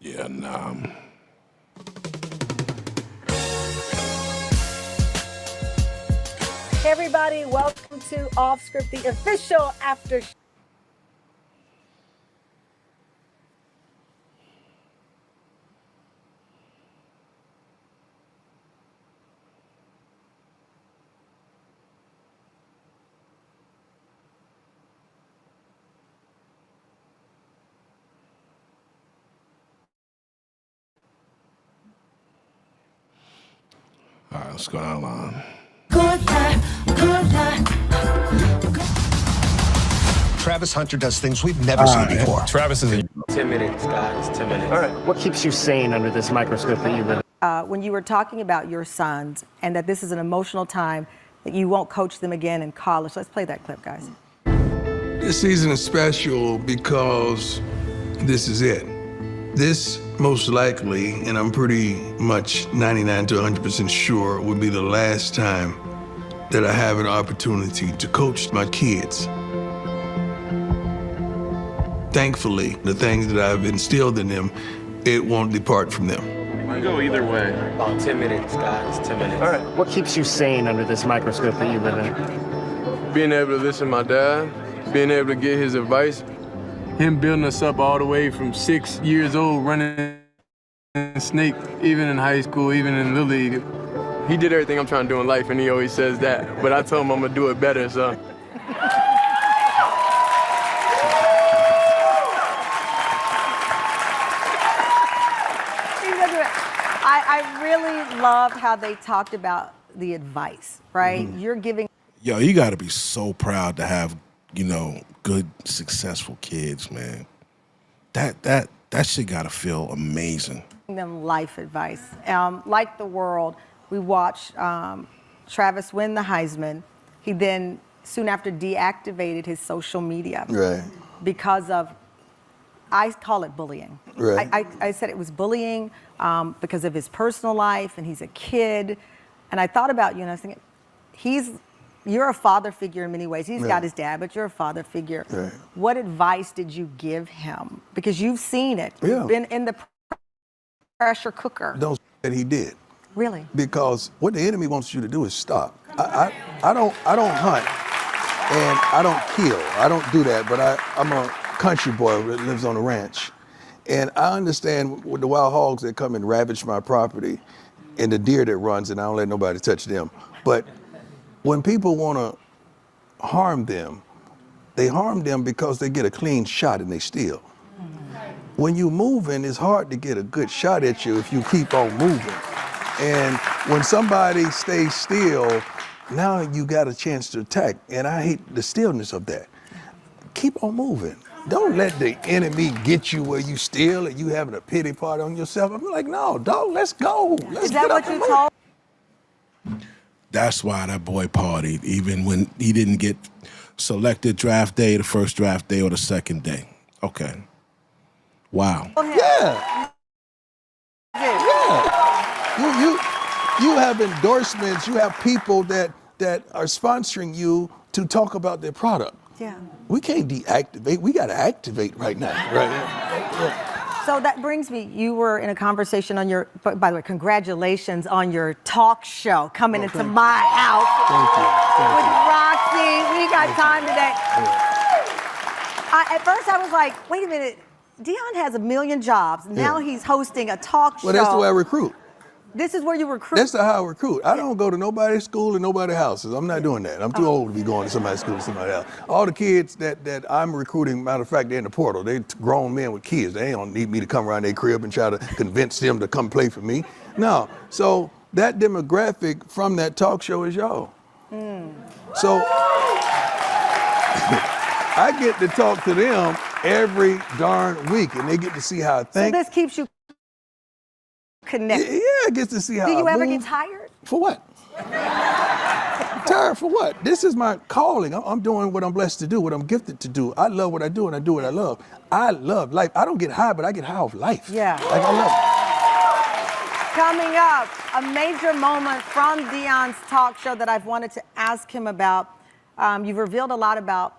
Yeah, nah. Hey everybody, welcome to Off Script, the official after show. All right, let's go down the line. Travis Hunter does things we've never seen before. Travis is 10 minutes, guys. 10 minutes. All right. What keeps you sane under this microscope that you live in? When you were talking about your sons and that this is an emotional time, that you won't coach them again in college. Let's play that clip, guys. This season is special because this is it. This most likely, and I'm pretty much 99 to 100% sure, would be the last time that I have an opportunity to coach my kids. Thankfully, the things that I've instilled in them, it won't depart from them. You go either way. About 10 minutes, guys. 10 minutes. All right. What keeps you sane under this microscope that you live in? Being able to listen to my dad, being able to get his advice, him building us up all the way from 6 years old, running snake, even in high school, even in Little League. He did everything I'm trying to do in life, and he always says that. But I told him I'm gonna do it better, so. I really loved how they talked about the advice, right? Mhm. You're giving Yo, you got to be so proud to have, good, successful kids, man. That shit got to feel amazing. them life advice. Like the world, we watched Travis win the Heisman. He then, soon after, deactivated his social media. Right. Because of, I call it bullying. Right. I said it was bullying because of his personal life, and he's a kid. And I thought about you, and I was thinking, you're a father figure in many ways. He's got his dad, but you're a father figure. Right. What advice did you give him? Because you've seen it. Yeah. You've been in the pressure cooker. Don't say that he did. Really? Because what the enemy wants you to do is stop. I don't hunt and I don't kill. I don't do that, but I'm a country boy that lives on a ranch. And I understand with the wild hogs that come and ravage my property and the deer that runs, and I don't let nobody touch them. But when people want to harm them, they harm them because they get a clean shot and they steal. When you're moving, it's hard to get a good shot at you if you keep on moving. And when somebody stays still, now you got a chance to attack. And I hate the stillness of that. Keep on moving. Don't let the enemy get you where you still and you having a pity party on yourself. I'm like, no, dog, let's go. Is that what you told? That's why that boy partied, even when he didn't get selected draft day, the first draft day, or the second day. Okay. Wow. Yeah. Yeah. You have endorsements, you have people that are sponsoring you to talk about their product. Yeah. We can't deactivate, we gotta activate right now. Right. Yeah. So that brings me, you were in a conversation on your, by the way, congratulations on your talk show coming into my house. Thank you. With Roxy. We got time today. At first I was like, wait a minute, Dion has a million jobs. Now he's hosting a talk show. Well, that's the way I recruit. This is where you recruit? That's how I recruit. I don't go to nobody's school and nobody's houses. I'm not doing that. I'm too old to be going to somebody's school or somebody else. All the kids that I'm recruiting, matter of fact, they're in the portal. They're grown men with kids. They don't need me to come around their crib and try to convince them to come play for me. No. So that demographic from that talk show is y'all. So I get to talk to them every darn week, and they get to see how I think. So this keeps you connected. Yeah, I get to see how Do you I ever move. get tired? For what? Tired for what? This is my calling. I'm doing what I'm blessed to do, what I'm gifted to do. I love what I do, and I do what I love. I love life. I don't get high, but I get high off life. Yeah. Like I love it. Coming up, a major moment from Dion's talk show that I've wanted to ask him about. You've revealed a lot about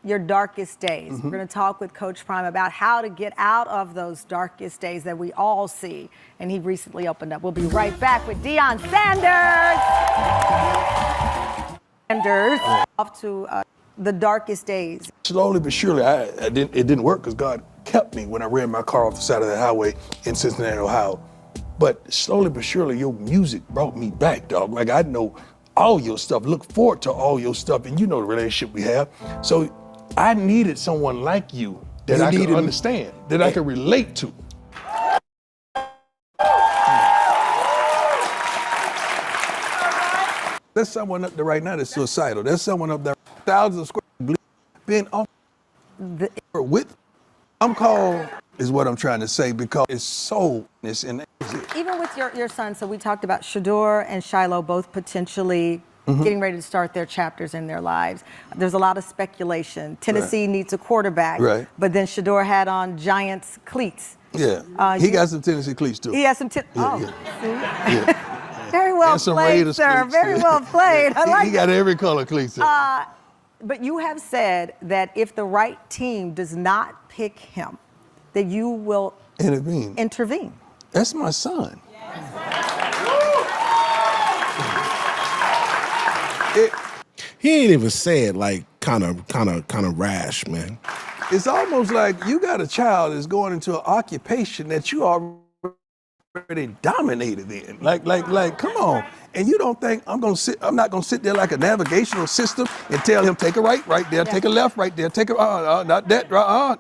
your darkest days. We're going to talk with Coach Prime about how to get out of those darkest days that we all see. And he recently opened up. We'll be right back with Deion Sanders. Off to the darkest days. Slowly but surely, it didn't work because God kept me when I ran my car off the side of the highway in Cincinnati, Ohio. But slowly but surely, your music brought me back, dog. Like, I know all your stuff, look forward to all your stuff, and you know the relationship we have. So I needed someone like you that I could understand, that I could relate to. There's someone up there right now that's suicidal. There's someone up there, thousands of square being off with. I'm called is what I'm trying to say because it's so in Even with your son, so we talked about Shador and Shiloh both potentially getting ready to start their chapters in their lives. There's a lot of speculation. Tennessee needs a quarterback, but then Shador had on Giants cleats. Yeah, he got some Tennessee cleats too. He has some. See? Very well and some played, Raiders sir. cleats, Very too. well played. I like he got that. every color cleats. But you have said that if the right team does not pick him, that you will intervene. That's my son. He ain't even say it like kind of rash, man. It's almost like you got a child that's going into an occupation that you already dominated in. Like, come on. And you don't think I'm not gonna sit there like a navigational system and tell him take a right there, take a left, right there, take a not that,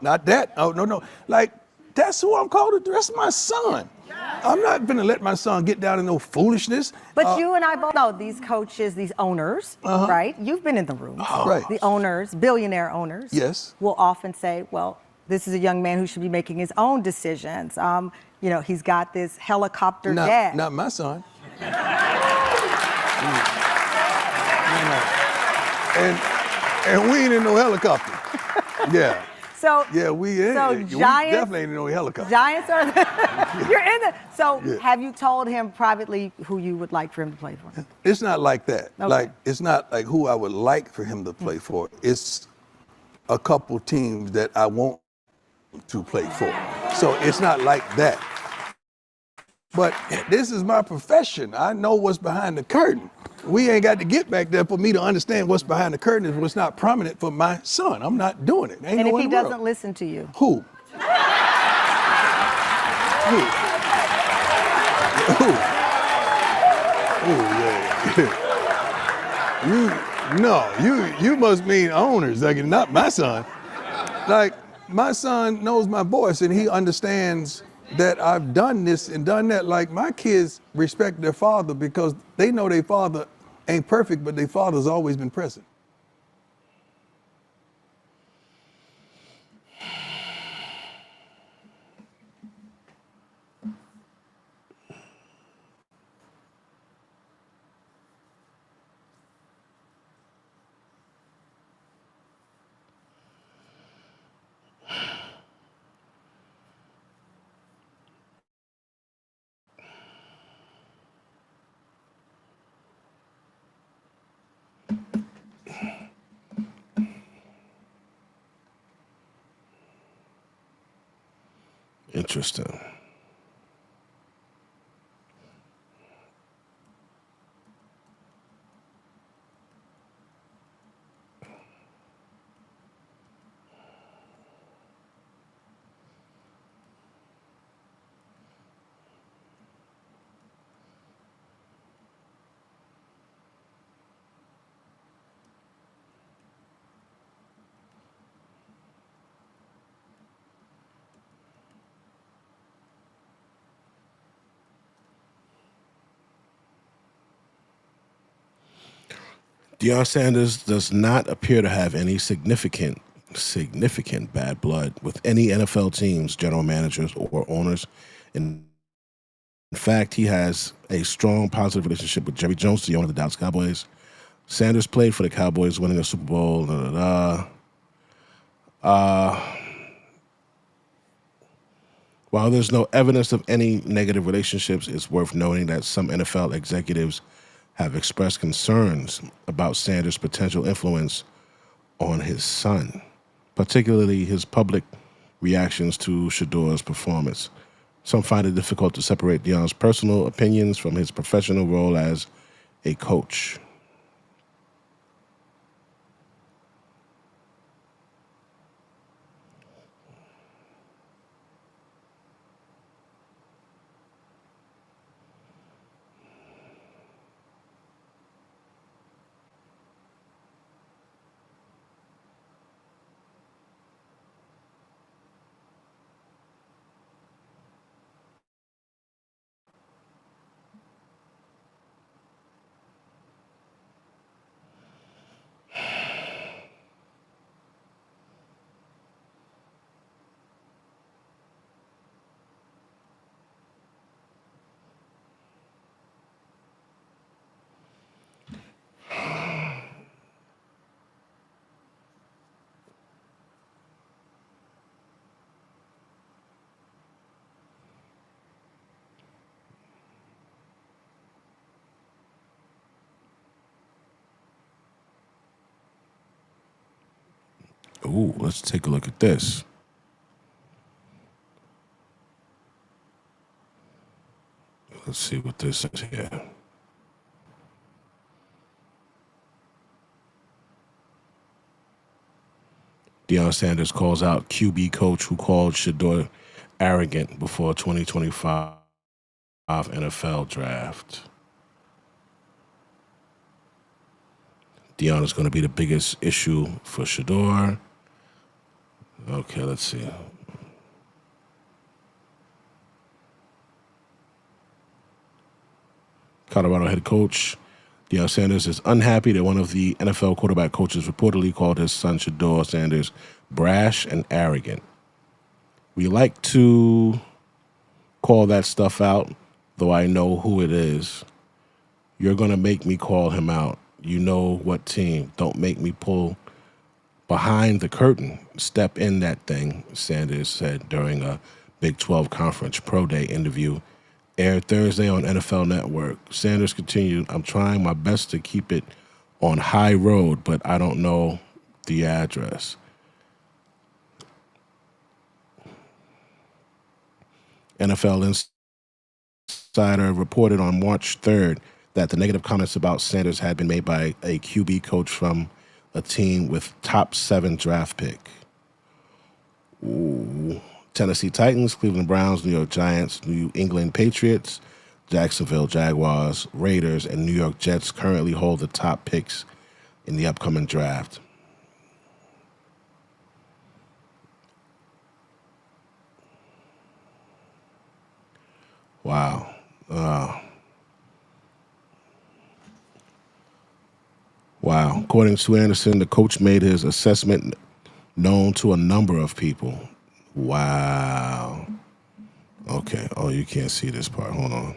not that. Oh no. Like, that's who I'm called to do. That's my son. I'm not gonna let my son get down in no foolishness. But you and I both know these coaches, these owners, right? You've been in the rooms. Right. The owners, billionaire owners, yes, will often say, well, this is a young man who should be making his own decisions. He's got this helicopter dad. Not my son. And we ain't in no helicopter. Yeah. So we ain't. So we Giants definitely ain't in no helicopter. Giants are. You're in the. So have you told him privately who you would like for him to play for? It's not like that. Okay. Like, it's not like who I would like for him to play for. It's a couple teams that I want to play for. So it's not like that. But this is my profession. I know what's behind the curtain. We ain't got to get back there for me to understand what's behind the curtain if it's not prominent for my son. I'm not doing it. Ain't And no if he in the world. doesn't listen to you? Who? You must mean owners, like not my son. Like, my son knows my voice and he understands that I've done this and done that. Like, my kids respect their father because they know their father ain't perfect, but their father's always been present. Interesting. Deion Sanders does not appear to have any significant bad blood with any NFL teams, general managers, or owners. In fact, he has a strong, positive relationship with Jerry Jones, the owner of the Dallas Cowboys. Sanders played for the Cowboys, winning a Super Bowl. While there's no evidence of any negative relationships, it's worth noting that some NFL executives have expressed concerns about Sanders' potential influence on his son, particularly his public reactions to Shador's performance. Some find it difficult to separate Deion's personal opinions from his professional role as a coach. Ooh, let's take a look at this. Let's see what this is here. Deion Sanders calls out QB coach who called Shador arrogant before 2025 NFL draft. Deion is going to be the biggest issue for Shador. Okay, let's see. Colorado head coach Deion Sanders is unhappy that one of the NFL quarterback coaches reportedly called his son Shador Sanders brash and arrogant. We like to call that stuff out, though I know who it is. You're going to make me call him out. You know what team. Don't make me pull behind the curtain. Step in that thing, Sanders said during a Big 12 Conference Pro Day interview aired Thursday on NFL Network. Sanders continued, I'm trying my best to keep it on High Road, but I don't know the address. NFL Insider reported on March 3rd that the negative comments about Sanders had been made by a QB coach from a team with top 7 draft pick. Ooh. Tennessee Titans, Cleveland Browns, New York Giants, New England Patriots, Jacksonville Jaguars, Raiders, and New York Jets currently hold the top picks in the upcoming draft. Wow. Wow. According to Anderson, the coach made his assessment known to a number of people. Wow. Okay. Oh, you can't see this part. Hold on.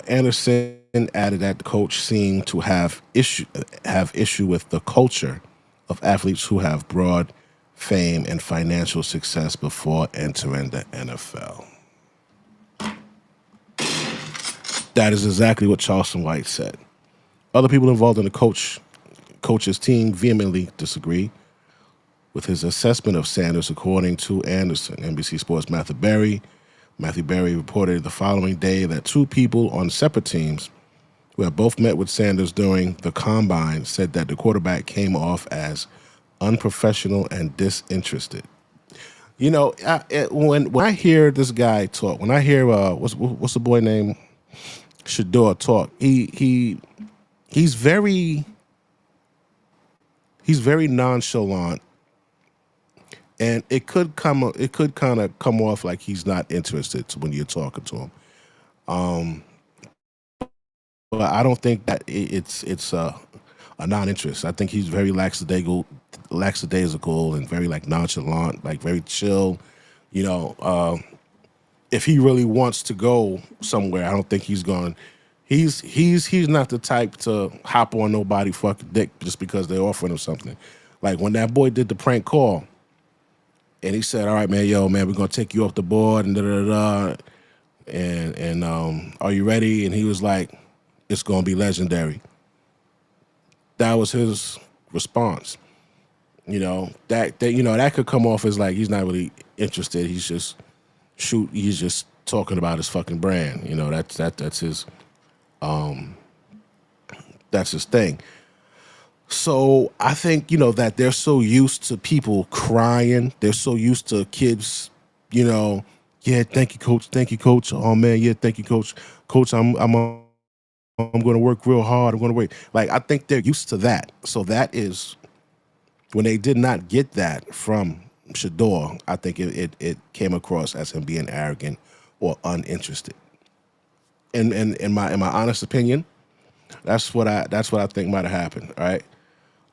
Anderson added that the coach seemed to have issue with the culture of athletes who have broad fame and financial success before entering the NFL. That is exactly what Charleston White said. Other people involved in the coach's team vehemently disagree with his assessment of Sanders, according to Anderson. NBC Sports' Matthew Berry reported the following day that 2 people on separate teams who had both met with Sanders during the combine said that the quarterback came off as unprofessional and disinterested. You know, when I hear this guy talk, when I hear what's the boy name Shador talk, he's very nonchalant, and it could kind of come off like he's not interested when you're talking to him. But I don't think that it's a non-interest. I think he's very lackadaisical and very like nonchalant, like very chill. You know, if he really wants to go somewhere, I don't think he's going. He's not the type to hop on nobody fucking dick just because they're offering him something. Like when that boy did the prank call, and he said, "All right, man, we're gonna take you off the board and da da da," and are you ready? And he was like, "It's gonna be legendary." That was his response. You know, that could come off as like he's not really interested. He's just talking about his fucking brand. You know, that's his thing. So I think, that they're so used to people crying. They're so used to kids, yeah, thank you, coach. Thank you, coach. Oh man, yeah, thank you, coach. Coach, I'm going to work real hard. I'm going to wait. Like, I think they're used to that. So that is when they did not get that from Shador. I think it came across as him being arrogant or uninterested. And in my honest opinion, that's what I think might have happened. All right.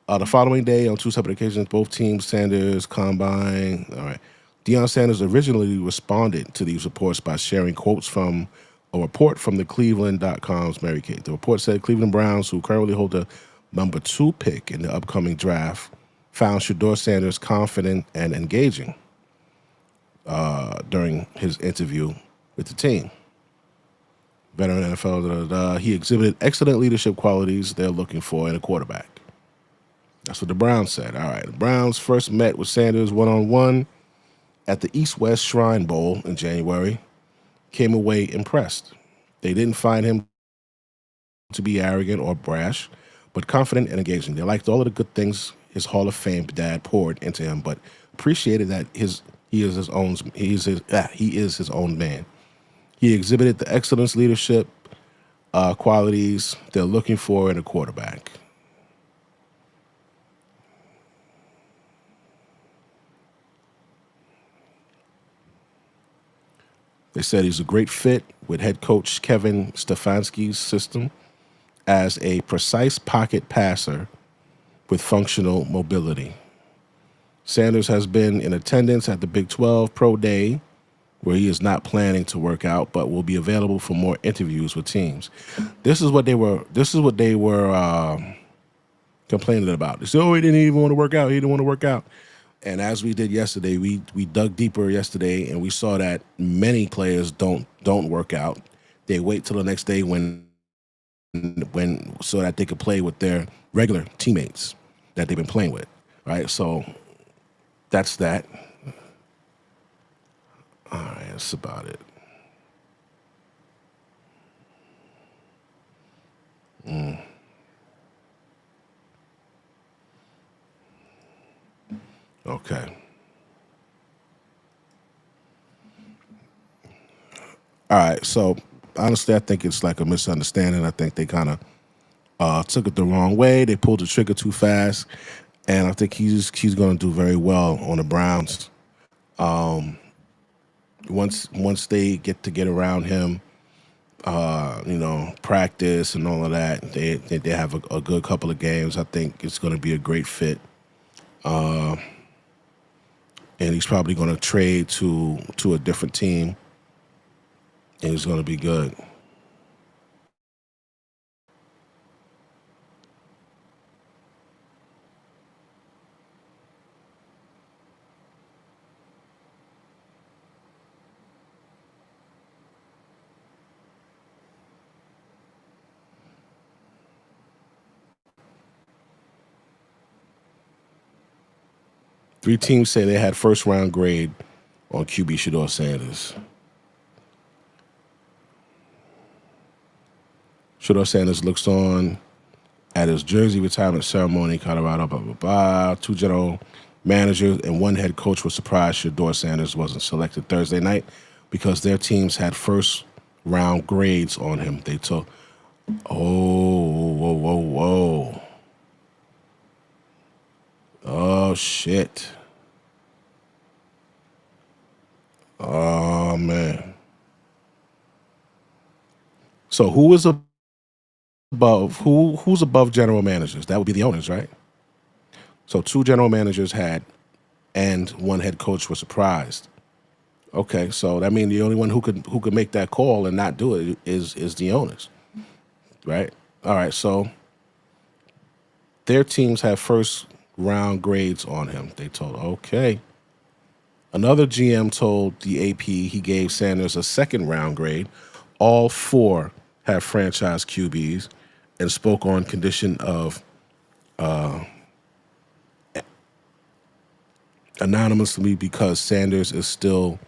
The following day, on 2 separate occasions, both teams, Sanders, Combine. All right. Deion Sanders originally responded to these reports by sharing quotes from a report from the Cleveland.com's Mary Kate. The report said Cleveland Browns, who currently hold the number 2 pick in the upcoming draft, found Shador Sanders confident and engaging. during his interview with the team. Veteran NFL, he exhibited excellent leadership qualities they're looking for in a quarterback. That's what the Browns said. All right, the Browns first met with Sanders one-on-one at the East-West Shrine Bowl in January. Came away impressed. They didn't find him to be arrogant or brash, but confident and engaging. They liked all of the good things his Hall of Fame dad poured into him, but appreciated that he is his own man. He exhibited the excellence leadership qualities they're looking for in a quarterback. They said he's a great fit with head coach Kevin Stefanski's system as a precise pocket passer with functional mobility. Sanders has been in attendance at the Big 12 Pro Day, where he is not planning to work out, but will be available for more interviews with teams. This is what they were complaining about. They said, "Oh, he didn't even want to work out. He didn't want to work out." And as we did yesterday, we dug deeper yesterday, and we saw that many players don't work out. They wait till the next day when so that they could play with their regular teammates that they've been playing with, right? So that's that. All right, that's about it. Okay. All right, so honestly, I think it's like a misunderstanding. I think they kind of took it the wrong way. They pulled the trigger too fast, and I think he's going to do very well on the Browns. Once they get around him, practice and all of that, they have a good couple of games. I think it's going to be a great fit. And he's probably going to trade to a different team, and he's going to be good. Three teams say they had first-round grade on QB Shiloh Sanders. Shiloh Sanders looks on at his jersey retirement ceremony in Colorado, blah, blah, blah. Two general managers and one head coach were surprised Shiloh Sanders wasn't selected Thursday night because their teams had first-round grades on him. They told, whoa. Oh, shit. Oh, man. So who's above general managers? That would be the owners, right? So two general managers had, and one head coach was surprised. Okay, so that means the only one who could make that call and not do it is the owners, right? All right, so their teams have first round grades on him. They told, okay. Another GM told the AP he gave Sanders a second round grade. All four have franchise QBs, and spoke on condition of anonymously because Sanders is still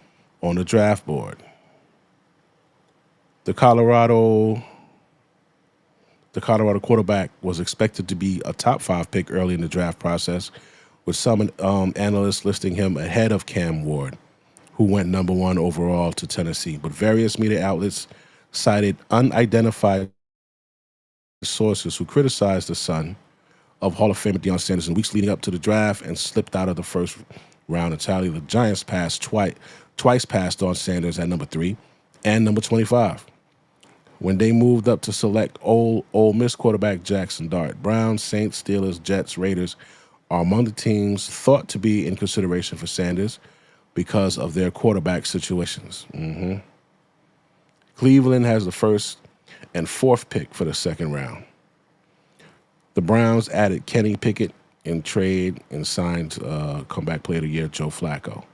on the draft board. The Colorado quarterback was expected to be a top 5 pick early in the draft process, with some analysts listing him ahead of Cam Ward, who went number 1 overall to Tennessee. But various media outlets cited unidentified sources who criticized the son of Hall of Famer Deion Sanders in weeks leading up to the draft and slipped out of the first round entirely. The Giants passed twice passed on Sanders at number 3 and number 25. When they moved up to select Ole Miss quarterback Jackson Dart. Browns, Saints, Steelers, Jets, Raiders are among the teams thought to be in consideration for Sanders because of their quarterback situations. Cleveland has the first and 4th pick for the second round. The Browns added Kenny Pickett in trade and signed comeback player of the year Joe Flacco.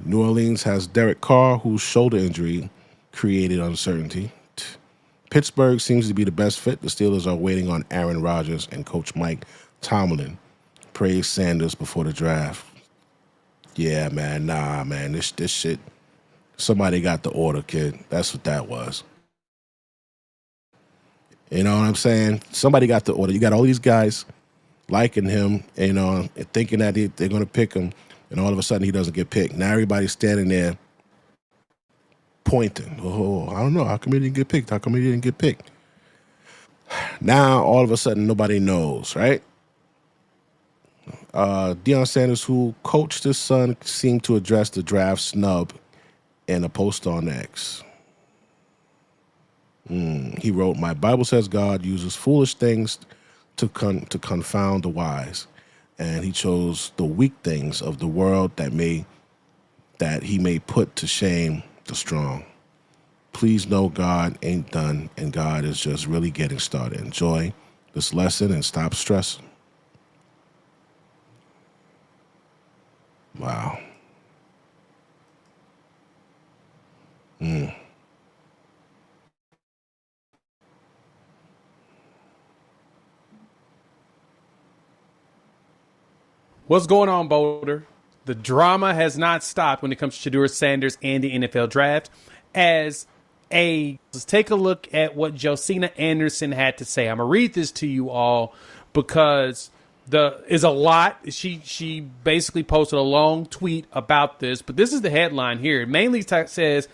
New Orleans has Derek Carr, whose shoulder injury created uncertainty. Pittsburgh seems to be the best fit. The Steelers are waiting on Aaron Rodgers, and Coach Mike Tomlin praised Sanders before the draft. Yeah, man, nah, man, this shit. Somebody got the order, kid. That's what that was. You know what I'm saying? Somebody got the order. You got all these guys liking him, you know, thinking that they're going to pick him, and all of a sudden he doesn't get picked. Now everybody's standing there pointing. Oh, I don't know. How come he didn't get picked? How come he didn't get picked? Now all of a sudden nobody knows, right? Deion Sanders, who coached his son, seemed to address the draft snub in a post on X. He wrote, "My Bible says God uses foolish things to confound the wise, and he chose the weak things of the world that he may put to shame the strong. Please know God ain't done, and God is just really getting started. Enjoy this lesson and stop stressing." Wow. What's going on, Boulder? The drama has not stopped when it comes to Shedeur Sanders and the NFL draft. Let's take a look at what Josina Anderson had to say. I'm going to read this to you all because is a lot. She basically posted a long tweet about this, but this is the headline here. It mainly says,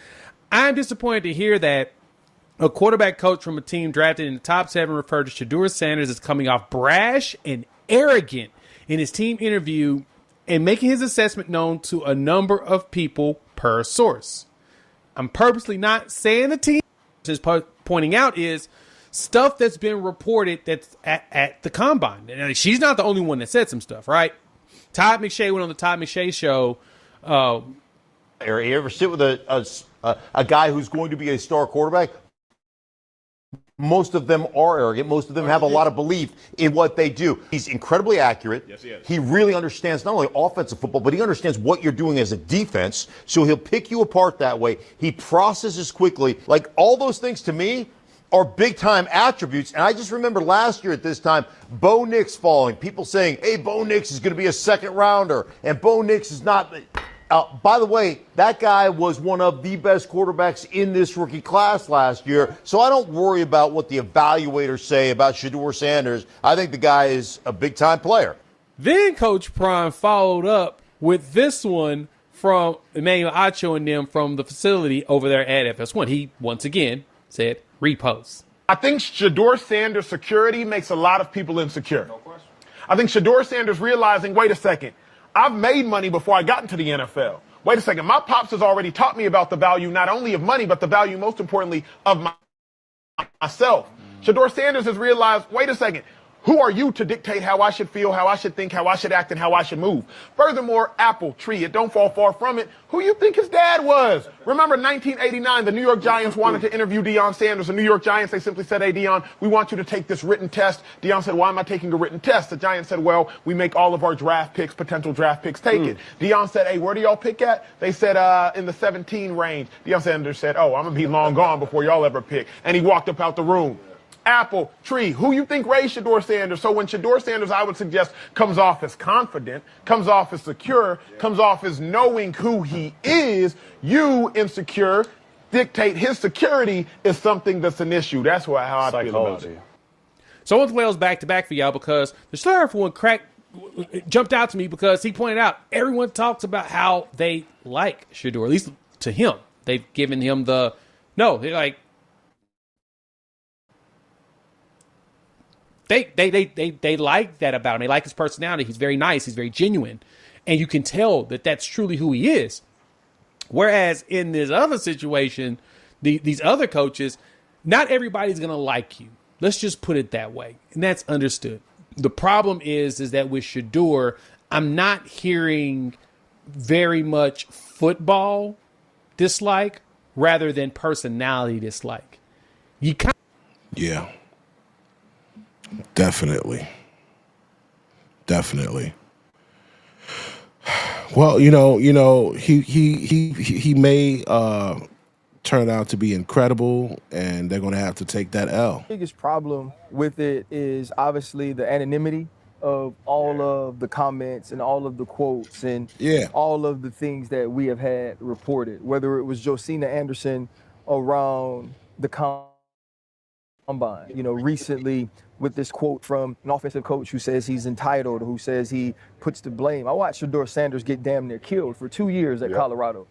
"I'm disappointed to hear that a quarterback coach from a team drafted in the top 7 referred to Shedeur Sanders as coming off brash and arrogant in his team interview and making his assessment known to a number of people per source. I'm purposely not saying the team, just pointing out is stuff that's been reported that's at the combine." And she's not the only one that said some stuff, right? Todd McShay went on the Todd McShay show. You ever sit with a guy who's going to be a star quarterback? Most of them are arrogant. Most of them have a lot of belief in what they do. He's incredibly accurate. Yes, he is. He really understands not only offensive football, but he understands what you're doing as a defense. So he'll pick you apart that way. He processes quickly. Like, all those things to me are big-time attributes. And I just remember last year at this time, Bo Nix falling. People saying, hey, Bo Nix is going to be a second-rounder. And Bo Nix is not... by the way, that guy was one of the best quarterbacks in this rookie class last year. So I don't worry about what the evaluators say about Shedeur Sanders. I think the guy is a big-time player. Then Coach Prime followed up with this one from Emmanuel Acho and them from the facility over there at FS1. He, once again, said, repost. I think Shedeur Sanders' security makes a lot of people insecure. No question. I think Shedeur Sanders realizing, wait a second, I've made money before I got into the NFL. Wait a second, my pops has already taught me about the value not only of money, but the value, most importantly, of myself. Shedeur Sanders has realized, wait a second, who are you to dictate how I should feel, how I should think, how I should act, and how I should move? Furthermore, apple, tree, it don't fall far from it. Who you think his dad was? Remember 1989, the New York Giants wanted to interview Deion Sanders. The New York Giants, they simply said, hey, Deion, we want you to take this written test. Deion said, why am I taking a written test? The Giants said, well, we make all of our draft picks, potential draft picks, take it. Deion said, hey, where do y'all pick at? They said, in the 17 range. Deion Sanders said, oh, I'm going to be long gone before y'all ever pick. And he walked up out the room. Apple, tree, who you think raised Shedeur Sanders? So when Shedeur Sanders, I would suggest, comes off as confident, comes off as secure, comes off as knowing who he is, you, insecure, dictate his security is something that's an issue. That's how I feel about it. So I want to play those back-to-back for y'all because the sheriff one jumped out to me because he pointed out everyone talks about how they like Shedeur, at least to him. They've given him They like that about him. They like his personality. He's very nice. He's very genuine. And you can tell that that's truly who he is. Whereas in this other situation, these other coaches, not everybody's going to like you. Let's just put it that way. And that's understood. The problem is that with Shedeur, I'm not hearing very much football dislike rather than personality dislike. Yeah. Definitely. Well, he may turn out to be incredible, and they're going to have to take that L. Biggest problem with it is obviously the anonymity of all of the comments and all of the quotes and all of the things that we have had reported, whether it was Josina Anderson around the combine, recently with this quote from an offensive coach who says he's entitled, who says he puts the blame. I watched Shedeur Sanders get damn near killed for 2 years at Colorado.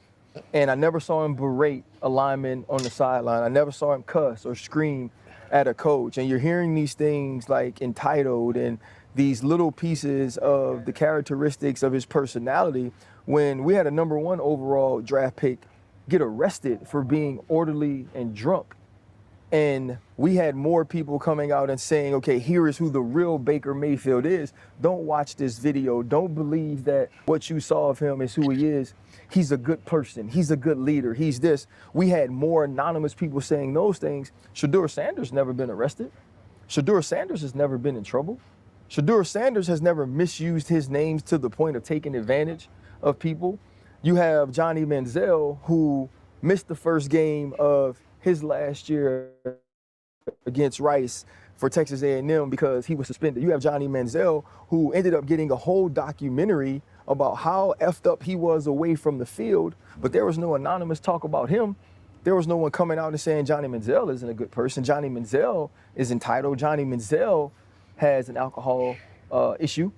And I never saw him berate a lineman on the sideline. I never saw him cuss or scream at a coach. And you're hearing these things like entitled and these little pieces of the characteristics of his personality when we had a #1 overall draft pick get arrested for being orderly and drunk. And we had more people coming out and saying, okay, here is who the real Baker Mayfield is. Don't watch this video. Don't believe that what you saw of him is who he is. He's a good person. He's a good leader. He's this. We had more anonymous people saying those things. Shedeur Sanders never been arrested. Shedeur Sanders has never been in trouble. Shedeur Sanders has never misused his names to the point of taking advantage of people. You have Johnny Manziel, who missed the first game of his last year against Rice for Texas A&M because he was suspended. You have Johnny Manziel, who ended up getting a whole documentary about how effed up he was away from the field, but there was no anonymous talk about him. There was no one coming out and saying Johnny Manziel isn't a good person. Johnny Manziel is entitled. Johnny Manziel has an alcohol issue.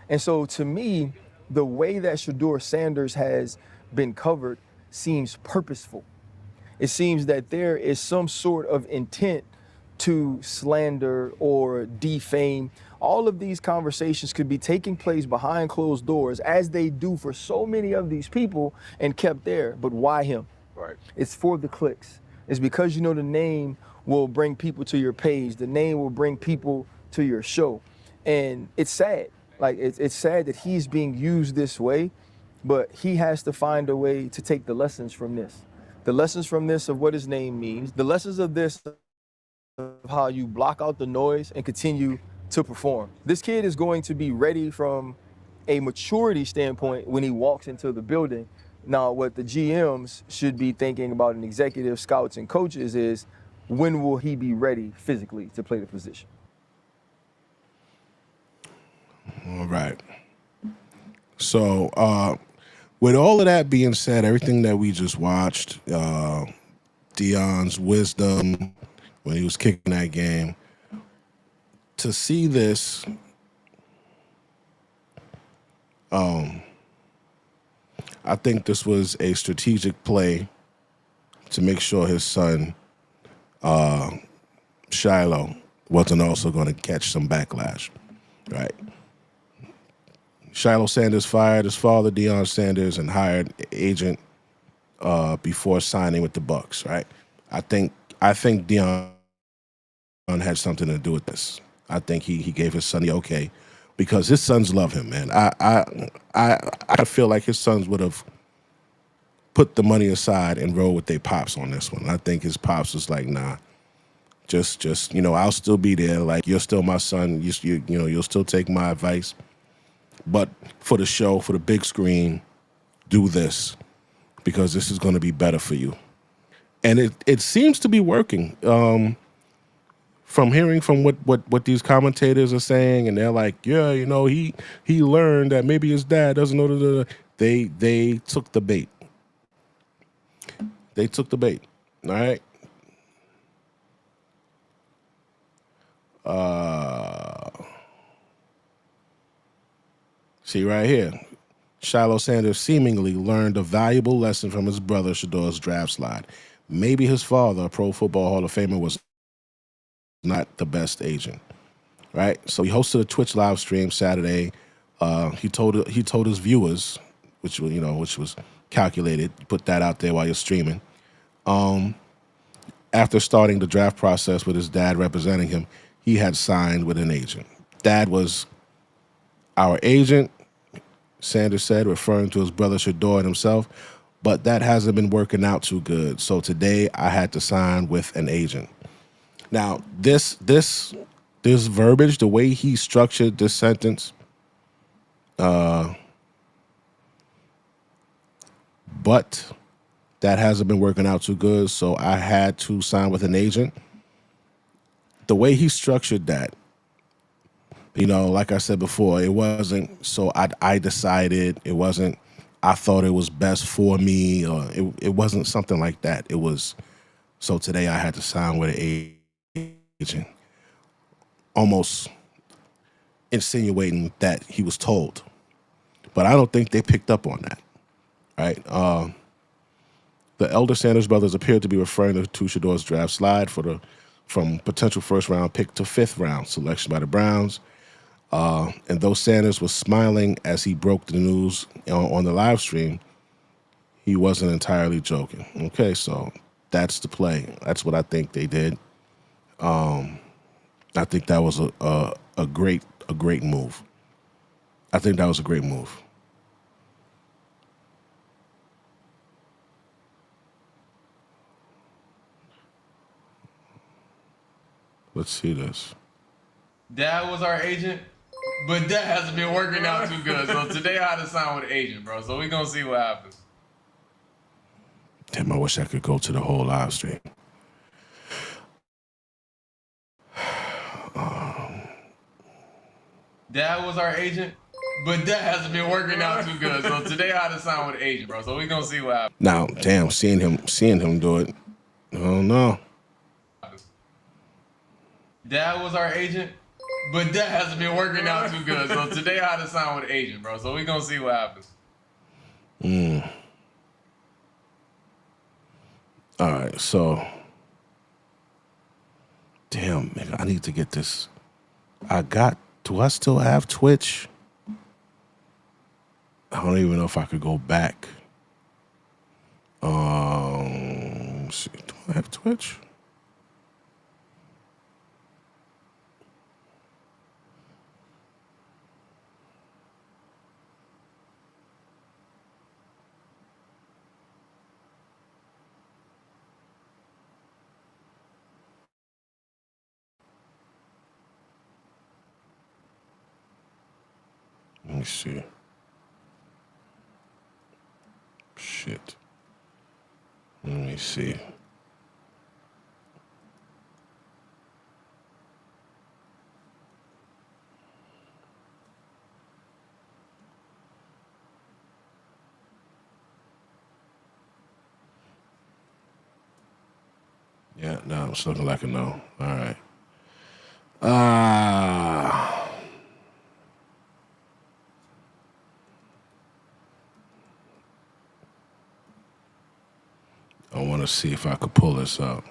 And so to me, the way that Shedeur Sanders has been covered seems purposeful. It seems that there is some sort of intent to slander or defame. All of these conversations could be taking place behind closed doors, as they do for so many of these people, and kept there. But why him? Right. It's for the clicks. It's because the name will bring people to your page. The name will bring people to your show. And it's sad. Like, it's sad that he's being used this way, but he has to find a way to take the lessons from this. The lessons from this of what his name means, the lessons of this of how you block out the noise and continue to perform. This kid is going to be ready from a maturity standpoint when he walks into the building. Now, what the GMs should be thinking about, and executive scouts and coaches, is when will he be ready physically to play the position? All right. So, with all of that being said, everything that we just watched, Deion's wisdom when he was kicking that game, to see this, I think this was a strategic play to make sure his son, Shiloh, wasn't also going to catch some backlash, right? Shiloh Sanders fired his father, Deion Sanders, and hired an agent before signing with the Bucs, right? I think Deion had something to do with this. I think he gave his son the okay because his sons love him, man. I feel like his sons would have put the money aside and rolled with their pops on this one. I think his pops was like, nah, just I'll still be there. Like, you're still my son. You'll still take my advice. But for the show, for the big screen, do this because this is going to be better for you. And it seems to be working. From hearing from what these commentators are saying, and they're like, yeah, he learned that maybe his dad doesn't know. They took the bait. They took the bait. All right. See right here, Shiloh Sanders seemingly learned a valuable lesson from his brother Shedeur's draft slide. Maybe his father, a Pro Football Hall of Famer, was not the best agent, right? So he hosted a Twitch live stream Saturday. He told his viewers, which was calculated, put that out there while you're streaming. After starting the draft process with his dad representing him, he had signed with an agent. Dad was our agent, Sanders said, referring to his brother Shedeur and himself, but that hasn't been working out too good. So today I had to sign with an agent. Now, this verbiage, the way he structured this sentence, But that hasn't been working out too good, so I had to sign with an agent. The way he structured that, like I said before, it wasn't so I decided, it wasn't I thought it was best for me, or it wasn't something like that. It was, so today I had to sign with an agent, almost insinuating that he was told. But I don't think they picked up on that, right? The elder Sanders brothers appeared to be referring to Shador's draft slide from potential first-round pick to fifth-round selection by the Browns. And though Sanders was smiling as he broke the news on the live stream, he wasn't entirely joking. Okay, so that's the play. That's what I think they did. I think that was a great move. I think that was a great move. Let's see this. Dad was our agent, but that hasn't been working out too good. So today I had to sign with an agent, bro. So we're going to see what happens. Damn, I wish I could go to the whole live stream. Dad was our agent, but that hasn't been working out too good. So today I had to sign with an agent, bro. So we're going to see what happens. Now, damn, seeing him do it, I don't know. Dad was our agent, but that hasn't been working out too good. So today I had to sign with an agent, bro. So we're going to see what happens. All right, so, damn, nigga, I need to get this. Do I still have Twitch? I don't even know if I could go back. Let's see, do I have Twitch? Let me see. Shit. Let me see. Yeah, no, it's looking like a no. All right. I want to see if I could pull this up.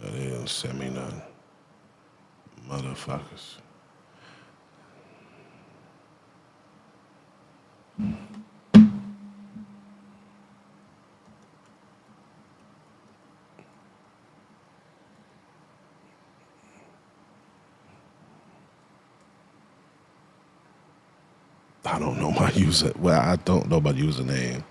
They didn't send me none. Motherfuckers. I don't know my user. Well, I don't know my username.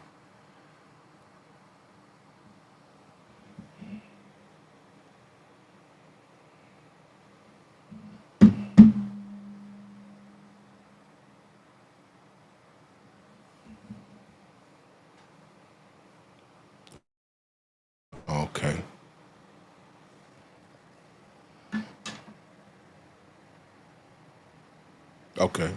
Okay. Okay.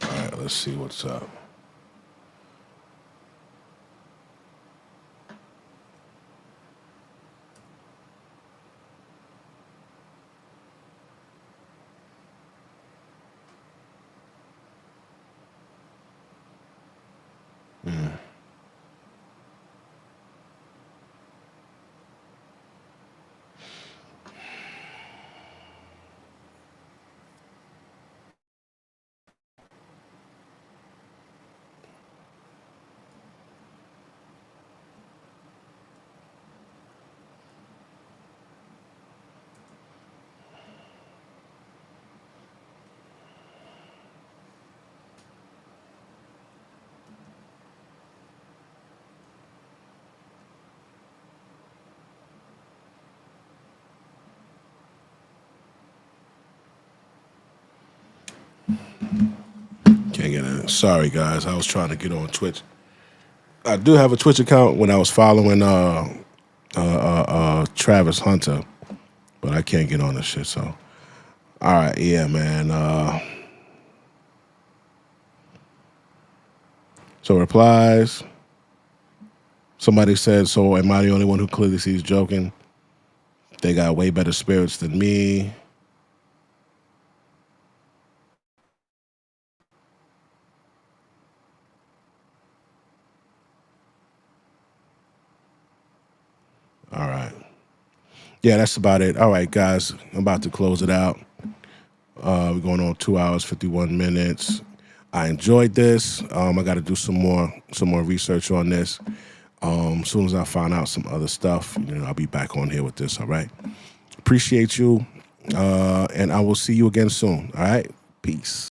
All right, let's see what's up. Can't get in. Sorry, guys. I was trying to get on Twitch. I do have a Twitch account when I was following Travis Hunter, but I can't get on this shit. So, all right, yeah, man. So replies. Somebody said, "So am I the only one who clearly sees joking? They got way better spirits than me." All right. Yeah, that's about it. All right, guys, I'm about to close it out. We're going on 2 hours, 51 minutes. I enjoyed this. I got to do some more research on this. As soon as I find out some other stuff, I'll be back on here with this. All right. Appreciate you, and I will see you again soon. All right. Peace.